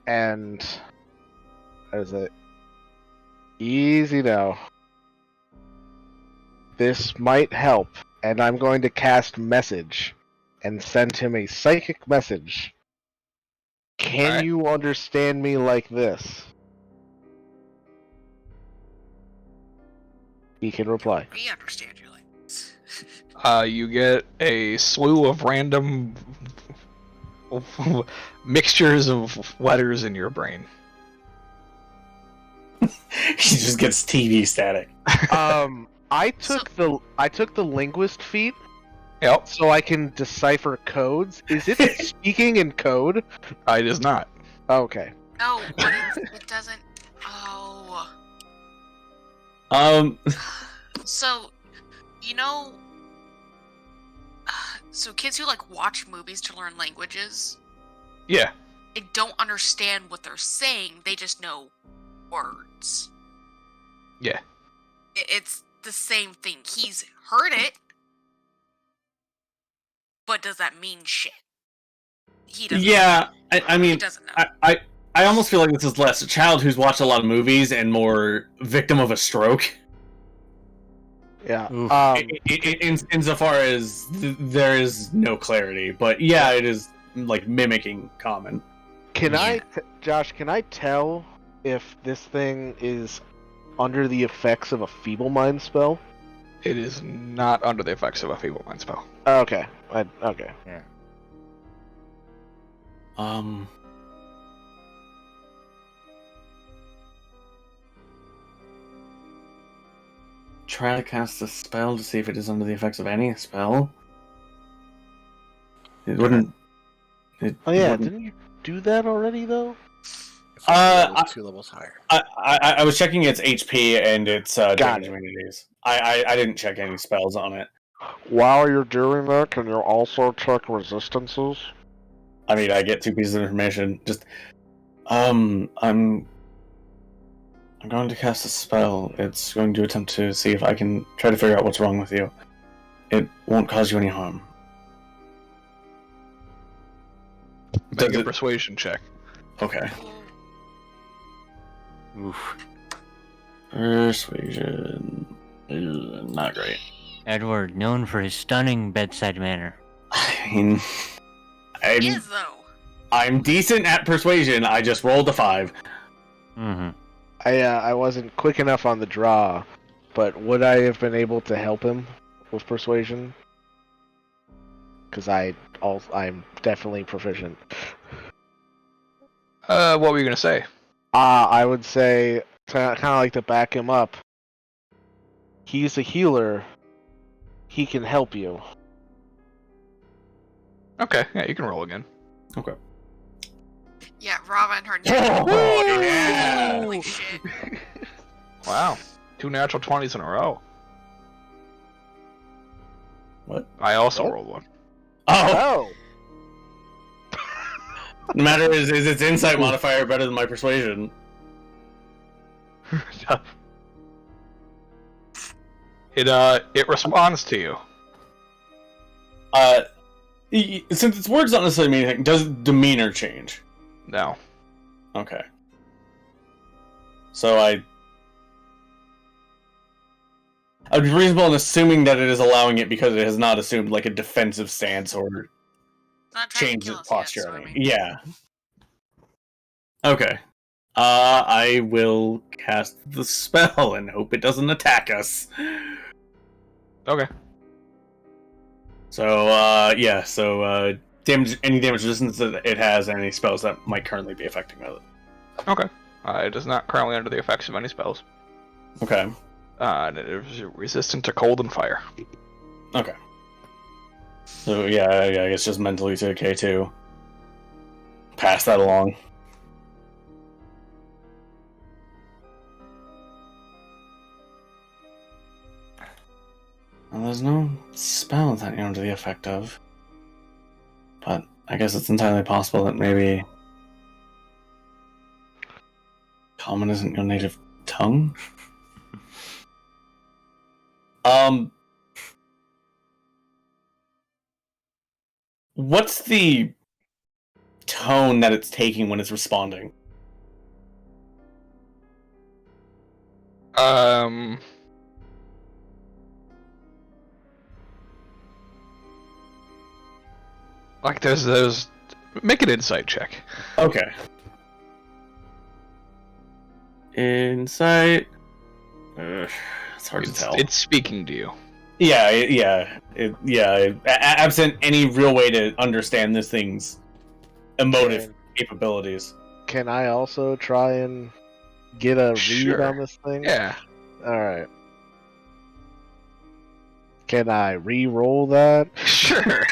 and as it easy now. This might help, and I'm going to cast message and send him a psychic message. Can Alright. you understand me like this? He can reply. We understand you like this. You get a slew of random mixtures of letters in your brain. He just gets TV static. I took the linguist feat, Yep. so I can decipher codes. Is it speaking in code? It is not. Okay. No, but it doesn't. Oh. So, so kids who watch movies to learn languages, Yeah. they don't understand what they're saying. They just know words. Yeah. It's the same thing. He's heard it, but does that mean shit? He doesn't. Yeah, I mean, He doesn't know. I almost feel like this is less a child who's watched a lot of movies and more victim of a stroke. Yeah. Insofar as there is no clarity, but yeah, it is mimicking common. Josh, can I tell if this thing is under the effects of a feeble mind spell? It is not under the effects of a feeble mind spell. Okay. Okay. Try to cast a spell to see if it is under the effects of any spell. It wouldn't. Oh yeah, didn't you do that already though? Two levels higher. I was checking its HP and its damage it. immunities. I didn't check any spells on it. While you're doing that, can you also check resistances? I mean, I get 2 pieces of information. Just, I'm going to cast a spell. It's going to attempt to see if I can try to figure out what's wrong with you. It won't cause you any harm. Make a persuasion check. Okay. Oof. Persuasion. Not great. Edward, known for his stunning bedside manner. I mean, He is, though. I'm decent at persuasion. I just rolled a 5. Mm-hmm. I wasn't quick enough on the draw, but would I have been able to help him with persuasion? Because I'm definitely proficient. What were you gonna say? I would say, kind of like to back him up. He's a healer. He can help you. Okay, yeah, you can roll again. Okay. Yeah, Rava and her. Oh, yeah! Holy shit. Wow, 2 natural 20s in a row. What? I also What? rolled one. Oh! No matter is its insight modifier better than my persuasion? It responds to you. Since its words don't necessarily mean anything, does demeanor change? No. Okay. So I would be reasonable in assuming that it is allowing it because it has not assumed a defensive stance or Not trying changed to kill its us yet, posture. so I mean- Yeah. Okay. I will cast the spell and hope it doesn't attack us. Okay. So, yeah, so, any damage resistance that it has, and any spells that might currently be affecting it. Okay. It is not currently under the effects of any spells. Okay. And it is resistant to cold and fire. Okay. So yeah, I guess just mentally to K2. Pass that along. Well, there's no spell that you're under the effect of. But I guess it's entirely possible that maybe Common isn't your native tongue? What's the tone that it's taking when it's responding? Like there's make an insight check. Okay. Insight. It's hard to tell. It's speaking to you. Yeah. Absent any real way to understand this thing's emotive capabilities. Can I also try and get a read on this thing? Yeah. Alright. Can I re-roll that? Sure.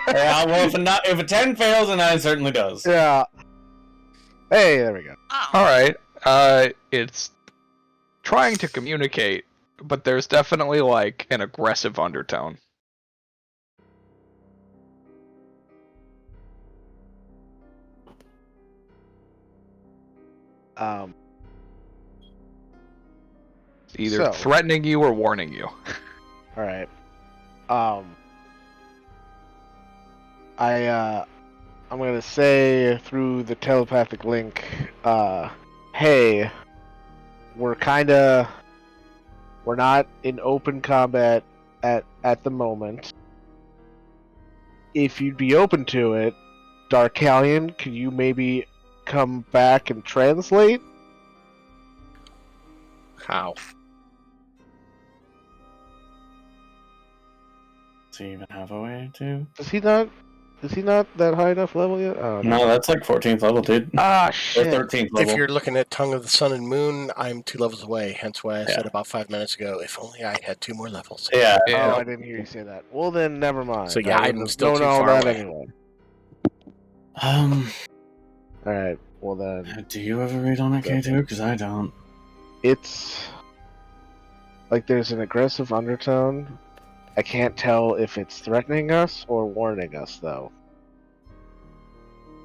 Yeah, well, if a 10 fails, a 9 certainly does. Yeah. Hey, there we go. Alright. It's trying to communicate, but there's definitely like an aggressive undertone. Either threatening you or warning you. Alright. I'm gonna say through the telepathic link, hey, we're not in open combat at the moment. If you'd be open to it, Darkalion, could you maybe come back and translate? How? Does he even have a way to? Is he not that high enough level yet? Oh, no, that's like 14th level, dude. Ah, Or shit. 13th level. If you're looking at Tongue of the Sun and Moon, I'm 2 levels away. Hence why I said about 5 minutes ago, if only I had 2 more levels. Yeah. Oh, I didn't hear you say that. Well, then never mind. So yeah, I'm still too all far that away. anyway. Um. All right. Well then. Do you ever read on a K2? Because I don't. It's like there's an aggressive undertone. I can't tell if it's threatening us or warning us, though.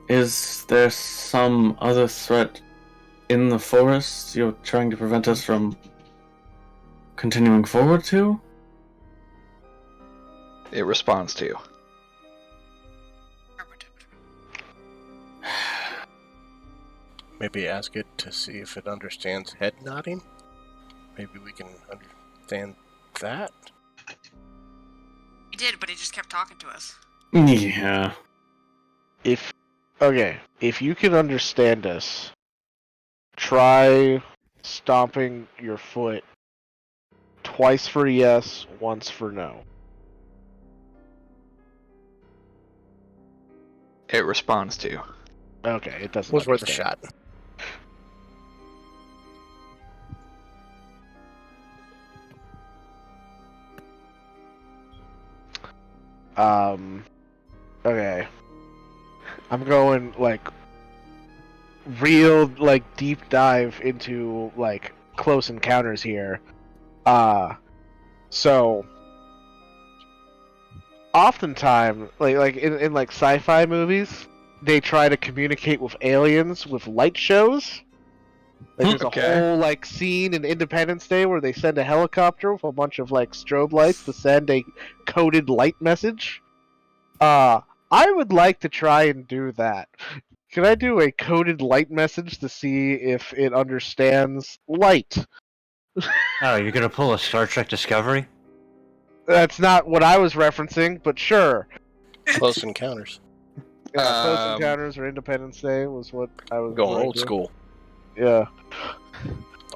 Is there some other threat in the forest you're trying to prevent us from continuing forward to? It responds to you. Maybe ask it to see if it understands head nodding. Maybe we can understand that. He did, but he just kept talking to us. Yeah. If you can understand us, try stomping your foot twice for yes, once for no. It responds to you. Okay, it doesn't. Was worth a shot. Okay. I'm going like real like deep dive into like close encounters here. So oftentimes like in like sci-fi movies, they try to communicate with aliens with light shows. Like there's a whole like scene in Independence Day where they send a helicopter with a bunch of like strobe lights to send a coded light message. I would like to try and do that. Can I do a coded light message to see if it understands light? Oh, you're gonna pull a Star Trek Discovery? That's not what I was referencing, but sure. Close Encounters. Yeah, Close Encounters or Independence Day was what I was going old school. Yeah.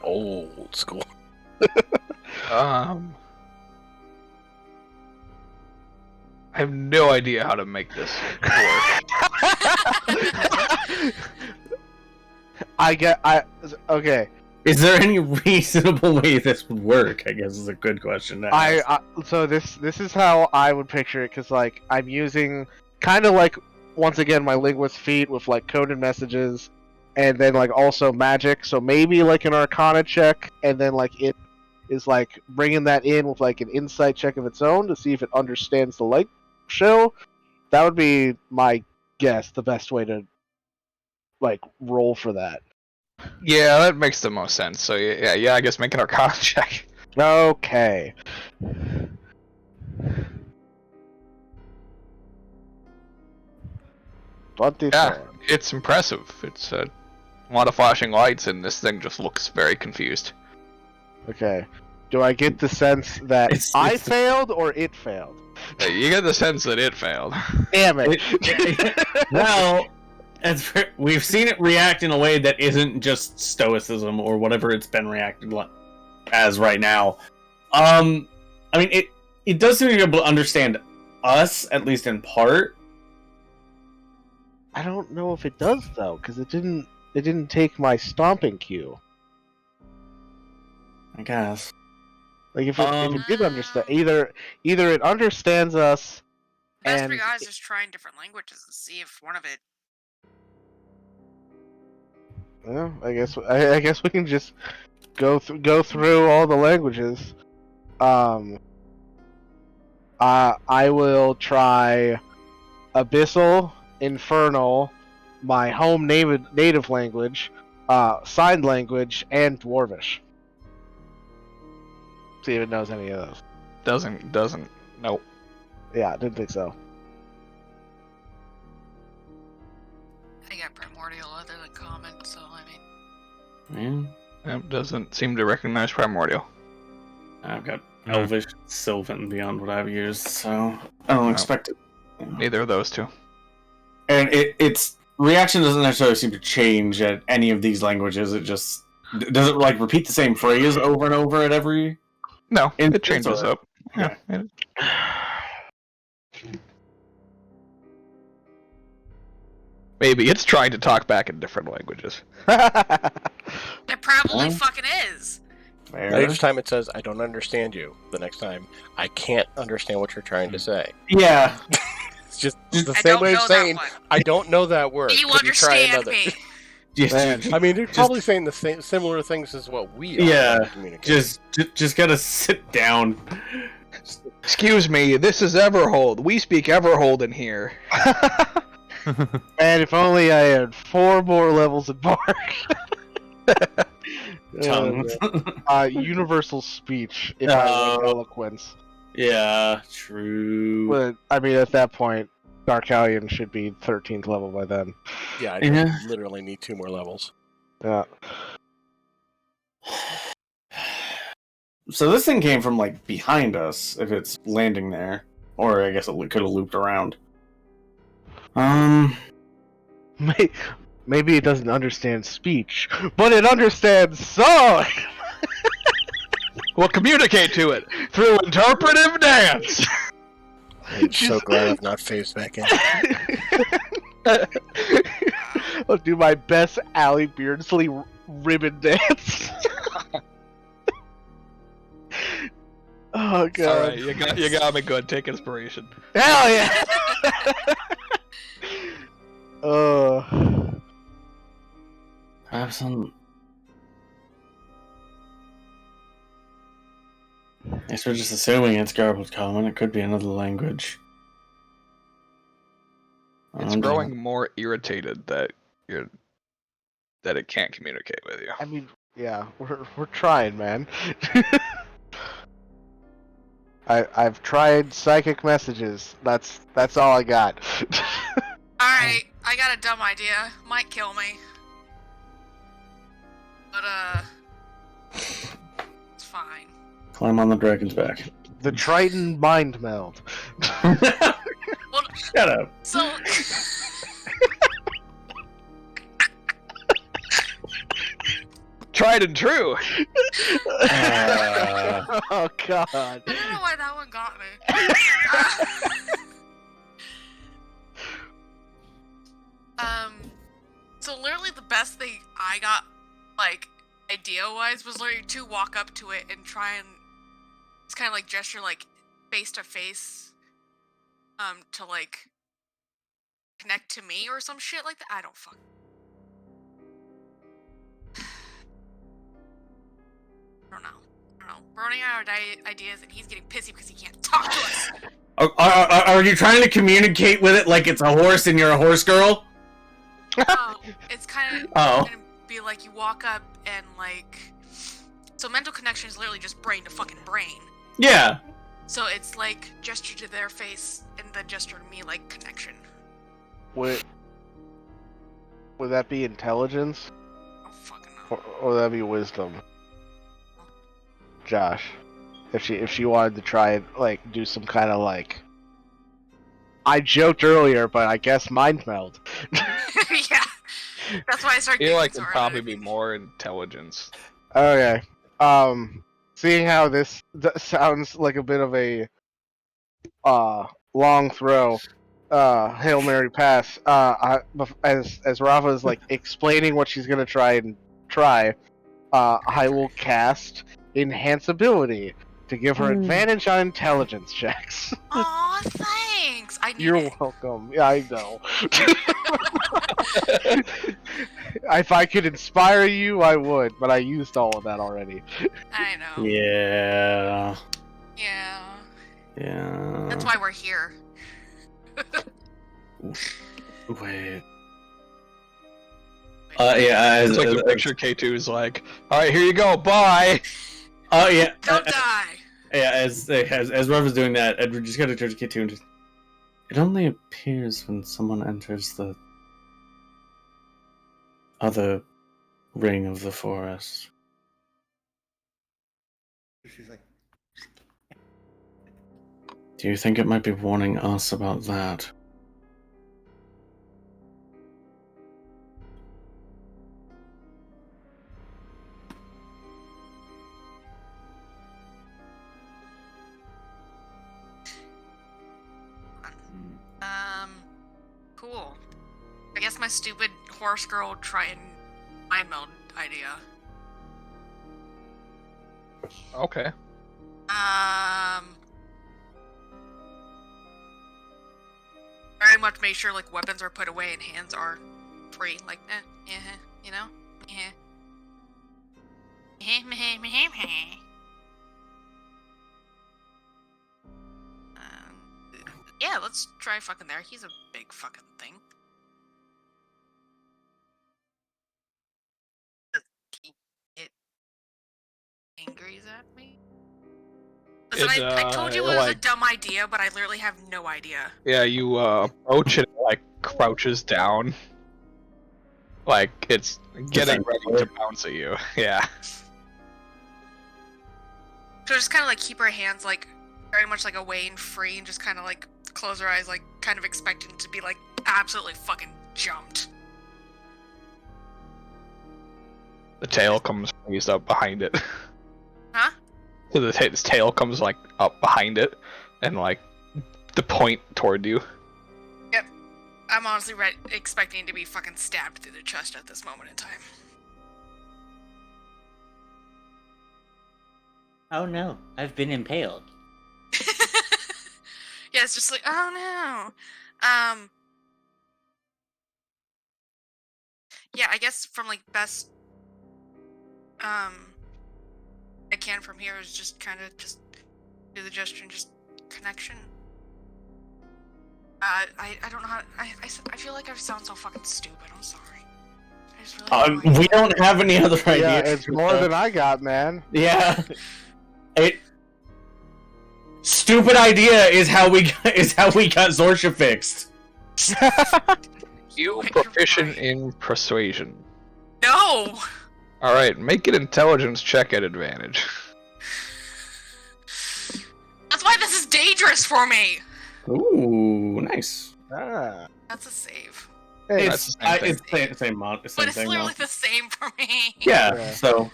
Old school. I have no idea how to make this work. Okay. Is there any reasonable way this would work? I guess is a good question to ask. So this is how I would picture it, because like I'm using kind of like once again my linguist feat with like coded messages, and then like also magic. So maybe like an Arcana check, and then like it is like bringing that in with like an insight check of its own to see if it understands the light show. That would be my guess. The best way to like roll for that. Yeah, that makes the most sense. So yeah, I guess make an Arcana check. Okay. 24. Yeah, it's impressive. It's a lot of flashing lights, and this thing just looks very confused. Okay. Do I get the sense that I failed or it failed? You get the sense that it failed. Damn it. Well, we've seen it react in a way that isn't just stoicism or whatever it's been reacted as right now. I mean, it does seem to be able to understand us, at least in part. I don't know if it does though, because it didn't take my stomping cue. I guess. Like if it did understand, either it understands us, Best and for guys just trying different languages and see if one of it. well, I guess we can just go through all the languages. I will try Abyssal, Infernal, my home native language, sign language, and Dwarvish. See if it knows any of those. Doesn't. Nope. Yeah, didn't think so. I got primordial other than common, so I mean. It doesn't seem to recognize primordial. I've got Elvish, Sylvan beyond what I've used, so I don't expect it. Neither of those two. And its reaction doesn't necessarily seem to change at any of these languages. It just does it like repeat the same phrase over and over at every. No, it changes up. Yeah. Maybe it's trying to talk back in different languages. It probably fucking is. Each time it says, I don't understand you. The next time, I can't understand what you're trying to say. Yeah. It's just the same way of saying, I don't know that word. You Could try understand another? me. I mean, they're probably saying the same, similar things as what we are. Yeah. Just gotta sit down. Excuse me, this is Everhold. We speak Everhold in here. Man, if only I had 4 more levels of Bark. Tongue. Universal speech, if I like eloquence. Yeah, true. But, I mean, at that point, Darkalion should be 13th level by then. Yeah, I literally need 2 more levels. Yeah. So this thing came from, like, behind us, if it's landing there. Or I guess it could have looped around. Maybe it doesn't understand speech, but it understands song! We'll communicate to it through interpretive dance! I'm so glad I've not phased back in. I'll do my best Allie Beardsley ribbon dance. Oh god. Alright, you got me good. Take inspiration. Hell yeah! Have some. I guess we're just assuming it's garbled common. It could be another language. It's growing more irritated that it can't communicate with you. I mean, yeah, we're trying, man. I've tried psychic messages. That's all I got. Alright, I got a dumb idea. Might kill me. But, it's fine. Climb on the dragon's back. The Triton mind meld. Well, Shut up. so... Tried and true! Oh god. I don't know why that one got me. So literally the best thing I got, like, idea-wise was literally to walk up to it and try and just kind of like gesture like face to face, to like connect to me or some shit like that. I don't fuck. I don't know. We're running out of ideas, and he's getting pissy because he can't talk to us. Are you trying to communicate with it like it's a horse and you're a horse girl? It's kind of gonna be like you walk up and like, so mental connection is literally just brain to fucking brain. Yeah. So it's like gesture to their face and then gesture to me like connection. Would that be intelligence? I don't fucking know. Or would that be wisdom? Josh, if she wanted to try and like do some kind of like, I joked earlier, but I guess mind meld. Yeah, that's why I started. I feel like it'd probably be more intelligence. Okay. Seeing how this sounds like a bit of a long throw, Hail Mary pass. As Rafa's like explaining what she's gonna try, I will cast Enhance Ability to give her advantage on intelligence checks. Aw, thanks. You're welcome. Yeah, I know. If I could inspire you, I would, but I used all of that already. I know. Yeah. Yeah. Yeah. That's why we're here. Wait. Yeah. It's like the picture K2 is like, all right, here you go, bye. Oh yeah. Don't die. Yeah. As Rev is doing that, Edward just got to turn to K2 and just. It only appears when someone enters the other ring of the forest. She's like, Do you think it might be warning us about that? Cool. I guess my stupid horse girl try and mind meld idea. Okay. Very much make sure like weapons are put away and hands are free. Like, you know? Yeah, let's try fucking there. He's a big fucking thing. Does he get angry at me? Listen, I told you it was a dumb idea, but I literally have no idea. Yeah, you approach it, like crouches down, like it's getting ready to bounce at you. Yeah. So just kind of like keep her hands like very much like away and free, and just kind of like close her eyes, like kind of expecting to be like absolutely fucking jumped. The tail comes raised up behind it. Huh? So the tail comes like up behind it, and like the point toward you. Yep. I'm honestly expecting to be fucking stabbed through the chest at this moment in time. oh no, I've been impaled. Yeah, it's just like, oh no. Yeah, I guess from like best I can from here is just kind of just do the gesture and just connection. I don't know how. I feel like I sound so fucking stupid. I'm sorry. I just really We don't have any other ideas. Yeah, it's more than I got, man. Yeah. Stupid idea is how we got Zorsha fixed. You proficient in persuasion. No. All right, make an intelligence check at advantage. That's why this is dangerous for me. Ooh, nice. Ah. That's a save. Hey, It's the same amount. But it's literally the same for me. Yeah. So.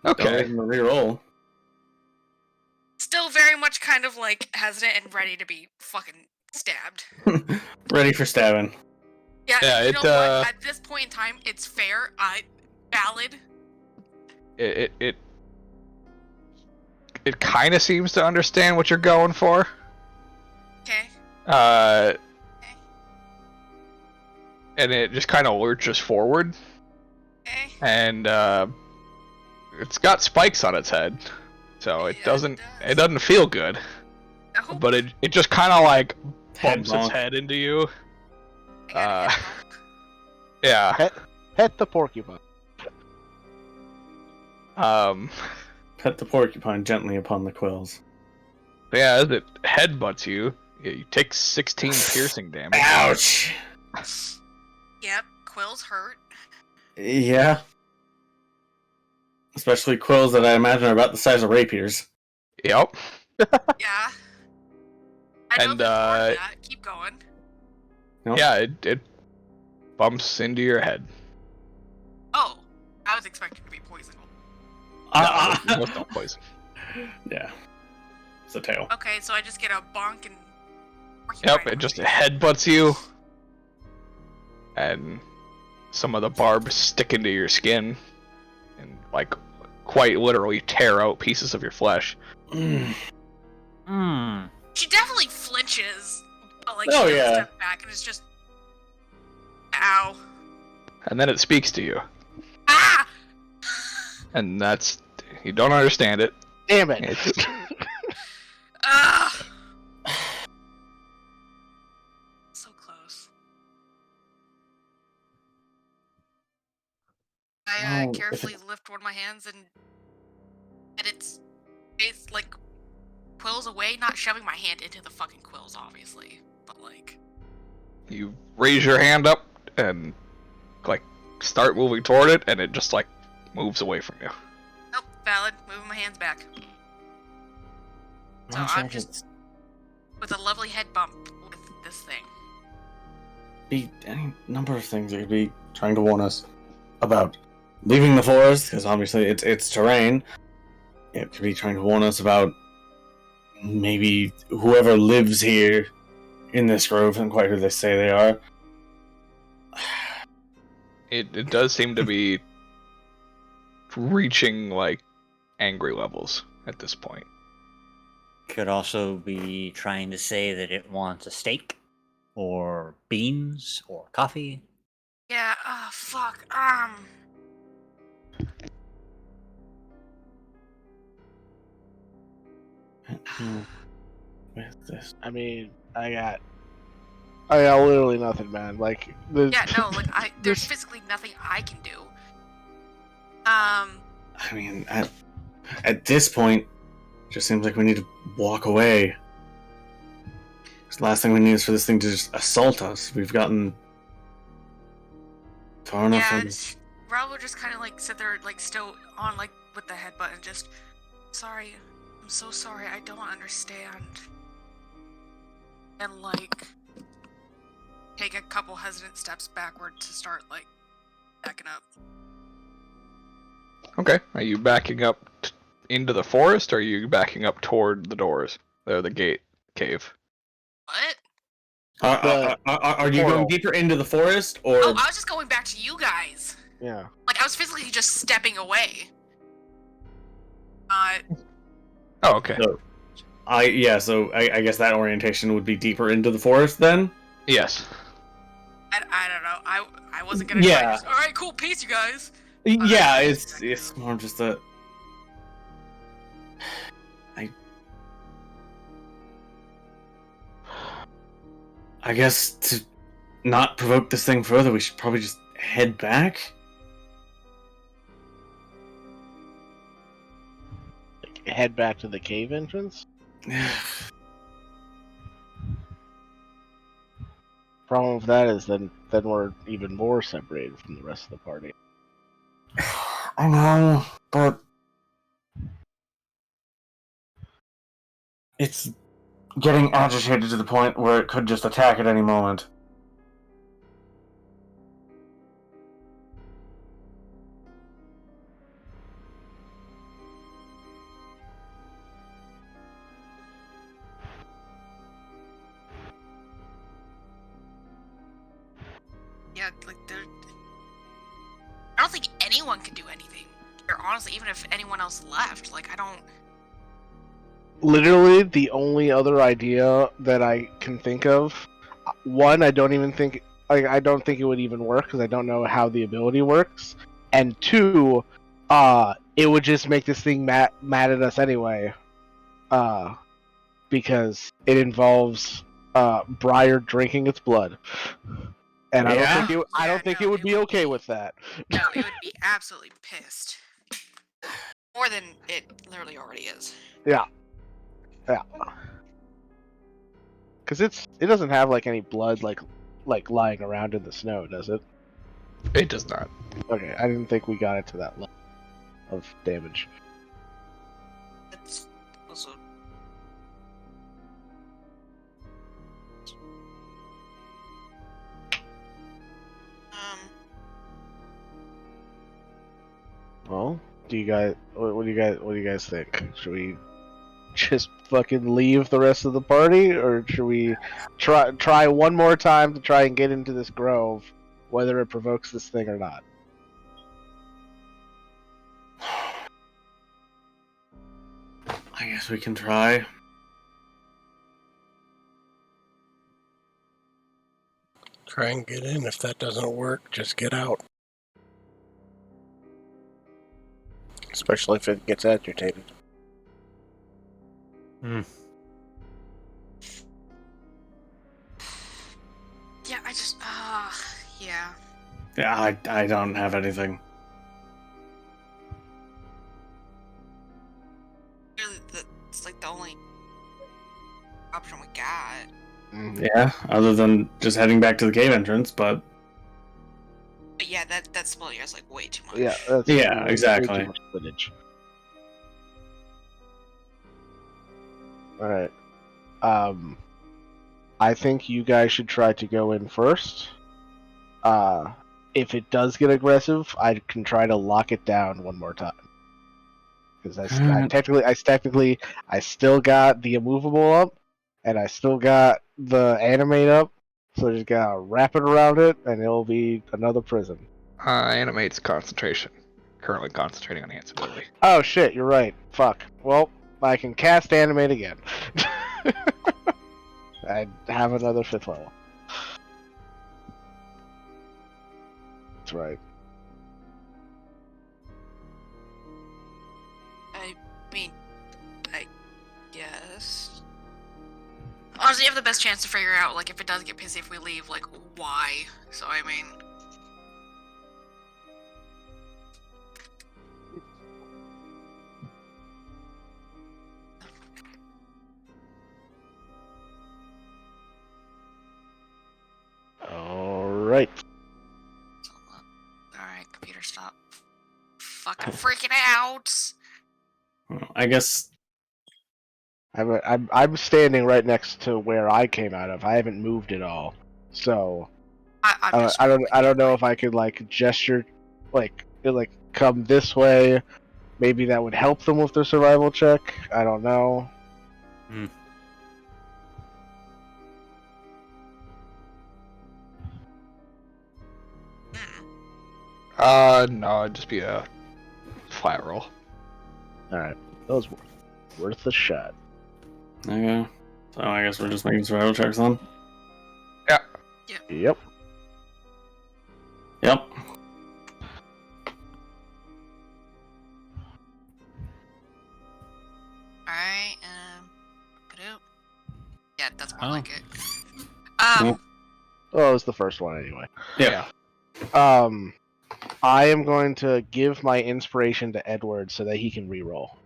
Okay. The reroll. Still very much kind of like hesitant and ready to be fucking stabbed. Ready for stabbing. Yeah, Yeah, you know what? At this point in time, it's fair. Valid. It kind of seems to understand what you're going for. Okay. And it just kind of lurches forward. Okay. And it's got spikes on its head, so it doesn't feel good. Oh. But it just kind of like bumps Head its bonk. head into you. I got a head bonk. Yeah. Pet the porcupine. Pet the porcupine gently upon the quills. Yeah, as it headbutts you, you take 16 piercing damage. Ouch! Yep, quills hurt. Yeah. Especially quills that I imagine are about the size of rapiers. Yep. Yeah. I know And, there's more to that. Keep going. Nope. Yeah, it bumps into your head. Oh, I was expecting to be poisoned. No, most don't poison. Yeah. It's a tail. Okay, so I just get a bonk and. Yep, it just headbutts you. And some of the barbs stick into your skin. And, like, quite literally tear out pieces of your flesh. Hmm. She definitely flinches, but like Oh, she doesn't yeah. step back and it's just. Ow. And then it speaks to you. Ah! And that's... You don't understand it. Damn it! It's, Ah! So close. I Oh, if carefully it's- lift one of my hands and its face like quills away, not shoving my hand into the fucking quills, obviously, but like. you raise your hand up and, like, start moving toward it, and it just, like, moves away from you. Nope, valid. Moving my hands back. So I'm just with a lovely head bump with this thing. Be any number of things. It could be trying to warn us about leaving the forest, because obviously it's terrain. It could be trying to warn us about maybe whoever lives here in this grove, and quite who they say they are. It does seem to be reaching, like, angry levels at this point. Could also be trying to say that it wants a steak, or beans, or coffee. Yeah, oh fuck. With this. I mean, I got literally nothing, man. Like, Yeah, no, like there's physically nothing I can do. I mean, at this point, it just seems like we need to walk away. 'Cause the last thing we need is for this thing to just assault us. We've gotten far enough Yeah, from... Rob will just kind of like sit there, like still on, like with the headbutt, and just, sorry, I'm so sorry, I don't understand. And like, take a couple hesitant steps backward to start like backing up. Okay, are you backing up into the forest, or are you backing up toward the doors? Or the gate cave? What? Are you portal. going deeper into the forest, or... Oh, I was just going back to you guys. Yeah. Like I was physically just stepping away. Oh, okay. So, I guess that orientation would be deeper into the forest then? Yes. I don't know. I wasn't gonna. Yeah. All right, cool. Peace, you guys. Yeah, it's more just a... I guess to not provoke this thing further, we should probably just head back? Like, head back to the cave entrance. Problem with that is then we're even more separated from the rest of the party. I know, but... It's getting agitated to the point where it could just attack at any moment. Yeah, like there. I don't think anyone can do anything. Or honestly, even if anyone else left, like I don't. Literally, the only other idea that I can think of, one, I don't think it would even work because I don't know how the ability works, and two, it would just make this thing mad at us anyway, because it involves Briar drinking its blood, and I don't think it would be okay with that. No, it would be absolutely pissed. More than it literally already is. Yeah. Because it doesn't have like any blood like lying around in the snow, does it? It does not. Okay, I didn't think we got it to that level of damage. It's also. Well, what do you guys think? Should we just fucking leave the rest of the party, or should we try one more time to try and get into this grove, whether it provokes this thing or not? I guess we can try. Try and get in. If that doesn't work, just get out. Especially if it gets agitated. Yeah, I just. Yeah. Yeah, I don't have anything. Really, it's like the only option we got. Yeah, other than just heading back to the cave entrance, but Yeah, that spoiler is like way too much. Yeah, yeah, exactly. Way too much footage. All right. I think you guys should try to go in first. If it does get aggressive, I can try to lock it down one more time. Because I still got the immovable up, and I still got the animate up. So I just gotta wrap it around it, and it'll be another prison. Animate's concentration. Currently concentrating on Ant's ability. Oh shit, you're right. Fuck. Well, I can cast animate again. I have another 5th level. That's right. I mean, I guess. Honestly, you have the best chance to figure out, like, if it does get pissy if we leave, like, why. So, I mean. Alright. Alright, computer, stop. Fucking freaking out! I guess I'm standing right next to where I came out of. I haven't moved at all. So I don't know if I could like gesture like come this way. Maybe that would help them with their survival check. I don't know. No, it'd just be a flat roll. Alright. That was worth a shot. okay. So I guess we're just making survival checks then. Yep. Yep. Alright, yeah, that's more Oh. like it. Well, it was the first one anyway. Yeah. I am going to give my inspiration to Edward so that he can reroll.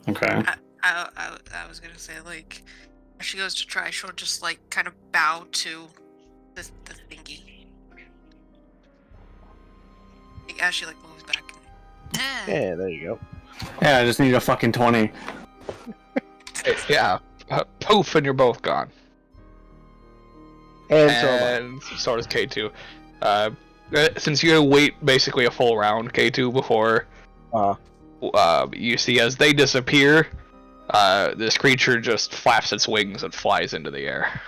Okay. I was gonna say, like, as she goes to try, she'll just, like, kind of bow to the thingy. Like, as she, like, moves back. Yeah, there you go. Yeah, I just need a fucking 20. Yeah. Poof, and you're both gone. And so does K2. Since you wait basically a full round, K2, before you see as they disappear, this creature just flaps its wings and flies into the air.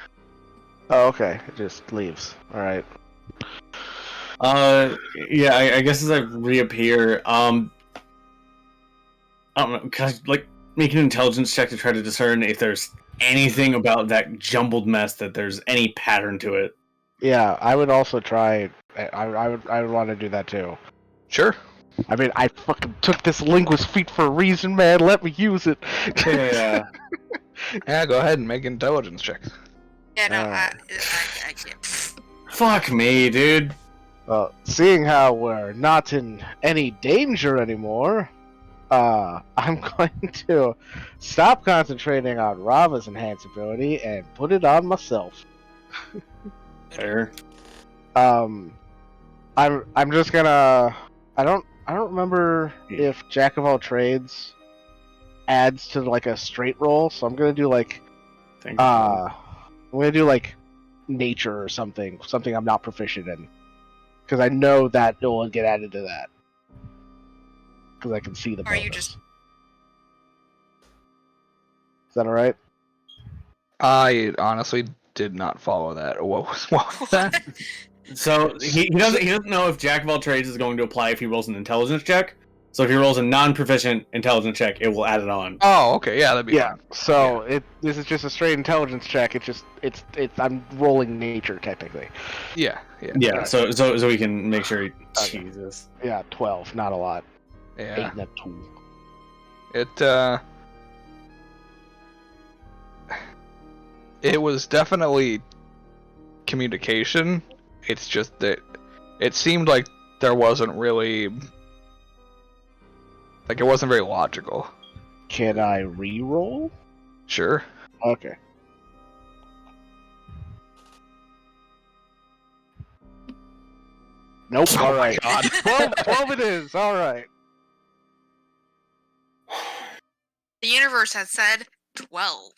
Oh, okay. It just leaves. Alright. Yeah, I guess as I reappear, I don't know, can I, like, make an intelligence check to try to discern if there's anything about that jumbled mess, that there's any pattern to it. Yeah, I would also try. I would want to do that too. Sure. I mean, I fucking took this linguist feat for a reason, man. Let me use it. Yeah. Yeah, go ahead and make an intelligence check. Yeah, no, Alright. I can't. Fuck me, dude. Well, seeing how we're not in any danger anymore, I'm going to stop concentrating on Rava's enhance ability and put it on myself. Fair. I'm just gonna. I don't remember if Jack of all trades adds to like a straight roll, so I'm gonna do like I'm gonna do like nature or something I'm not proficient in, because I know that it will get added to that. Because I can see the Or bonus. you just Is that alright? I honestly did not follow that. What was that? So he doesn't know if Jack of all trades is going to apply if he rolls an intelligence check. So if he rolls a non-proficient intelligence check, it will add it on. Oh, okay, yeah, that'd be fine. So this is just a straight intelligence check. It's I'm rolling nature technically. Yeah. Yeah. Right. So we can make sure. Okay. Jesus. Yeah, 12, not a lot. Yeah. 8 and a 2. It was definitely communication. It's just that it seemed like there wasn't really, like, it wasn't very logical. Can I re-roll? Sure. Okay. Nope. Oh All my right. God. 12 it is. All right. the universe has said 12.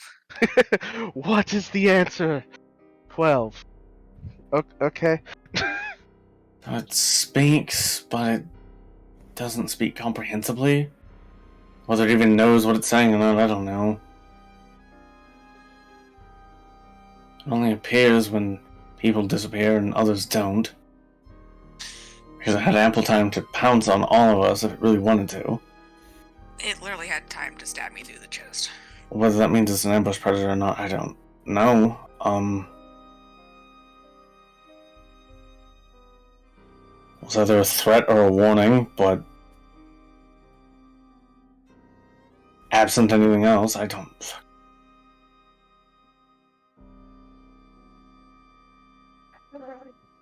What is the answer? 12. Okay. It speaks, but it doesn't speak comprehensibly. Whether it even knows what it's saying or not, I don't know. It only appears when people disappear and others don't. Because it had ample time to pounce on all of us if it really wanted to. It literally had time to stab me through the chest. Whether that means it's an ambush predator or not, I don't know. Was either a threat or a warning, but absent anything else, I don't.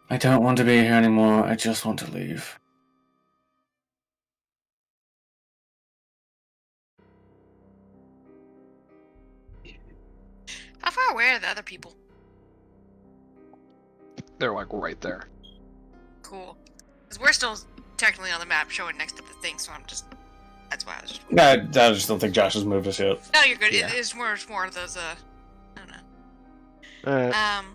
I don't want to be here anymore. I just want to leave. How far away are the other people? They're like right there. Cool. Because we're still technically on the map showing next to the thing, so I'm just... That's why I was just... I just don't think Josh has moved us yet. No, you're good. Yeah. It's more of those, I don't know. Alright.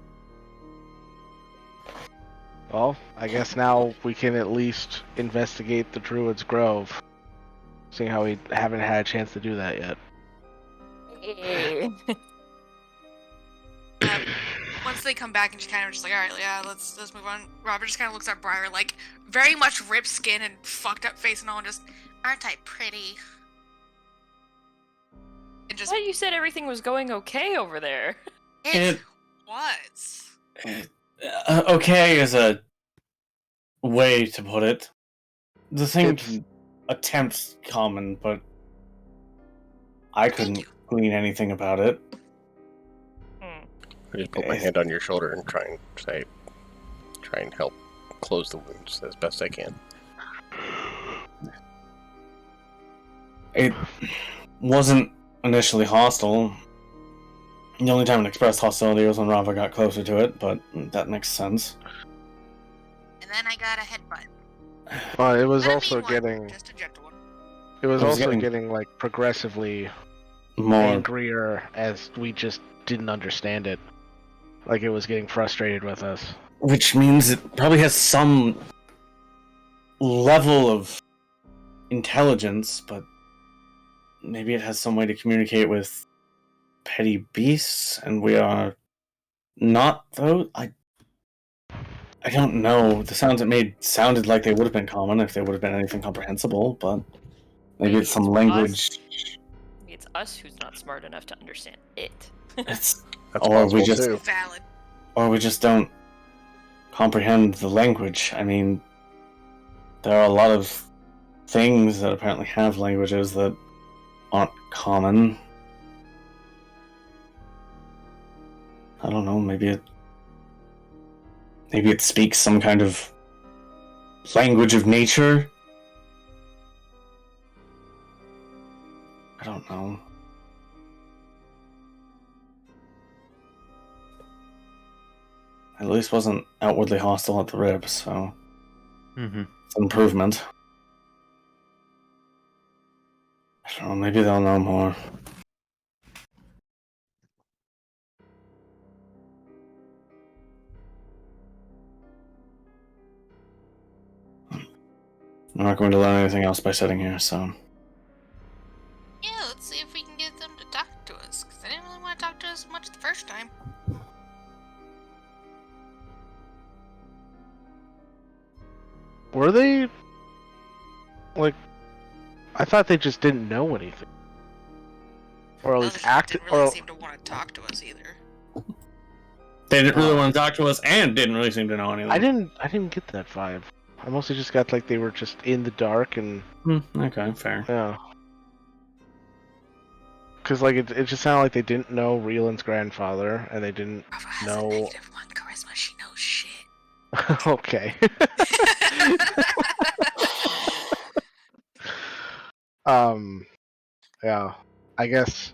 Well, I guess now we can at least investigate the Druid's Grove. Seeing how we haven't had a chance to do that yet. Once they come back and just kind of just like, alright, yeah, let's move on. Robert just kind of looks at Briar, like, very much ripped skin and fucked up face and all, and just, aren't I pretty? And I just, thought you said everything was going okay over there. it was. Okay is a way to put it. The thing It's- can attempt common, but I couldn't glean anything about it. I just put my hand on your shoulder and try and help close the wounds as best I can. It wasn't initially hostile. The only time it expressed hostility was when Rava got closer to it, but that makes sense. And then I got a headbutt. Well, it was Not a also mean one, getting. just a gentle one. It was It was also getting- getting like progressively More. angrier as we just didn't understand it. Like it was getting frustrated with us. Which means it probably has some level of intelligence, but maybe it has some way to communicate with petty beasts, and we are not those. I don't know. The sounds it made sounded like they would have been common if they would have been anything comprehensible, but maybe it's some language. Maybe it's us who's not smart enough to understand it. It's That's or we possible, just too. Valid. or we just don't comprehend the language. I mean, there are a lot of things that apparently have languages that aren't common. I don't know, maybe it speaks some kind of language of nature. I don't know. At least wasn't outwardly hostile at the rib, so it's an improvement. I don't know, maybe they'll know more. I'm not going to learn anything else by sitting here, so... Yeah, let's see if we can get them to talk to us, because they didn't really want to talk to us much the first time. Were they... Like... I thought they just didn't know anything. Or at Well, least they acted... didn't really Or... seem to want to talk to us either. They didn't really want to talk to us and didn't really seem to know anything. I didn't get that vibe. I mostly just got like they were just in the dark and... Okay, fair. Yeah. Because like it just sounded like they didn't know Reeland's grandfather, and they didn't Rafa has know... a -1 charisma, she knows shit. Okay. Yeah. I guess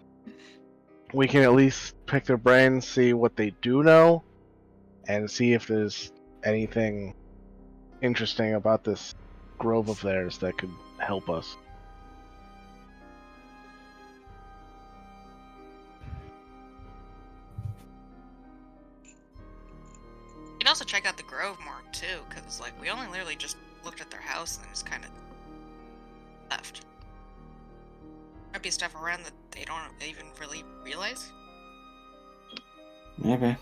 we can at least pick their brains, see what they do know, and see if there's anything interesting about this grove of theirs that could help us. You can also check out the Grove more too, because like we only literally just looked at their house and just kind of left. Might be stuff around that they don't even really realize. Maybe.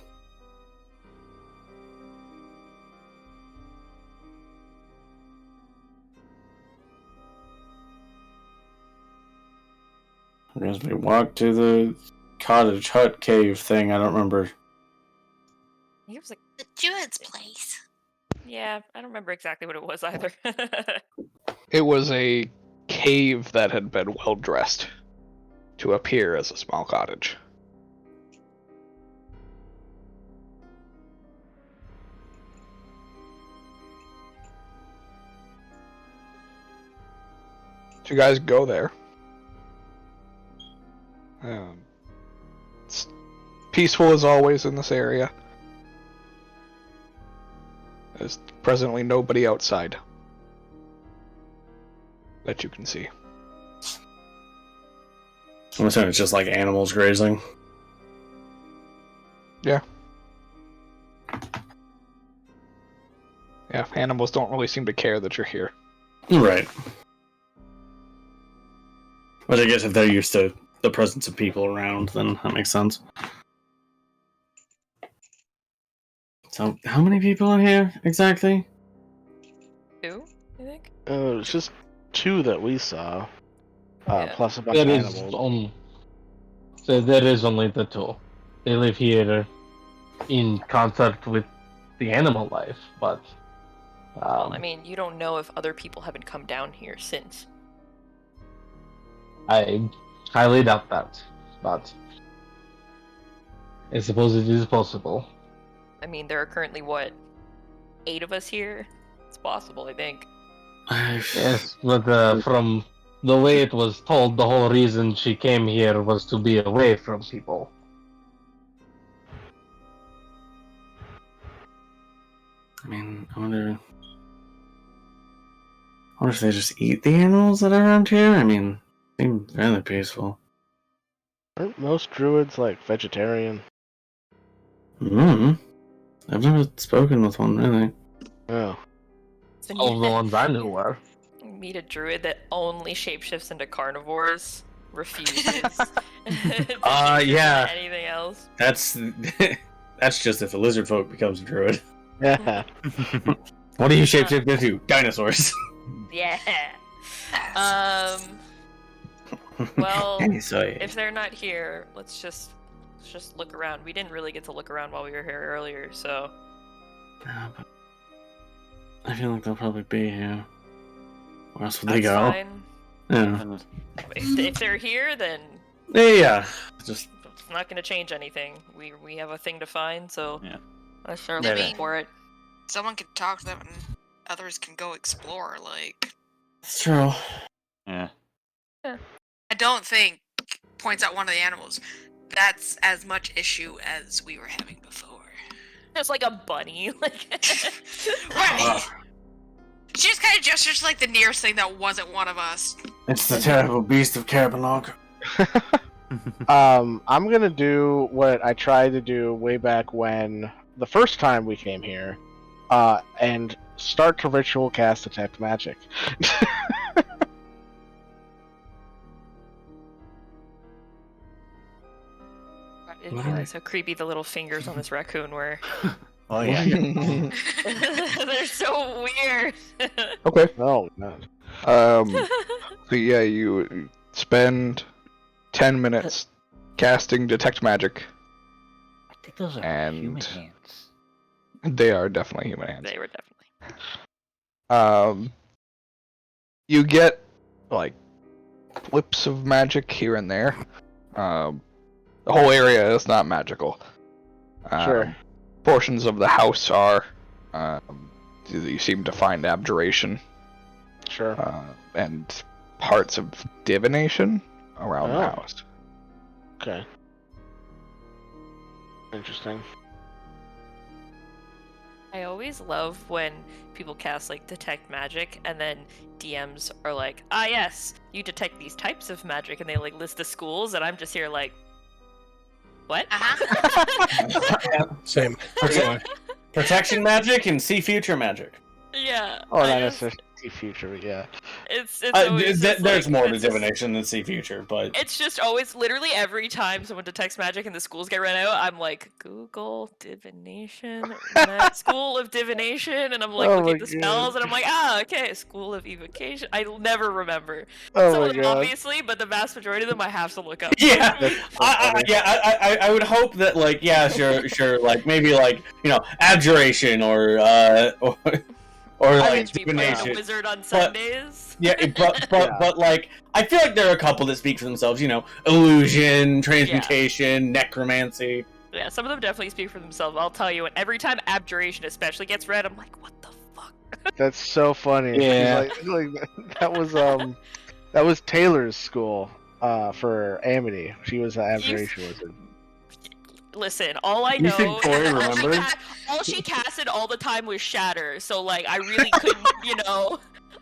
As we walked to the cottage hut cave thing, I don't remember. He was like, The Druid's place. yeah, I don't remember exactly what it was either. It was a cave that had been well dressed to appear as a small cottage. So you guys go there. It's peaceful as always in this area. There's presently nobody outside that you can see. I'm assuming it's just like animals grazing. Yeah. Yeah, animals don't really seem to care that you're here. Right. But I guess if they're used to the presence of people around, then that makes sense. So, how many people are here exactly? 2, I think. It's just 2 that we saw, Yeah. plus a bunch of There animals. So there is only the 2. They live here in concert with the animal life, but Well, I mean, you don't know if other people haven't come down here since. I highly doubt that. But I suppose it is possible. I mean, there are currently, what, 8 of us here? It's possible, I think. Yes, but from the way it was told, the whole reason she came here was to be away from people. I mean, I wonder if they just eat the animals that are around here? I mean, they seem fairly peaceful. Aren't most druids like vegetarian? I've never spoken with one, really. Oh. So All the ones I knew were. meet a druid that only shapeshifts into carnivores, refuses. Yeah. Anything else? That's just if the lizard folk becomes a druid. Yeah. What do you shapeshift into? Dinosaurs. Yeah. Well, Dinosaur. if they're not here, let's just look around. We didn't really get to look around while we were here earlier, so. Yeah, but I feel like they'll probably be here. Where else would That's they go? fine. Yeah. If they're here, then Yeah. Just it's not going to change anything. We have a thing to find, so Yeah. let's start Yeah, looking but- for it. Someone can talk to them and others can go explore. Like, it's true. Yeah. I don't think, points out one of the animals, that's as much issue as we were having before. Just like a bunny. Like. Right. She just kind of gestures like the nearest thing that wasn't one of us. It's the terrible beast of Carbonok. I'm gonna do what I tried to do way back when the first time we came here, and start to ritual cast detect magic. I didn't realize how creepy the little fingers on this raccoon were. Oh yeah. They're so weird. Okay. Oh no. So yeah, you spend 10 minutes casting detect magic. I think those are And- human hands. They are definitely human hands. They were definitely. You get like whips of magic here and there. The whole area is not magical. Sure. Portions of the house are. You seem to find abjuration, Sure. and parts of divination around the Oh. house. Okay. Interesting. I always love when people cast like detect magic and then DMs are like, ah yes, you detect these types of magic, and they like list the schools, and I'm just here like, what? Same. Protection magic and see future magic. Yeah. Oh, I not just- necessarily see future, but yeah. It's always just, There's like, more to it's just- divination than see future, but It's just always, literally every time someone detects magic and the schools get read out, I'm like, Google divination, school of divination, and I'm like Oh looking my at the spells, and I'm like, okay, school of evocation. I never remember. Oh Some my of them, god. obviously, but the vast majority of them I have to look up. yeah, That's so I funny. I would hope that like sure like maybe like abjuration or like Should we play the divination. wizard on Sundays? Yeah, but Yeah. but like I feel like there are a couple that speak for themselves. Illusion, transmutation, necromancy. Yeah, some of them definitely speak for themselves. I'll tell you, and every time abjuration especially gets read, I'm like, what the fuck? That's so funny. Yeah. Like, that was Taylor's school for Amity. She was an abjuration wizard. Listen, all I You know think Tori is remembers? all she casted all the time was shatter. So like, I really couldn't,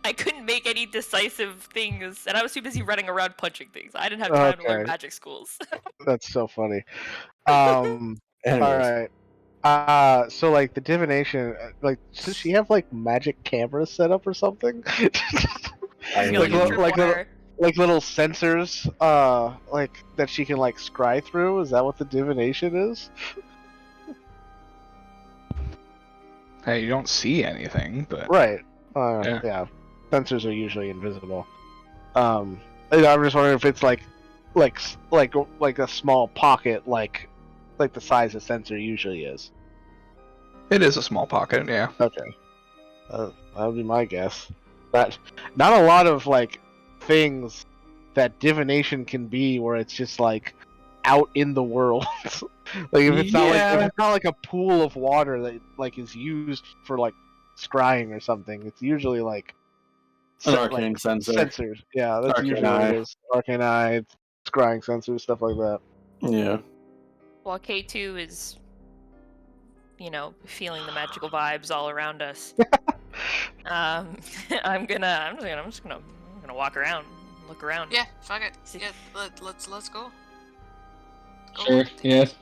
I couldn't make any decisive things, and I was too busy running around punching things. I didn't have time to learn Okay. magic schools. That's so funny. All Anyways. right. So like the divination, like does she have like magic cameras set up or something? I You'll like, use your like, water. like little sensors, like that she can like scry through. Is that what the divination is? Hey, you don't see anything, but Right. Yeah. Yeah. Sensors are usually invisible. I'm just wondering if it's like a small pocket, like the size a sensor usually is. it is a small pocket. Yeah. Okay. That would be my guess. But not a lot of like things that divination can be, where it's just like out in the world. Like if it's not like a pool of water that like is used for like scrying or something. It's usually like An arcane sensor. sensors. Yeah, that's Arcane usually what eye. it is. Arcane eye, scrying sensors, stuff like that. Yeah. While K2 is, feeling the magical vibes all around us, I'm just gonna walk around, look around. Yeah, fuck it. Yeah, let's go. Go. Sure. Yes.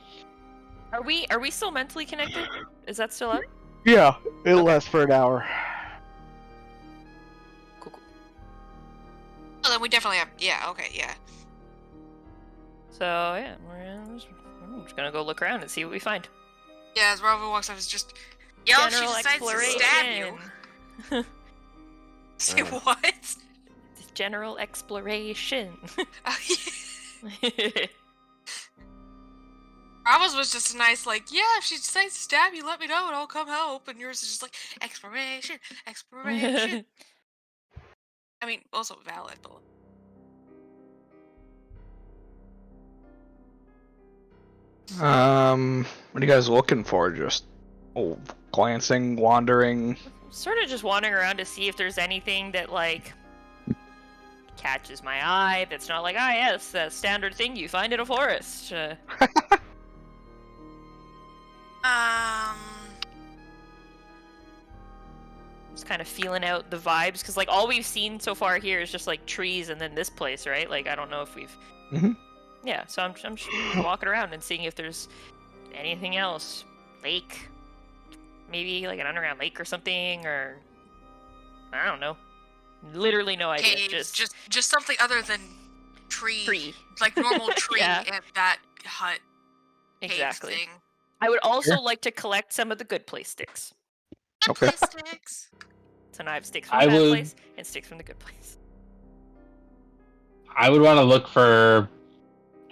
Are we still mentally connected? Is that still up? Yeah, it'll last for an hour. Cool. Well, then we definitely have. Yeah. Okay. Yeah. So yeah, we're just gonna go look around and see what we find. Yeah. As Rava walks up, it's just Yo, she General decides to stab you. exploration. Say what? General exploration. Oh, yeah. Ramos was just a nice, like, yeah, if she decides to stab you, let me know and I'll come help. And yours is just like, exploration, exploration. I mean, also valid, but. What are you guys looking for? Just glancing, wandering. Sort of just wandering around to see if there's anything that like catches my eye. That's not like, yes, that standard thing you find in a forest. Just kind of feeling out the vibes because like all we've seen so far here is just like trees and then this place, right? Like I don't know if we've. Yeah, so I'm just walking around and seeing if there's anything else. Lake, maybe like an underground lake or something, or I don't know. Literally no idea. Caves, just something other than tree. Like normal tree Yeah. and that hut. Exactly. Thing. I would also like to collect some of the good place sticks. Good place sticks. So now I have sticks from the bad place and sticks from the good place. I would want to look for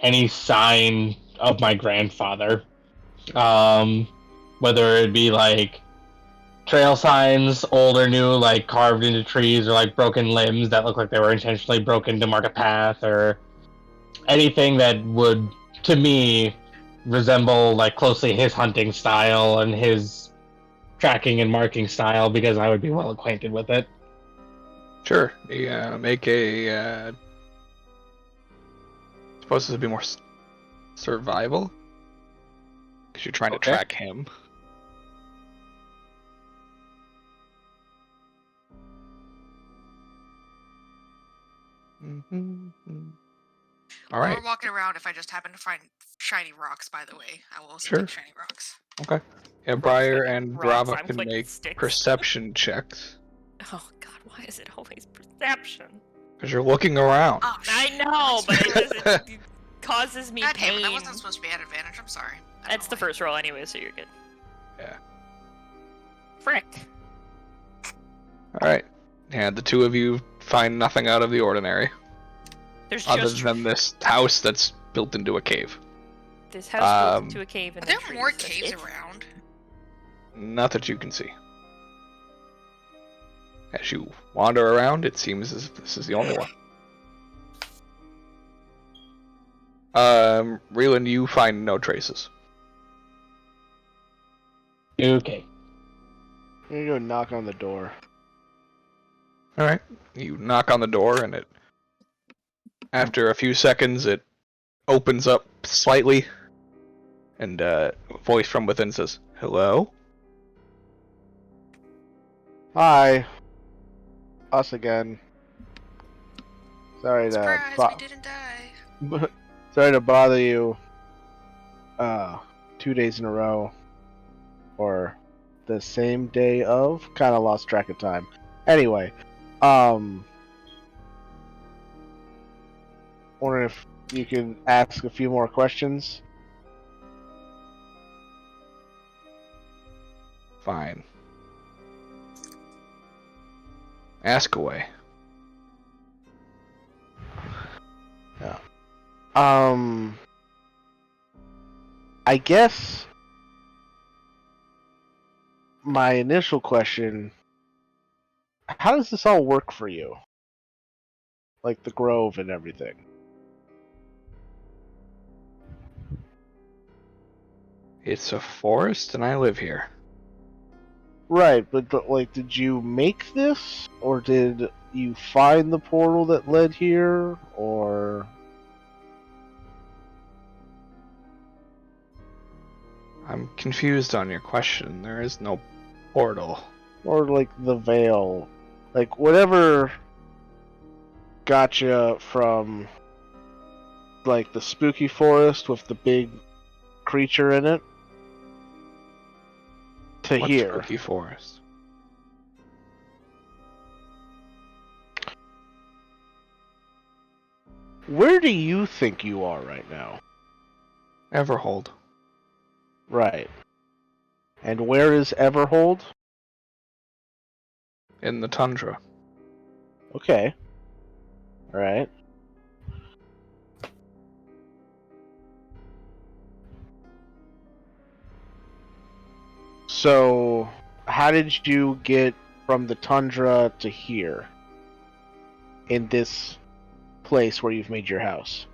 any sign of my grandfather. Whether it be like trail signs, old or new, like carved into trees, or like broken limbs that look like they were intentionally broken to mark a path, or anything that would, to me, resemble like closely his hunting style and his tracking and marking style, because I would be well acquainted with it. Sure. Yeah, make a. Supposed to be more survival, because you're trying to track him. All right. While we're walking around, if I just happen to find shiny rocks, by the way, I will also take shiny rocks. Okay. Yeah, Briar and rocks, Brava I'm can clicking make sticks. perception checks. Oh god, why is it always perception? Because you're looking around. Oh, I know, but it causes me God damn pain. it, that wasn't supposed to be at advantage. I'm sorry. That's the first roll anyway, so you're good. Yeah. Frick. All right. Yeah, the two of you find nothing out of the ordinary. There's other just than this house that's built into a cave. This house built into a cave and Are there more caves around? Not that you can see. As you wander around, it seems as if this is the only one. Reeland, you find no traces. Okay. You go knock on the door. Alright. You knock on the door and after a few seconds, it opens up slightly, and a voice from within says, "Hello?" Hi. Us again. Sorry Surprise, to we didn't die. sorry to bother you 2 days in a row. Or the same day of? Kinda lost track of time. Anyway, wondering if you can ask a few more questions. Fine. Ask away. Yeah. I guess my initial question, how does this all work for you? Like the grove and everything. It's a forest, and I live here. Right, but like, did you make this? Or did you find the portal that led here? Or... I'm confused on your question. There is no portal. Or like the veil. Like whatever got you from like the spooky forest with the big creature in it to What here. spooky forest? Where do you think you are right now? Everhold. Right. And where is Everhold? In the tundra. Okay. Alright. So, how did you get from the tundra to here? In this place where you've made your house?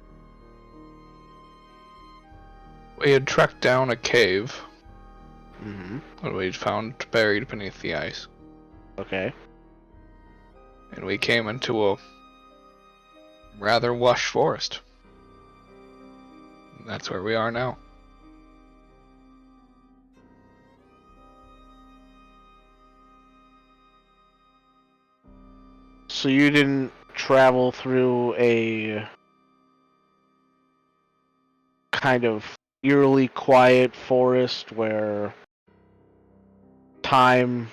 We had trekked down a cave Mm-hmm. that we found buried beneath the ice. Okay. And we came into a rather lush forest. And that's where we are now. So you didn't travel through a kind of eerily quiet forest where time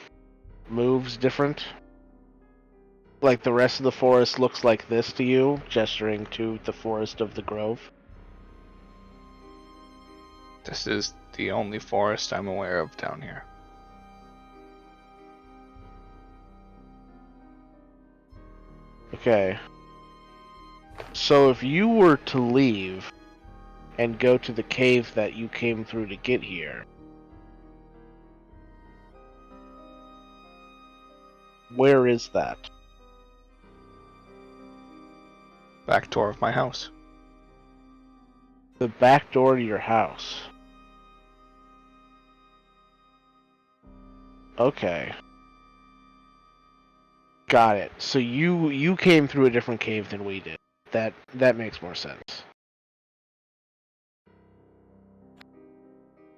moves different? Like the rest of the forest looks like this to you, gesturing to the forest of the grove? This is the only forest I'm aware of down here. Okay. So if you were to leave and go to the cave that you came through to get here, where is that? Back door of my house. The back door to your house. Okay. Got it. So you came through a different cave than we did. That makes more sense.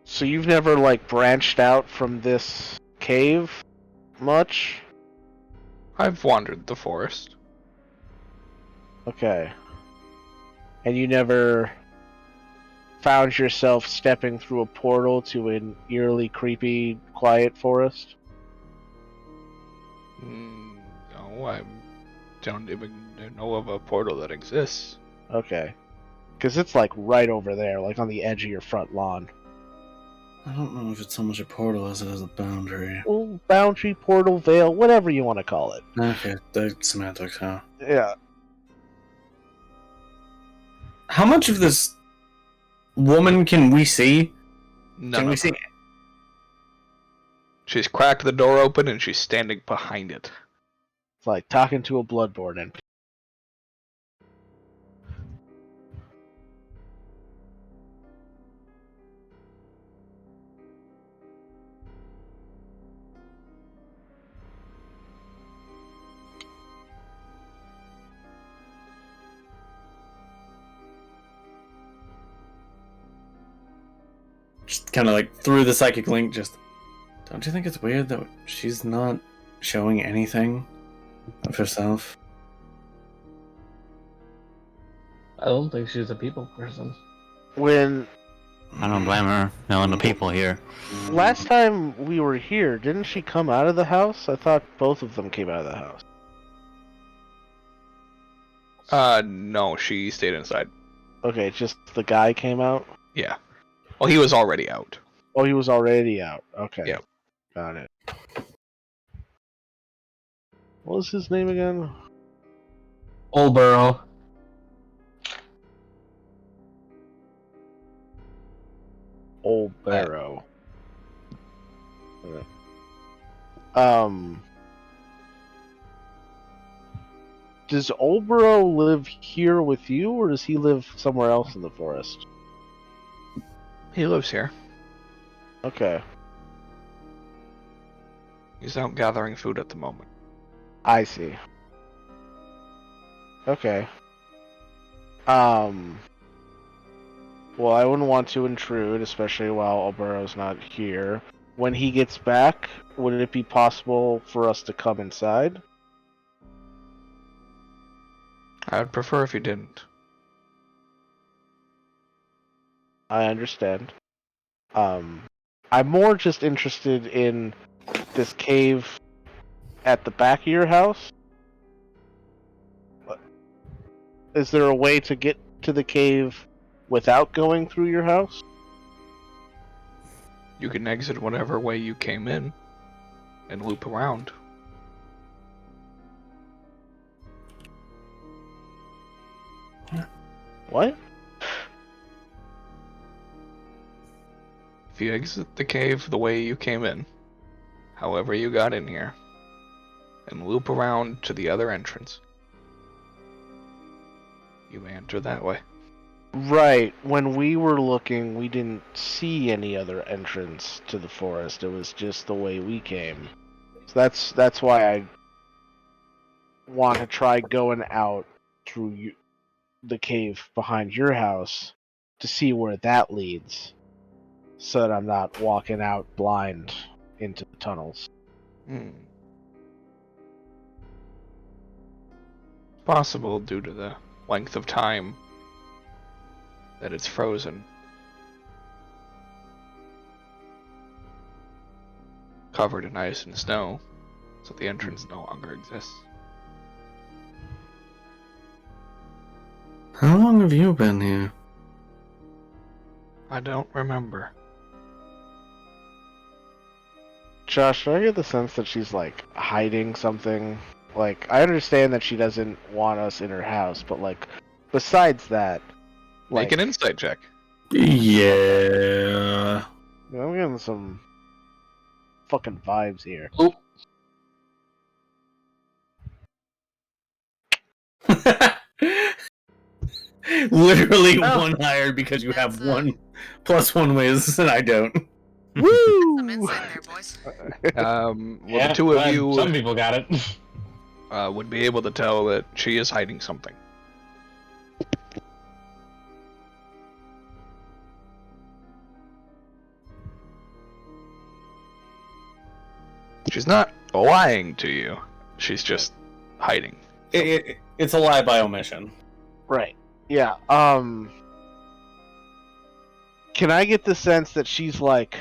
So you've never like branched out from this cave much? I've wandered the forest. Okay. And you never found yourself stepping through a portal to an eerily creepy, quiet forest? No, I don't even know of a portal that exists. Okay. Because it's like right over there, like on the edge of your front lawn. I don't know if it's so much a portal as it is a boundary. Well, boundary, portal, veil, whatever you want to call it. Okay, the semantics, huh? Yeah. How much of this woman can we see? None Can we of see? her. She's cracked the door open and she's standing behind it. It's like talking to a Bloodborne NPC. Just kind of like through the psychic link, just. Don't you think it's weird that she's not showing anything of herself? I don't think she's a people person. When I don't blame her. Knowing the people here. last time we were here, didn't she come out of the house? I thought both of them came out of the house. No, she stayed inside. Okay, just the guy came out? Yeah. Well, he was already out. Oh, he was already out. Okay. Yep. Got it. What was his name again? Olborough. Old Barrow. Does Olborough live here with you, or does he live somewhere else in the forest? He lives here. Okay, He's out gathering food at the moment. I see. Okay. Well, I wouldn't want to intrude, especially while Olborough's not here. When he gets back, would it be possible for us to come inside? I would prefer if you didn't. I understand. I'm more just interested in this cave at the back of your house. Is there a way to get to the cave without going through your house? You can exit whatever way you came in and loop around. What? If you exit the cave the way you came in, however you got in here, and loop around to the other entrance, you may enter that way. Right. When we were looking, we didn't see any other entrance to the forest. It was just the way we came. So that's why I want to try going out through the cave behind your house to see where that leads, so that I'm not walking out blind into the tunnels. Possible due to the length of time that it's frozen. Covered in ice and snow, so the entrance no longer exists. How long have you been here? I don't remember. Josh, do I get the sense that she's like hiding something? Like, I understand that she doesn't want us in her house, but like, besides that, Make an insight check. Yeah. I'm getting some fucking vibes here. Oh. Literally one higher because you have one plus one whiz and I don't. Woo! Some insight there, boys. The two of you Some people got it. would be able to tell that she is hiding something. She's not lying to you. She's just hiding. It's a lie by omission. Right. Yeah. Can I get the sense that she's like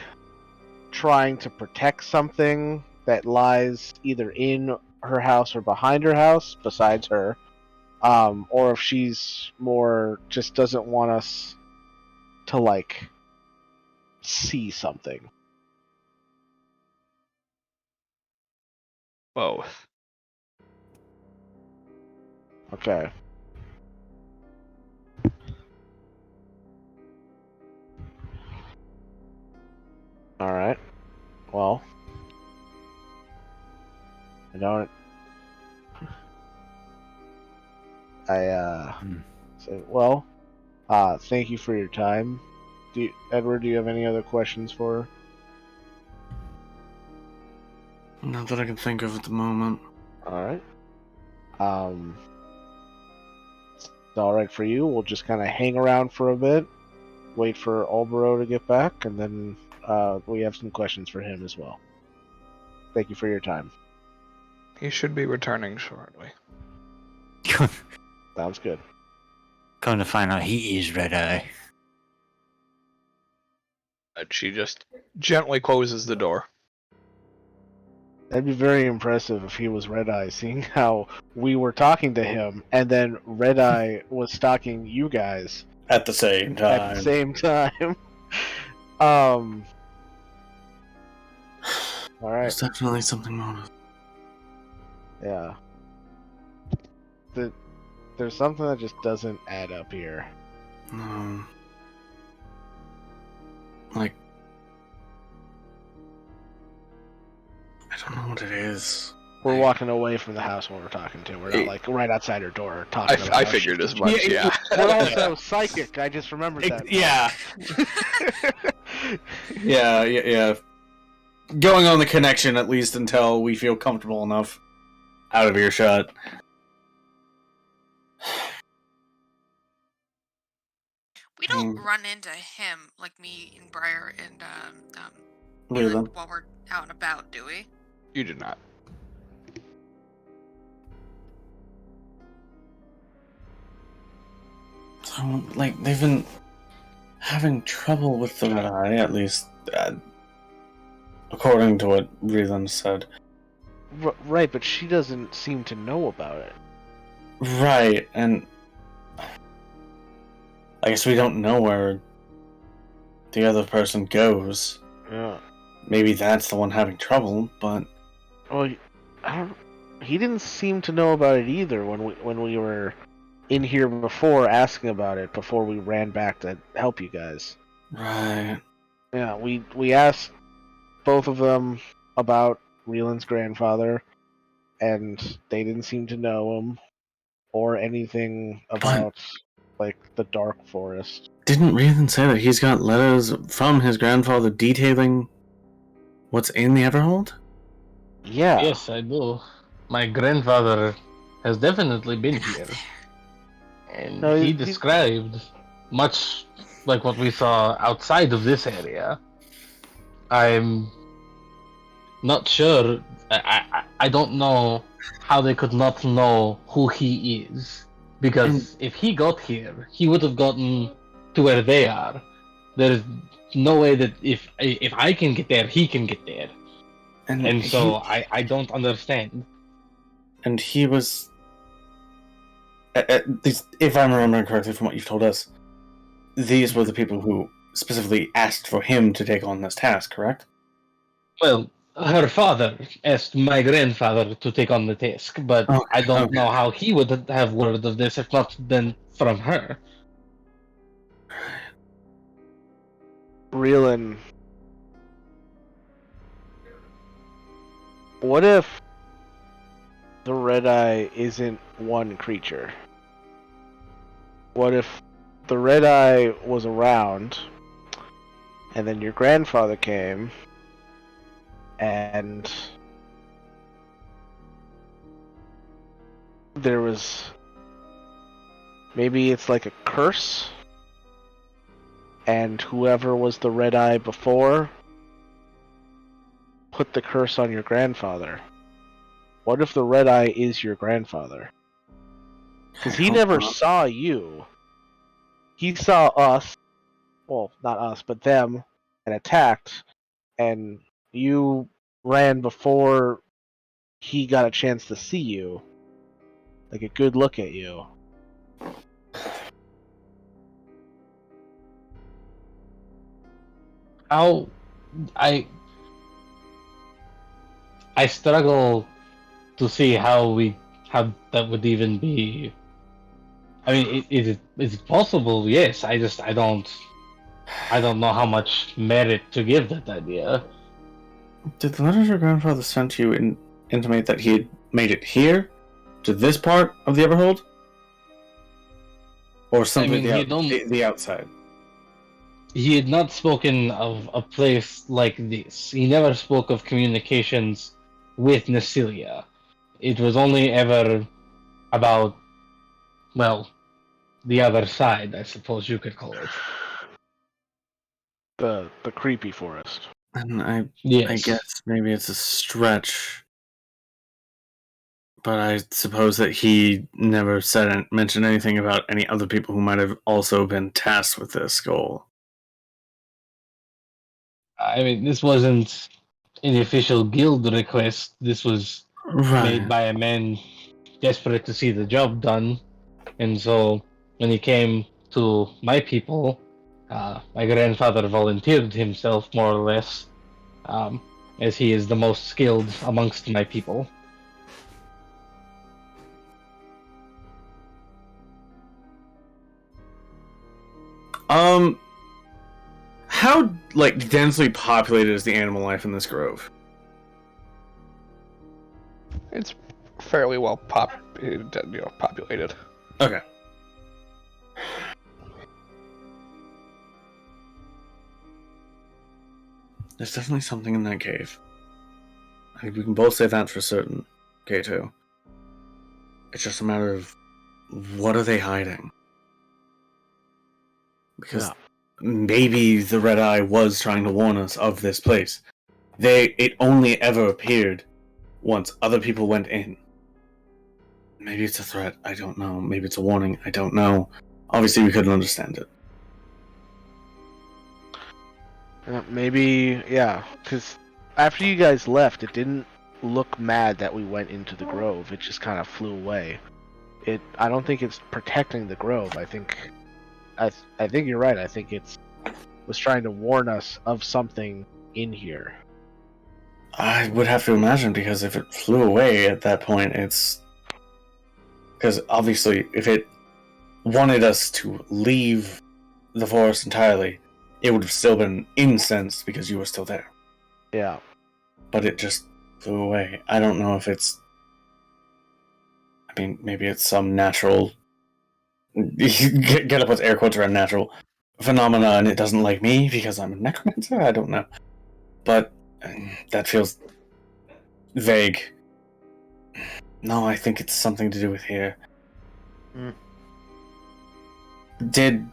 trying to protect something that lies either in her house or behind her house besides her? Or if she's more just doesn't want us to like see something. Both. Okay. Alright. Well. I don't... say, well, thank you for your time. Edward, do you have any other questions for her? Not that I can think of at the moment. Alright. It's alright for you. We'll just kind of hang around for a bit, wait for Albero to get back, and then we have some questions for him as well. Thank you for your time. He should be returning shortly. Sounds good. Come to find out, he is Red Eye. She just gently closes the door. That'd be very impressive if he was Red Eye, seeing how we were talking to him, and then Red Eye was stalking you guys At the same time. at the same time. Alright. There's definitely something more. Yeah. There's something that just doesn't add up here. No. Like, I don't know what it is. We're walking away from the house when we're talking to. We're not like right outside her door talking about I how figured she- as much, yeah. We're also psychic. I just remembered that. Yeah. Yeah. Going on the connection at least until we feel comfortable enough out of earshot. We don't run into him like me and Briar and Leland. while we're out and about, do we? You do not. So, like, they've been having trouble with the Red Eye, at least, according to what Reland said. Right, but she doesn't seem to know about it. Right, and I guess we don't know where the other person goes. Yeah. Maybe that's the one having trouble, but Well, I don't. He didn't seem to know about it either when we were in here before asking about it before we ran back to help you guys. right. Yeah, we asked both of them about Reeland's grandfather, and they didn't seem to know him or anything about like the Dark Forest. Didn't Reethan say that he's got letters from his grandfather detailing what's in the Everhold? Yeah. Yes, I do. My grandfather has definitely been here. And No, he he- described much like what we saw outside of this area. I'm not sure. I don't know how they could not know who he is. Because if he got here, he would have gotten to where they are. There's no way that if I can get there, he can get there. And so I don't understand. And he was, if I'm remembering correctly from what you've told us, these were the people who specifically asked for him to take on this task, correct? Well, her father asked my grandfather to take on the task, but I don't know how he would have word of this if not been from her. Reeland, what if the Red Eye isn't one creature? What if the Red Eye was around, and then your grandfather came, and there was... Maybe it's like a curse, and whoever was the Red Eye before put the curse on your grandfather. What if the Red Eye is your grandfather? Because he never saw you. He saw us, well, not us, but them, and attacked, and you ran before he got a chance to see you. Like a good look at you. How I struggle to see how that would even be. I mean, is it possible? Yes. I don't know how much merit to give that idea. Did the letters your grandfather sent you intimate that he had made it here? To this part of the Everhold? Or something the outside? He had not spoken of a place like this. He never spoke of communications with Nasilia. It was only ever about, well, the other side, I suppose you could call it. The creepy forest. And I Yes. guess maybe it's a stretch, but I suppose that he never mentioned anything about any other people who might have also been tasked with this goal. I mean, this wasn't an official guild request. This was made by a man desperate to see the job done. And so when he came to my people, my grandfather volunteered himself, more or less, as he is the most skilled amongst my people. How, densely populated is the animal life in this grove? It's fairly well populated. Okay. There's definitely something in that cave. I think we can both say that for certain, K2. It's just a matter of what are they hiding? Because maybe the Red Eye was trying to warn us of this place. It only ever appeared once other people went in. Maybe it's a threat, I don't know. Maybe it's a warning, I don't know. Obviously we couldn't understand it. Maybe, yeah, because after you guys left, it didn't look mad that we went into the grove. It just kind of flew away. I don't think it's protecting the grove. I think you're right. I think it was trying to warn us of something in here? I would have to imagine, because if it flew away at that point, it's... Because obviously, if it wanted us to leave the forest entirely, it would have still been incensed because you were still there. Yeah. But it just flew away. I don't know if it's... I mean, maybe it's some natural... Get up with air quotes around natural phenomena, and it doesn't like me because I'm a necromancer? I don't know. But that feels vague. No, I think it's something to do with here. Did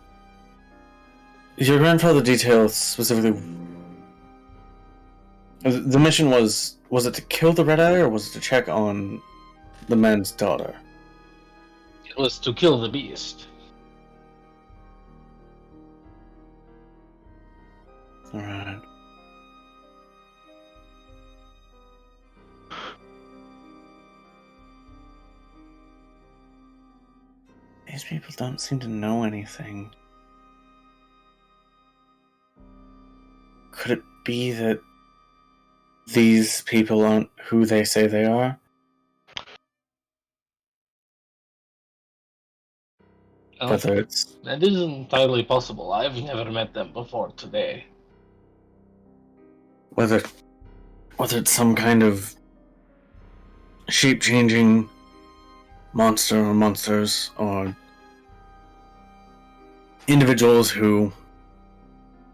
your grandfather detail specifically... The mission was it to kill the Red Eye, or was it to check on the man's daughter? It was to kill the beast. Alright. These people don't seem to know anything. Could it be that these people aren't who they say they are? Whether it's... That is entirely possible. I've never met them before today. Whether it's some kind of shape-changing monster or monsters, or individuals who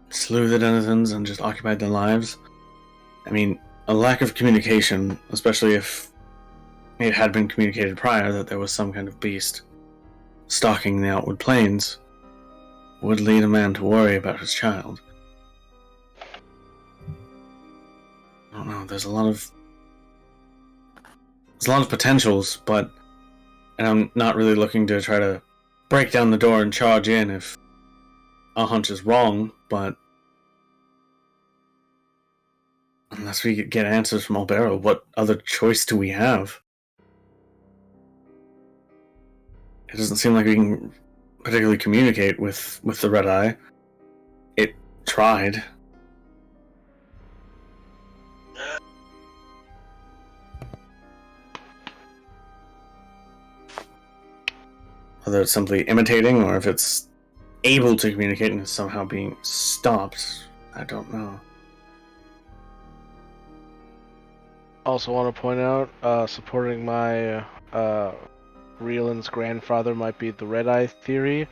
slew the denizens and just occupied their lives. I mean, a lack of communication, especially if it had been communicated prior that there was some kind of beast stalking the outward plains, would lead a man to worry about his child. I don't know, there's a lot of potentials, but and I'm not really looking to try to break down the door and charge in if a hunch is wrong, but unless we get answers from Albero, what other choice do we have? It doesn't seem like we can particularly communicate with the Red Eye. It tried. Whether it's simply imitating, or if it's able to communicate and is somehow being stopped, I don't know. Also want to point out, supporting my Rieland's grandfather might be the Red Eye theory.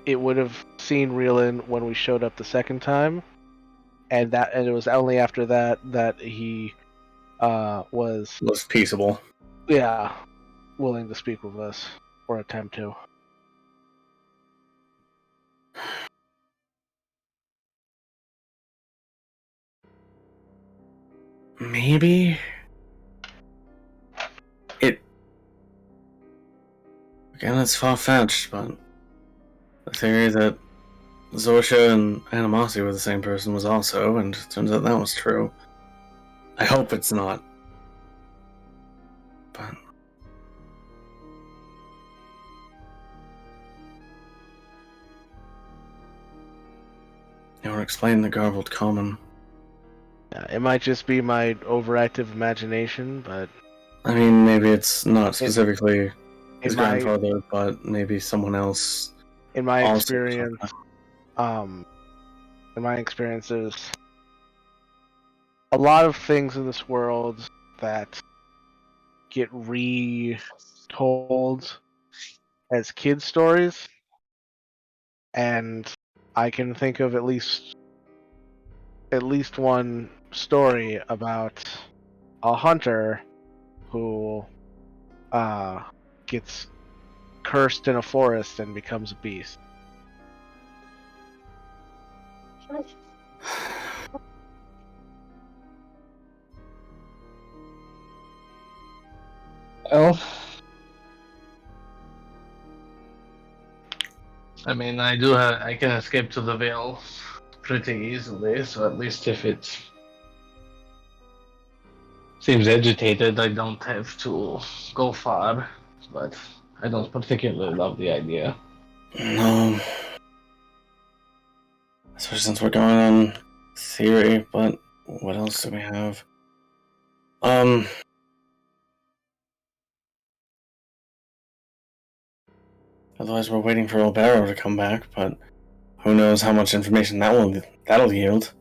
It would have seen Rieland when we showed up the second time, and it was only after that he was peaceable. Yeah, willing to speak with us, or attempt to. Maybe again, it's far-fetched, but the theory that Zorsha and Animosity were the same person was also, and it turns out that was true. I hope it's not. But it would explain the garbled common. Yeah, it might just be my overactive imagination, but I mean, maybe it's not specifically his grandfather, but maybe someone else. In my experience, there's a lot of things in this world that get retold as kid stories, and I can think of at least one story about a hunter who gets cursed in a forest and becomes a beast. Well, I mean, I can escape to the Vale pretty easily, so at least if it seems agitated, I don't have to go far, but I don't particularly love the idea. No. Especially since we're going on theory, but what else do we have? Otherwise, we're waiting for Obero to come back, but who knows how much information that'll yield.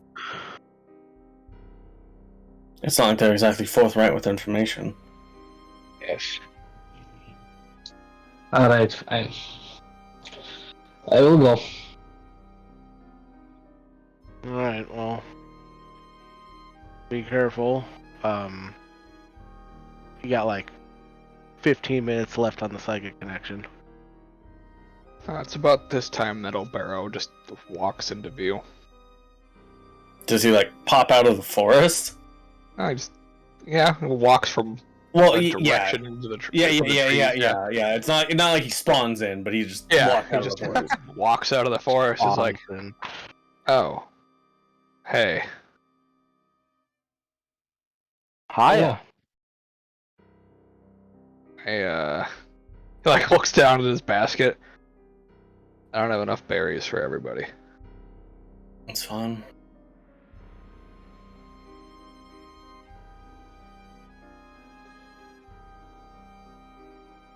It's not like they're exactly forthright with information. Yes. Alright, I will go. Alright, well. Be careful. You got like 15 minutes left on the psychic connection. It's about this time that Obero just walks into view. Does he like pop out of the forest? Walks from direction into the Yeah. It's not like he spawns in, but he just walks out of the forest. Is like, oh, hey, hiya. Hey, he like looks down at his basket. I don't have enough berries for everybody. It's fun.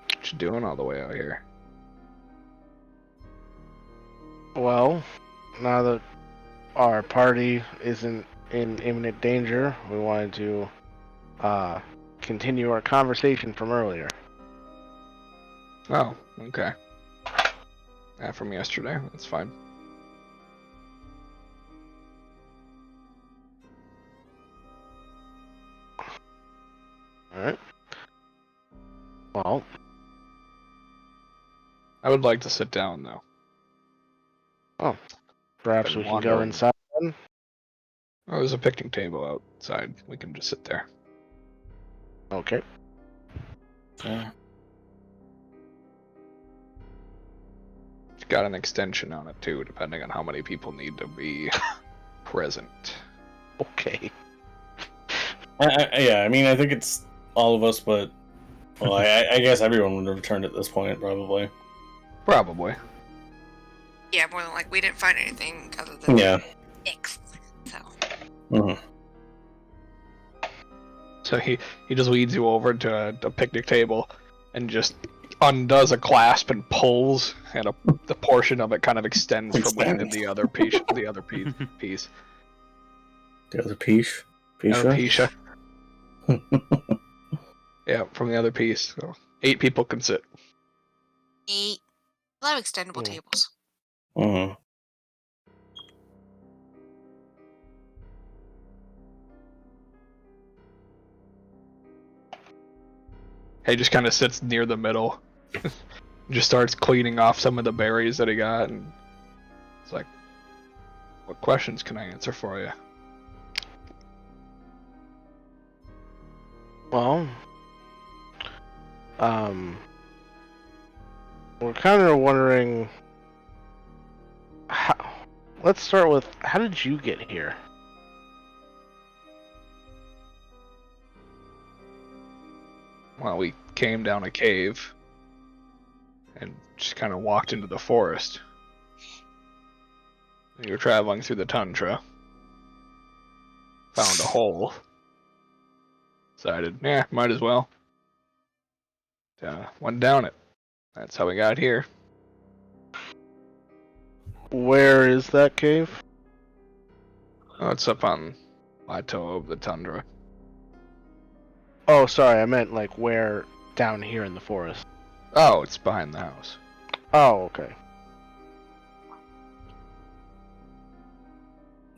What you doing all the way out here? Well, now that our party isn't in imminent danger, we wanted to continue our conversation from earlier. Oh, okay. From yesterday, that's fine. Alright. Well, I would like to sit down though. Oh, perhaps we can go inside then? Oh, there's a picnic table outside. We can just sit there. Okay. Yeah. It's got an extension on it too, depending on how many people need to be present. Okay. I mean, I think it's all of us, but well, I guess everyone would have returned at this point, probably. Probably. Yeah, more than like we didn't find anything other than X. So. Mm-hmm. So he just leads you over to a picnic table and just undoes a clasp and pulls, and the portion of it kind of extends from within the other piece. The other piece. The other piece. Piece. Yeah, from the other piece. So 8 people can sit. 8. We'll have extendable tables. Mm-hmm. He just kind of sits near the middle. Just starts cleaning off some of the berries that he got, and it's like, what questions can I answer for you? Well, we're kind of wondering how. Let's start with, how did you get here? Well, we came down a cave and just kind of walked into the forest. We were traveling through the tundra. Found a hole. Decided, might as well. Went down it. That's how we got here. Where is that cave? Oh, it's up on plateau of the tundra. Oh, sorry, I meant like where down here in the forest. Oh, it's behind the house. Oh, okay.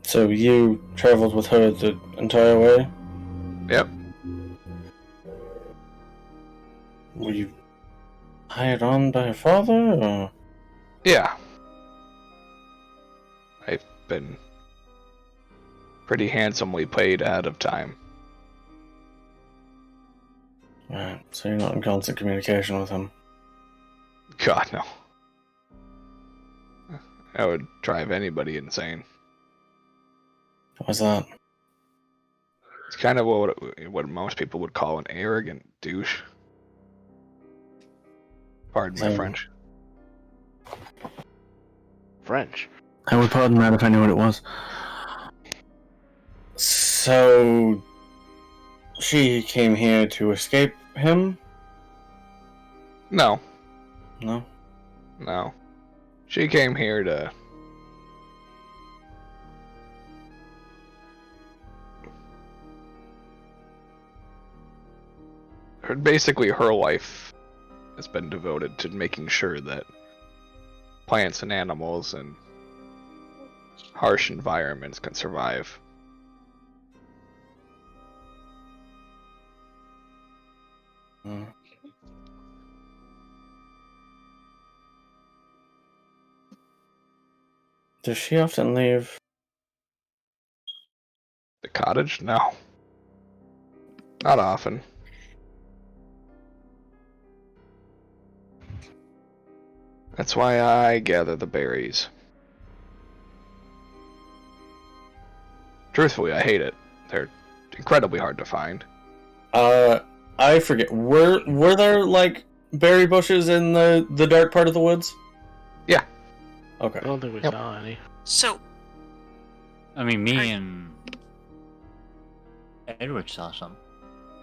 So you traveled with her the entire way? Yep. Were you hired on by her father, or? Yeah. I've been pretty handsomely paid ahead of time. Right, so you're not in constant communication with him? God, no. That would drive anybody insane. Why's that? It's kind of what most people would call an arrogant douche. Pardon my French. French? I would pardon that if I knew what it was. So she came here to escape him? No, No. no. She came here to. Basically, her life has been devoted to making sure that plants and animals and harsh environments can survive. Hmm. Does she often leave? The cottage? No. Not often. That's why I gather the berries. Truthfully, I hate it. They're incredibly hard to find. I forget. Were there like berry bushes in the dark part of the woods? Yeah. Okay. I don't think we Yep. saw any. So, I mean, me and Edward saw some.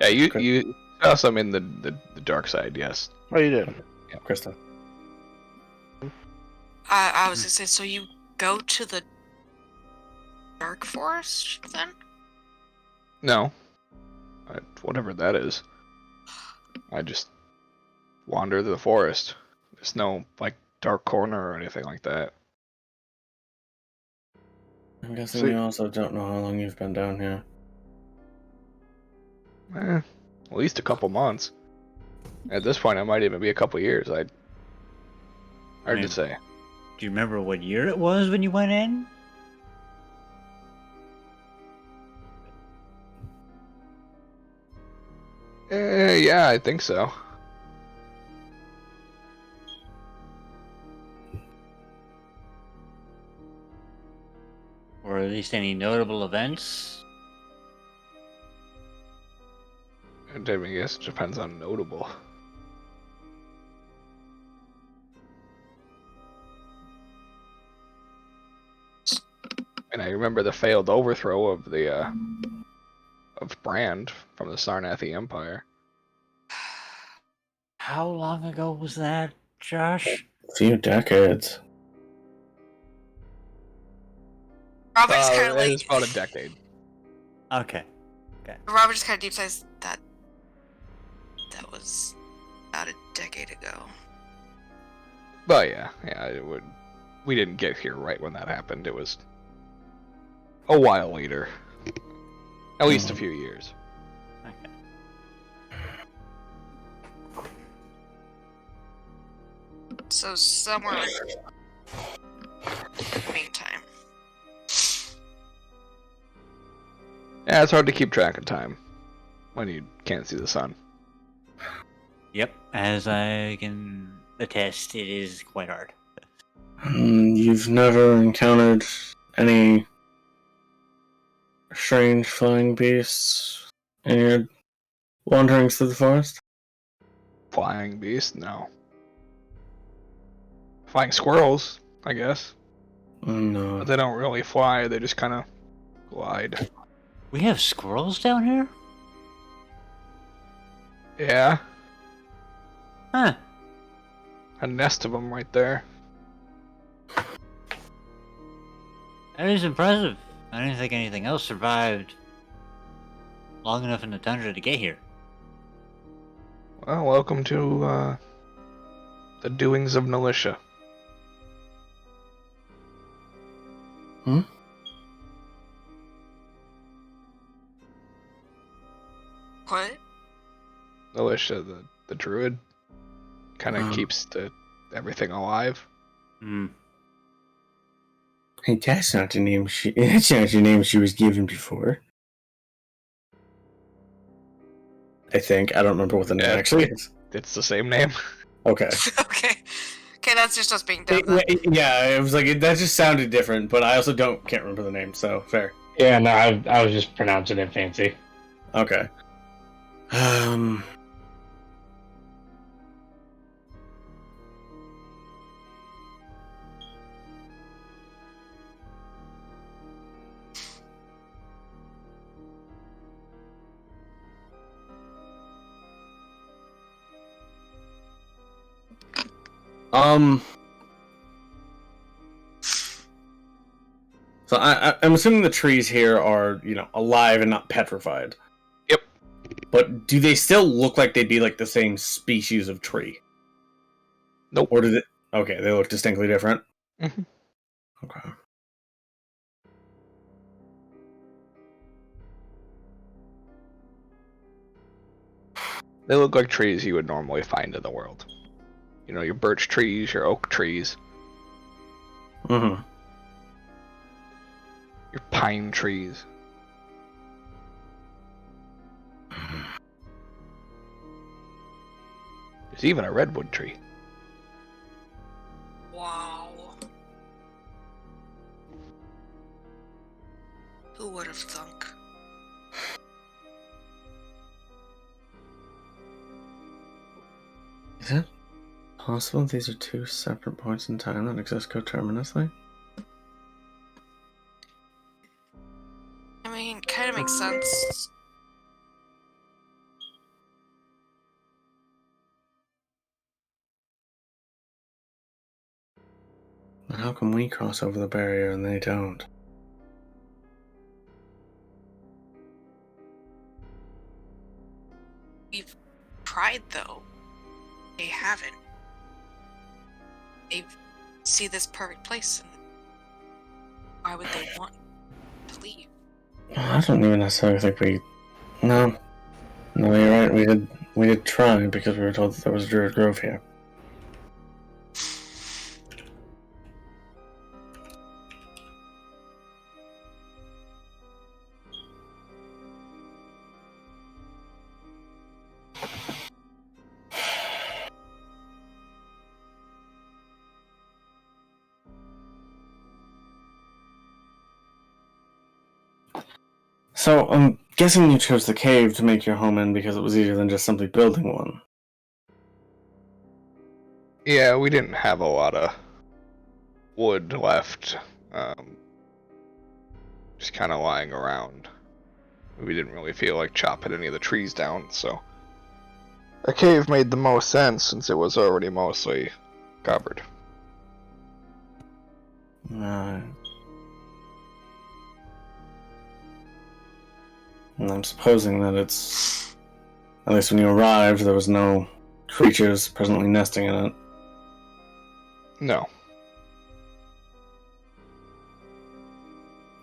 Yeah, Okay. you saw some in the dark side, yes. Oh, you did. Yeah, Krista. I was gonna say, so you go to the dark forest then? No. Whatever that is. I just wander the forest. There's no, like, dark corner or anything like that. I'm guessing So- you also don't know how long you've been down here. At least a couple months. At this point, it might even be a couple years. Hard mean- to say. Do you remember what year it was when you went in? Yeah, I think so. Or at least any notable events? I guess it depends on notable. And I remember the failed overthrow of the of Brand from the Sarnathi Empire. How long ago was that, Josh? A few decades. Robert just kind of It like was about a decade. Okay. Robert just kind of deep sighs that was about a decade ago. But yeah, it would. We didn't get here right when that happened. It was a while later, at least a few years. Okay. So somewhere like meantime. Yeah, it's hard to keep track of time when you can't see the sun. Yep, as I can attest, it is quite hard. You've never encountered any strange flying beasts in your wanderings through the forest? Flying beast? No. Flying squirrels, I guess. No. But they don't really fly, they just kind of glide. We have squirrels down here? Yeah, Huh. a nest of them right there. That is impressive. I didn't think anything else survived long enough in the tundra to get here. Well, welcome to the doings of Militia. What? Militia, the druid, kind of Oh. keeps everything alive. Hmm. Hey, that's not the name that's not the name she was given before. I think. I don't remember what the name Yeah. actually is. It's the same name. Okay. Okay. Okay, that's just us being dumb. then. Yeah, it was like that just sounded different, but I also can't remember the name, so fair. Yeah, no, I was just pronouncing it fancy. Okay. So I'm assuming the trees here are, alive and not petrified. Yep. But do they still look like they'd be like the same species of tree? Nope. Or did it? Okay, they look distinctly different. Mm-hmm. Okay. They look like trees you would normally find in the world. Your birch trees, your oak trees, Mm-hmm. your pine trees. There's even a redwood tree. Wow. Who would have thunk? Is it possible these are two separate points in time that exist coterminously? I mean, kind of makes sense. But how come we cross over the barrier and they don't? We've tried, though. They haven't. They see this perfect place, and why would they want to leave? I don't even necessarily think we... No, you're right. We did try because we were told that there was a Druid Grove here. So, I'm guessing you chose the cave to make your home in because it was easier than just simply building one. Yeah, we didn't have a lot of wood left. Just kind of lying around. We didn't really feel like chopping any of the trees down, so a cave made the most sense since it was already mostly covered. Right. And I'm supposing that it's... At least when you arrived, there was no creatures presently nesting in it. No.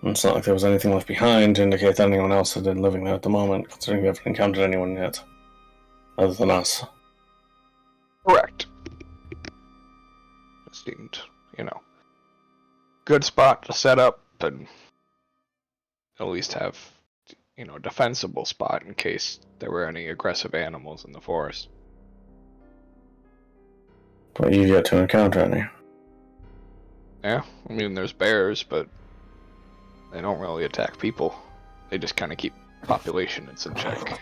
It's not like there was anything left behind to indicate that anyone else had been living there at the moment, considering we haven't encountered anyone yet. Other than us. Correct. It seemed, good spot to set up and at least have, a defensible spot in case there were any aggressive animals in the forest. But you've yet to encounter any. Yeah, I mean, there's bears, but they don't really attack people. They just kind of keep populations in check.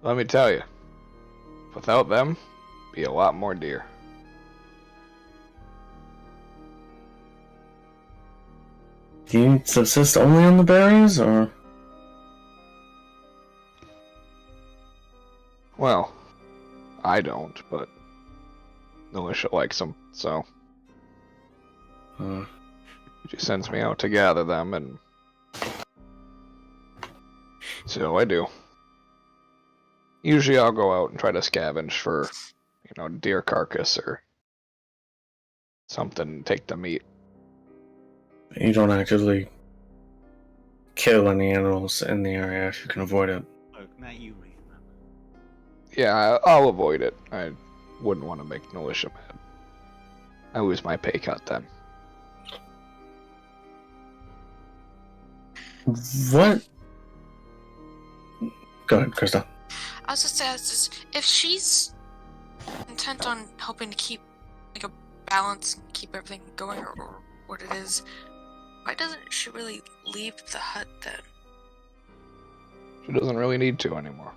Let me tell you, without them, be a lot more deer. Do you subsist only on the berries, or...? Well, I don't, but Militia likes them, so she sends me out to gather them, and so I do. Usually I'll go out and try to scavenge for, deer carcass or something, take the meat. You don't actively kill any animals in the area if you can avoid it. Yeah, I'll avoid it. I wouldn't want to make Militia mad. I lose my pay cut then. What? Go ahead, Krista. I was just asking, if she's intent on helping to keep a balance and keep everything going, or what it is, why doesn't she really leave the hut then? She doesn't really need to anymore.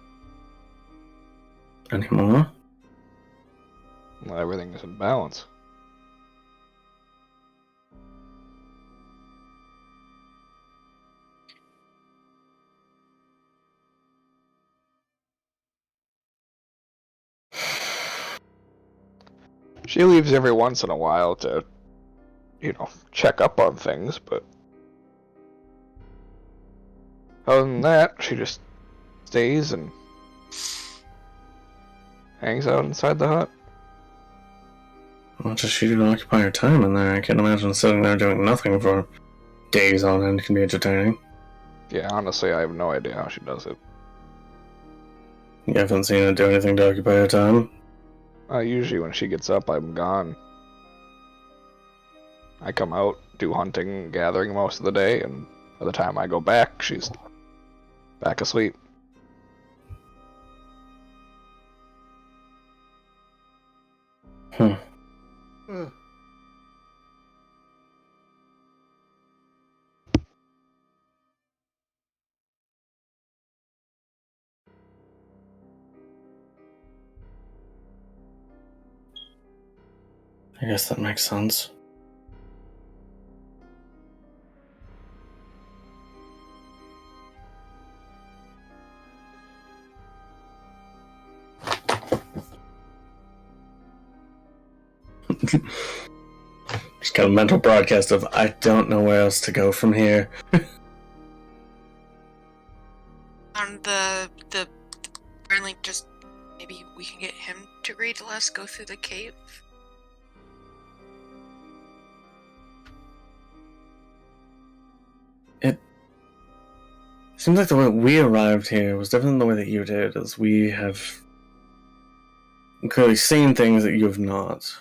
Anymore? Well, everything is in balance. She leaves every once in a while to, check up on things, but other than that, she just stays and hangs out inside the hut. What does she do to occupy her time in there? I can't imagine sitting there doing nothing for days on end can be entertaining. Yeah, honestly, I have no idea how she does it. You haven't seen her do anything to occupy her time? Usually when she gets up, I'm gone. I come out, do hunting and gathering most of the day, and by the time I go back, she's back asleep. Hmm. I guess that makes sense. Just got a mental broadcast of, I don't know where else to go from here. On the apparently just maybe we can get him to agree to let us go through the cave. It seems like the way we arrived here was different than the way that you did, as we have clearly seen things that you have not.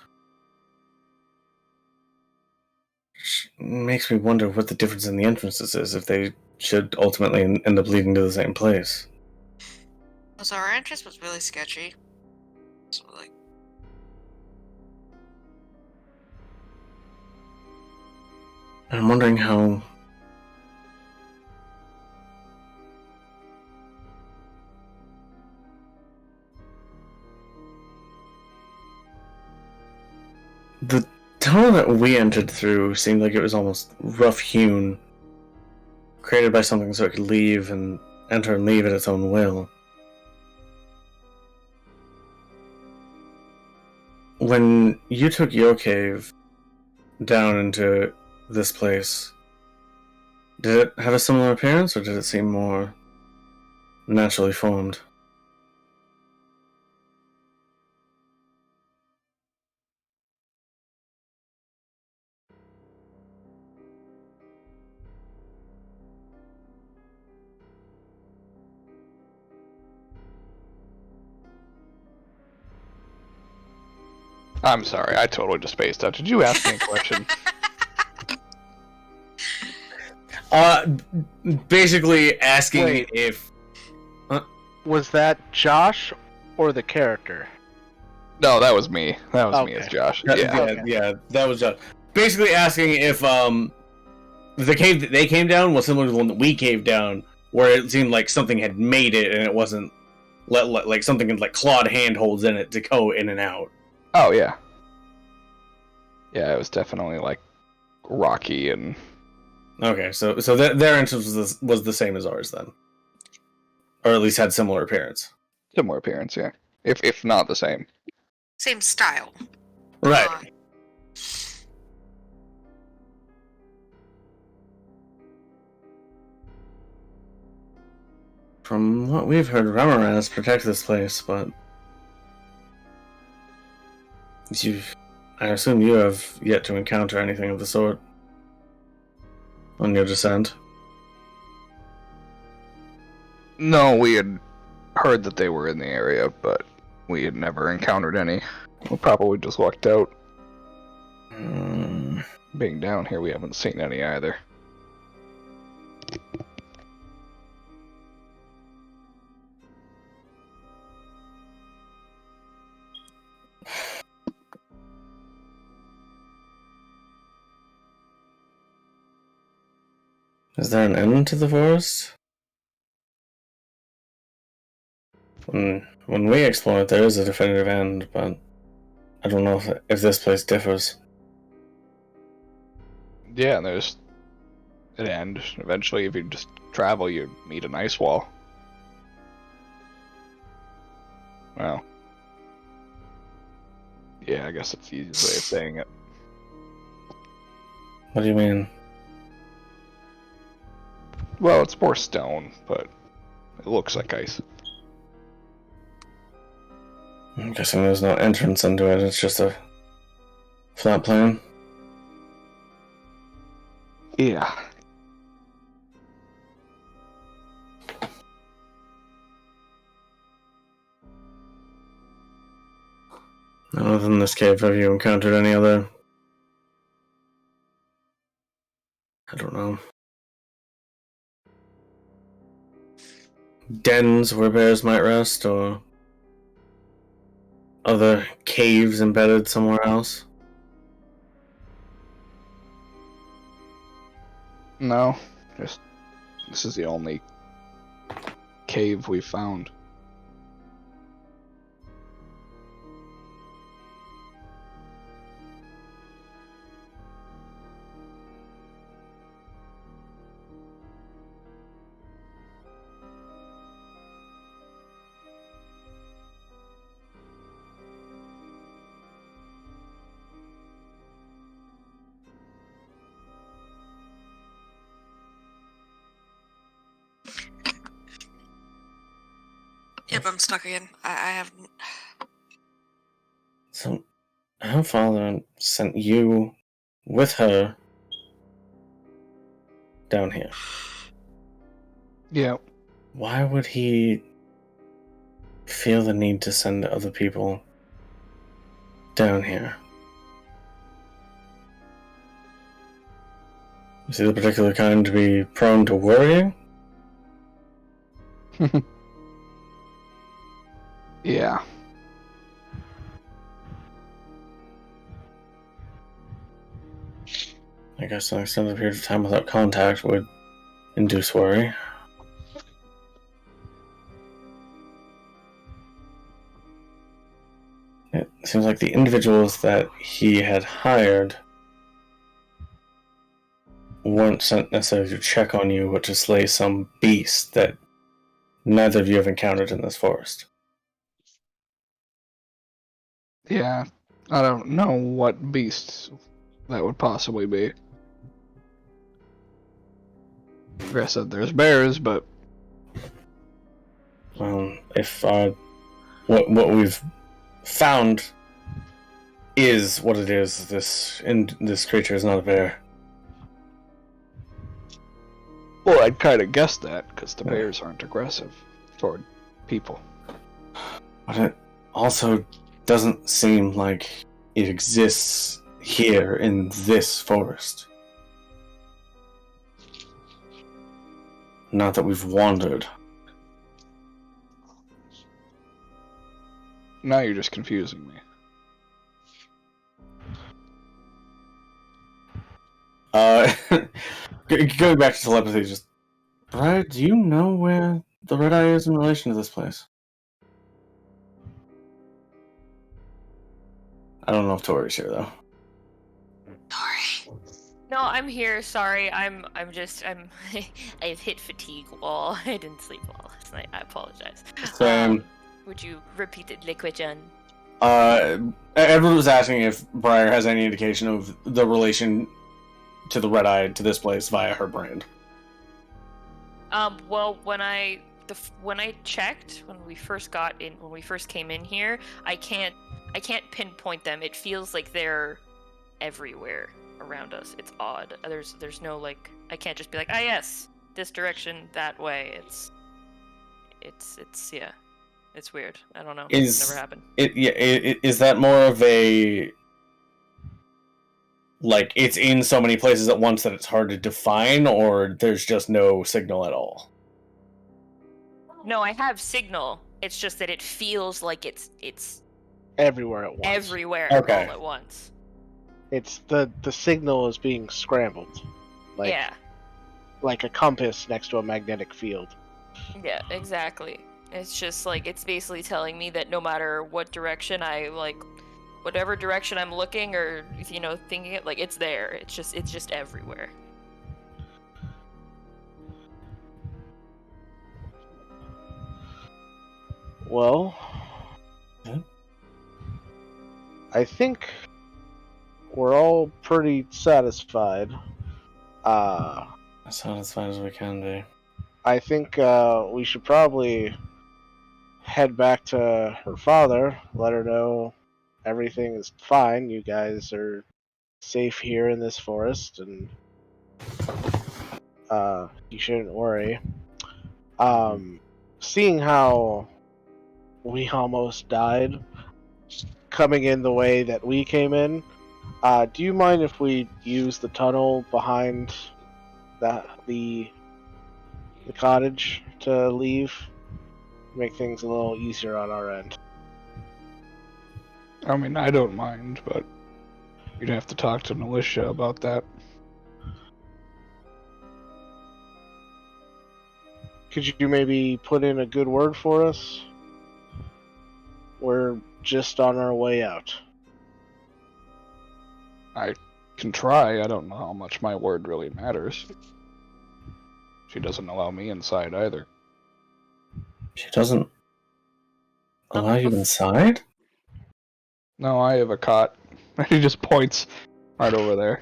Which makes me wonder what the difference in the entrances is, if they should ultimately end up leading to the same place. So our entrance was really sketchy. So like, And I'm wondering how... The tunnel that we entered through seemed like it was almost rough-hewn, created by something so it could leave and enter and leave at its own will. When you took your cave down into this place, did it have a similar appearance, or did it seem more naturally formed? I'm sorry, I totally just spaced out. Did you ask me a question? Basically asking Wait. if... Was that Josh or the character? No, that was me. That was me Okay. as Josh. Yeah, Yeah. yeah, that was basically asking if the cave that they came down was similar to the one that we caved down, where it seemed like something had made it and it wasn't like something had like clawed handholds in it to go in and out. Oh, yeah. Yeah, it was definitely, like, rocky and... Okay, so their entrance was the same as ours then, or at least had similar appearance. Similar appearance, yeah. If not the same. same style. Right. From what we've heard, Ramaras protect this place, but I assume you have yet to encounter anything of the sort on your descent. No, we had heard that they were in the area, but we had never encountered any. We probably just walked out. Being down here, we haven't seen any either. Is there an end to the forest? When we explore it, there is a definitive end, but I don't know if this place differs. Yeah, and there's an end. Eventually, if you just travel, you meet an ice wall. Well, Yeah, I guess that's the easiest way of saying it. What do you mean? Well, it's more stone, but it looks like ice. I'm guessing there's no entrance into it, it's just a flat plane. Yeah. Other than this cave, have you encountered any other... I don't know... dens where bears might rest, or... other caves embedded somewhere else? No, just this is the only cave we've found. Yep, I'm stuck again. I haven't. So, her father sent you with her down here. Yeah. Why would he feel the need to send other people down here? Is he the particular kind to be prone to worrying? Yeah. I guess an extended period of time without contact would induce worry. It seems like the individuals that he had hired weren't sent necessarily to check on you, but to slay some beast that neither of you have encountered in this forest. Yeah. I don't know what beasts that would possibly be. Like I said, there's bears, but If what we've found is what it is, this creature is not a bear. well, I'd kind of guess that because the bears aren't aggressive toward people. But it also doesn't seem like it exists here in this forest. Not that we've wandered. Now you're just confusing me. Going back to telepathy, just... Brad, do you know where the Red Eye is in relation to this place? I don't know if Tori's here, though. Tori. No, I'm here. Sorry, I'm I've hit fatigue wall. I didn't sleep well last night. I apologize. Would you repeat the question? Edward was asking if Briar has any indication of the relation to the Red Eye to this place via her brand. Well, when I checked when we first came in here, I can't pinpoint them. It feels like they're everywhere around us. It's odd. There's no like, I can't just be like, ah yes, this direction, that way. It's yeah, it's weird. I don't know. It's never happened. Is that more of a, like, it's in so many places at once that it's hard to define, or there's just no signal at all? No, I have signal. It's just that it feels like it's Everywhere at once. everywhere Okay. all at once. It's the signal is being scrambled. Like, Yeah. Like a compass next to a magnetic field. Yeah, exactly. It's just like, it's basically telling me that no matter what direction I like, whatever direction I'm looking or thinking it, like, it's there. It's just everywhere. Well, I think we're all pretty satisfied. As satisfied as we can be. I think we should probably head back to her father, let her know everything is fine. You guys are safe here in this forest, and you shouldn't worry. Seeing how we almost died coming in the way that we came in, do you mind if we use the tunnel behind the cottage to leave? Make things a little easier on our end. I mean, I don't mind, but you'd have to talk to Militia about that. Could you maybe put in a good word for us? We're just on our way out. I can try. I don't know how much my word really matters. She doesn't allow me inside either. She doesn't allow you inside? No, I have a cot. He just points right over there.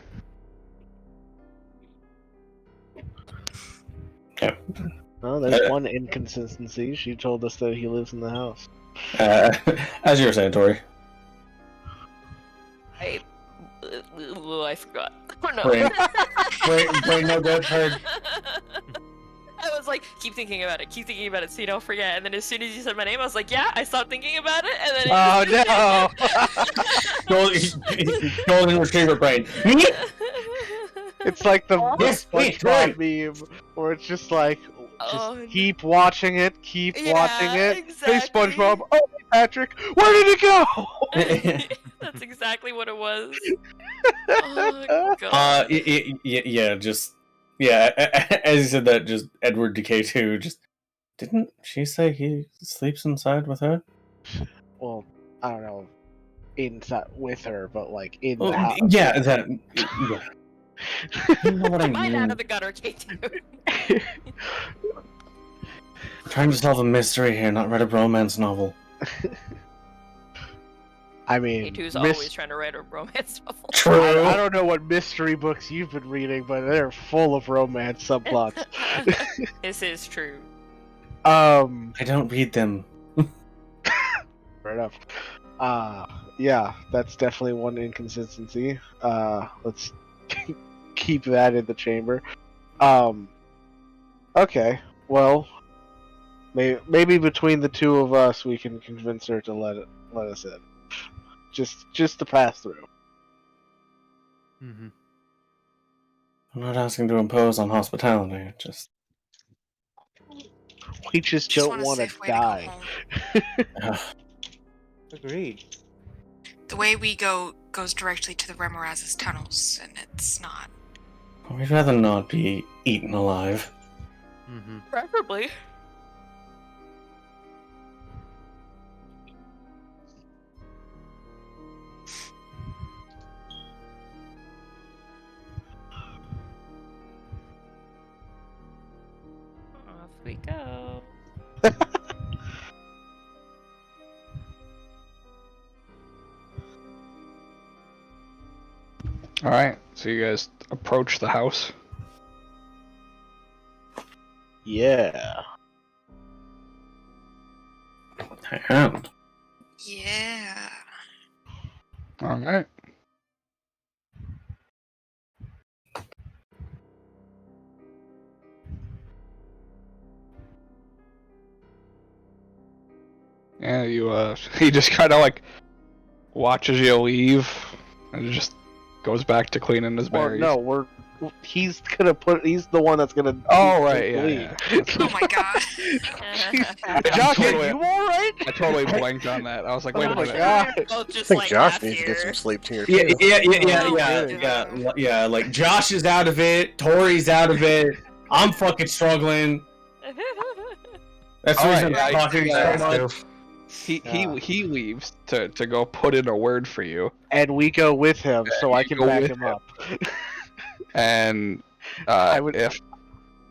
Okay. Well, there's one inconsistency. She told us that he lives in the house. As you were saying, Tori. I forgot. Oh no. Brain no good, heard. I was like, keep thinking about it, so you don't forget. And then as soon as you said my name, I was like, yeah, I stopped thinking about it. And then Golden retriever brain. It's like the Yes, wait, SpongeBob meme, where it's just like, keep watching it, keep watching it. Exactly. Hey, SpongeBob. Oh, hey, Patrick. Where did it go? That's exactly what it was. Oh god. Yeah, just as you said that, just Edward Decay2, just didn't she say he sleeps inside with her? Well, I don't know, inside with her, but like in the house. Yeah, that. Yeah. You know what I Mine mean? out of the gutter, K2. Trying to solve a mystery here, not read a romance novel. I mean, K2's always trying to write a romance novel. True. I don't know what mystery books you've been reading, but they're full of romance subplots. This is true. I don't read them. Fair enough. Yeah, that's definitely one inconsistency. Let's keep that in the chamber. Okay, well, maybe between the two of us, we can convince her to let us in. Just to pass through. I'm not asking to impose on hospitality. Just we just don't want to die. Agreed. The way we go goes directly to the Remoraz's tunnels, and it's not. we'd rather not be eaten alive. Preferably. Off we go. Alright, so you guys approach the house. Yeah. I am. Yeah. Alright. Yeah, he just kind of like watches you leave and just goes back to cleaning his berries. No, he's the one that's gonna. Oh right, yeah. Oh my god. Josh, totally, are you alright? I totally blanked on that. I was like, wait a minute. God. Both just I think like Josh half needs to get some here. sleep here. Yeah. Like Josh is out of it, Tori's out of it. I'm fucking struggling. That's the reason I'm talking so much. He leaves to go put in a word for you, And we go with him, so I can go back with him him. up. and I would if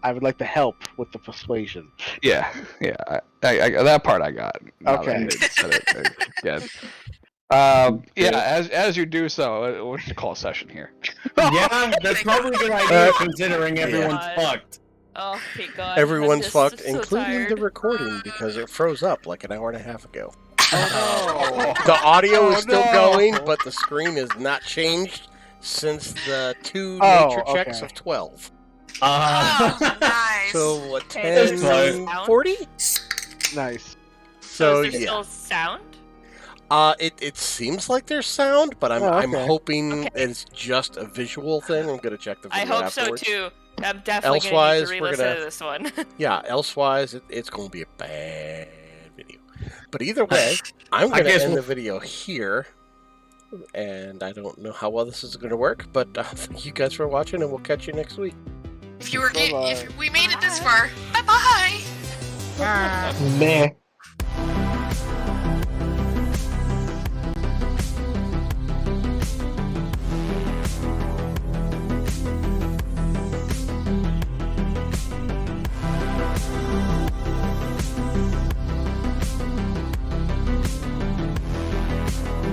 like to help with the persuasion. I that part I got. Now Okay. that I said it again. As you do so, we should call a session here. Yeah, that's probably a good idea considering everyone's fucked. Oh, thank God. Everyone's I'm just fucked, so including tired. the recording, because it froze up like an hour and a half ago. Oh, The audio is still no. going, but the screen is not changed since the two Oh, nature checks okay. of 12. Oh, nice. So, what, Okay, so 10, there's sound? 40? Nice. So So, is there yeah. still sound? It seems like there's sound, but I'm okay. hoping it's just a visual thing. I'm gonna check the I video hope afterwards. so too. I'm definitely going Elsewise, to need to we're re-listen gonna- to this one. Yeah, elsewise, it's going to be a bad video. But either way, I'm going to guess end we'll- the video here. And I don't know how well this is going to work, but thank you guys for watching, and we'll catch you next week. If you were Bye-bye. if we made it this far, bye bye. Meh.